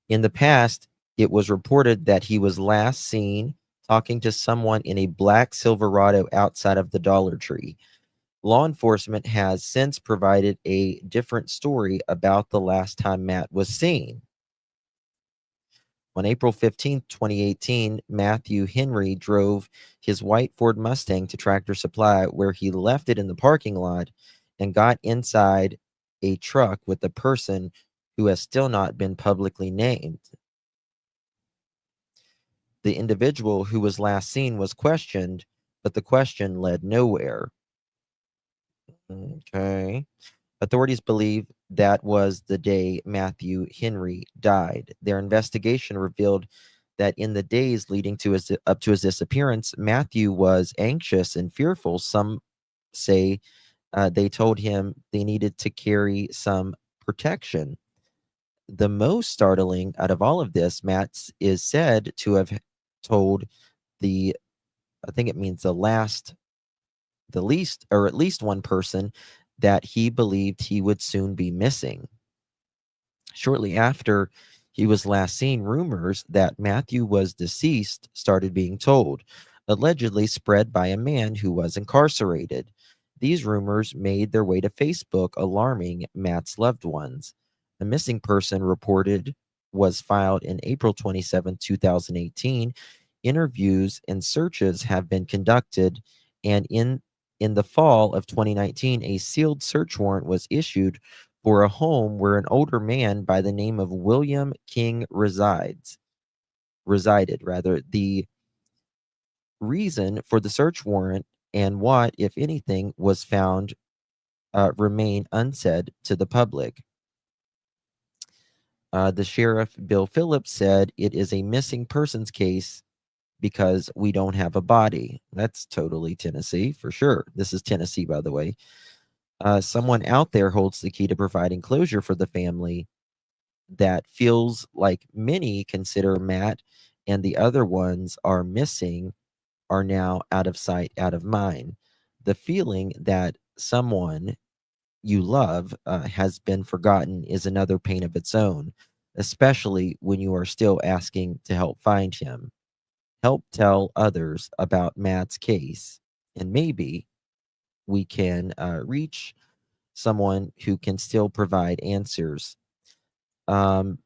In the past, it was reported that he was last seen talking to someone in a black Silverado outside of the Dollar Tree. Law enforcement has since provided a different story about the last time Matt was seen. On April 15, 2018, Matthew Henry drove his white Ford Mustang to Tractor Supply, where he left it in the parking lot and got inside a truck with a person who has still not been publicly named. The individual who was last seen was questioned, but the question led nowhere. Okay. Authorities believe that was the day Matthew Henry died. Their investigation revealed that in the days leading to up to his disappearance, Matthew was anxious and fearful. Some say they told him they needed to carry some protection. The most startling out of all of this, Matt is said to have told I think it means the least, or at least one person, that he believed he would soon be missing. Shortly after he was last seen, rumors that Matthew was deceased started being told, allegedly spread by a man who was incarcerated. These rumors made their way to Facebook, alarming Matt's loved ones. A missing person reported was filed in April 27, 2018. Interviews and searches have been conducted, and in the fall of 2019, a sealed search warrant was issued for a home where an older man by the name of William King resided. The reason for the search warrant and what, if anything, was found remain unsaid to the public. The sheriff, Bill Phillips, said it is a missing persons case because we don't have a body. That's totally Tennessee for sure. This is Tennessee, by the way. Someone out there holds the key to providing closure for the family that feels like many consider Matt and the other ones are missing are now out of sight, out of mind. The feeling that someone you love has been forgotten is another pain of its own, especially when you are still asking to help find him. Help tell others about Matt's case, and maybe we can reach someone who can still provide answers. I'm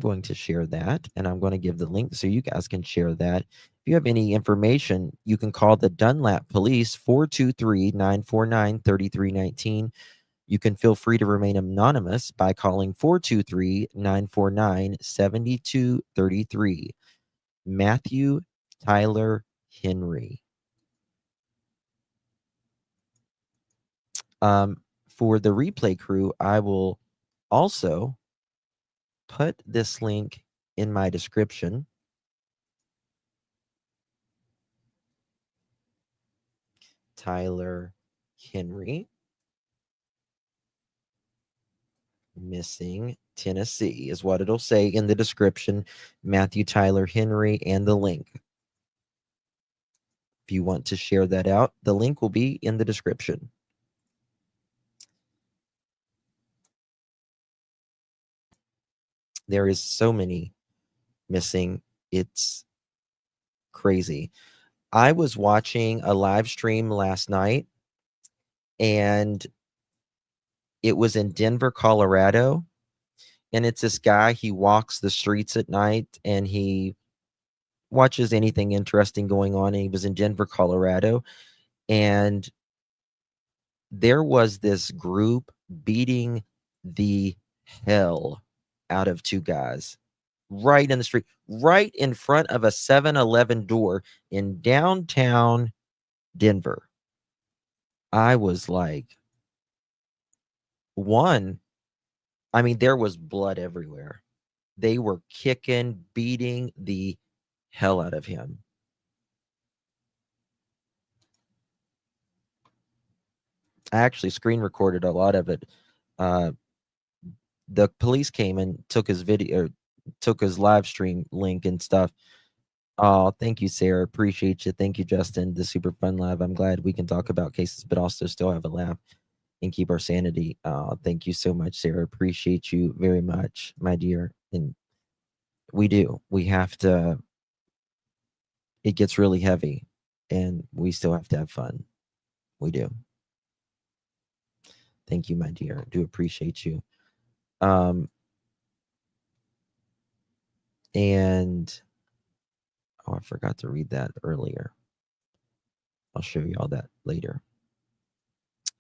going to share that, and I'm going to give the link so you guys can share that. If you have any information, you can call the Dunlap Police, 423-949-3319. You can feel free to remain anonymous by calling 423-949-7233. Matthew Tyler Henry. For the replay crew, I will also put this link in my description. Tyler Henry. Missing Tennessee is what it'll say in the description. Matthew Tyler Henry and the link. If you want to share that out, the link will be in the description. There is so many missing. It's crazy. I was watching a live stream last night, and it was in Denver, Colorado. And it's this guy, he walks the streets at night and he watches anything interesting going on. And he was in Denver, Colorado. And there was this group beating the hell out of two guys right in the street, right in front of a 7-Eleven door in downtown Denver. I was like, there was blood everywhere. They were kicking, beating the hell out of him. I actually screen recorded a lot of it. The police came and took his video, took his live stream link and stuff. Oh, thank you, Sarah. Appreciate you. Thank you, Justin. The super fun live. I'm glad we can talk about cases, but also still have a laugh and keep our sanity. Thank you so much, Sarah. Appreciate you very much, my dear. And we do. We have to. It gets really heavy, and we still have to have fun. We do. Thank you, my dear. Do appreciate you. And I forgot to read that earlier. I'll show you all that later.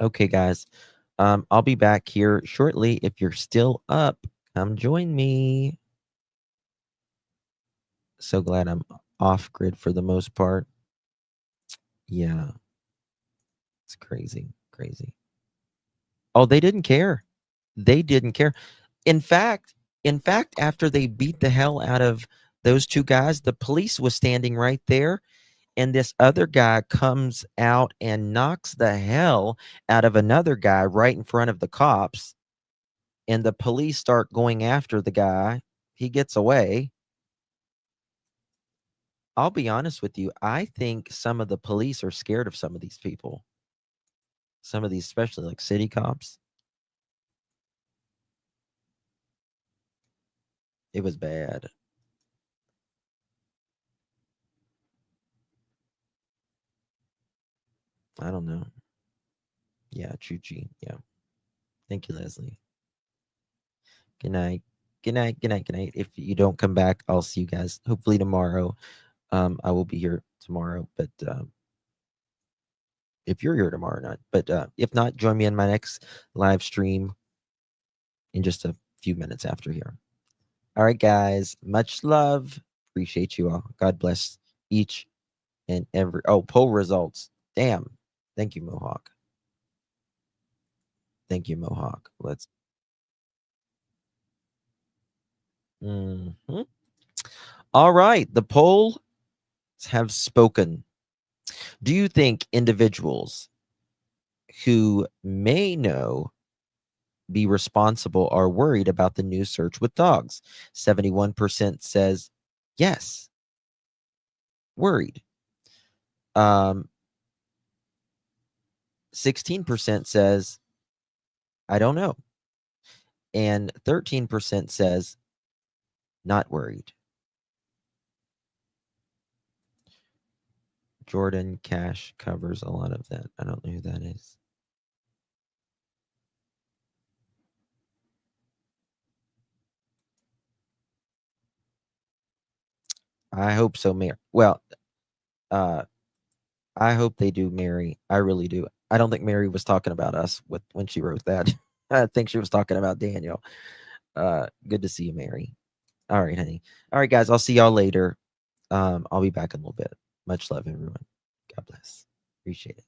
Okay, guys. I'll be back here shortly. If you're still up, come join me. So glad I'm off grid for the most part. Yeah. It's crazy. Oh, they didn't care. They didn't care. In fact, after they beat the hell out of those two guys, the police was standing right there, and this other guy comes out and knocks the hell out of another guy right in front of the cops, and the police start going after the guy. He gets away. I'll be honest with you. I think some of the police are scared of some of these people. Some of these, especially like city cops. It was bad. I don't know. Yeah, Chuchi. Yeah. Thank you, Leslie. Good night. Good night. If you don't come back, I'll see you guys hopefully tomorrow. I will be here tomorrow, but if you're here tomorrow or not. But if not, join me in my next live stream in just a few minutes after here. All right, guys. Much love. Appreciate you all. God bless each and every. Oh, poll results. Damn. Thank you, Mohawk. Thank you, Mohawk. Let's. All right. The polls have spoken. Do you think individuals who may be responsible are worried about the new search with dogs? 71% says yes, worried. 16% says I don't know, and 13% says not worried. Jordan Cash covers a lot of that. I don't know who that is. I hope so, Mary. Well, I hope they do, Mary. I really do. I don't think Mary was talking about us when she wrote that. I think she was talking about Daniel. Good to see you, Mary. All right, honey. All right, guys. I'll see y'all later. I'll be back in a little bit. Much love, everyone. God bless. Appreciate it.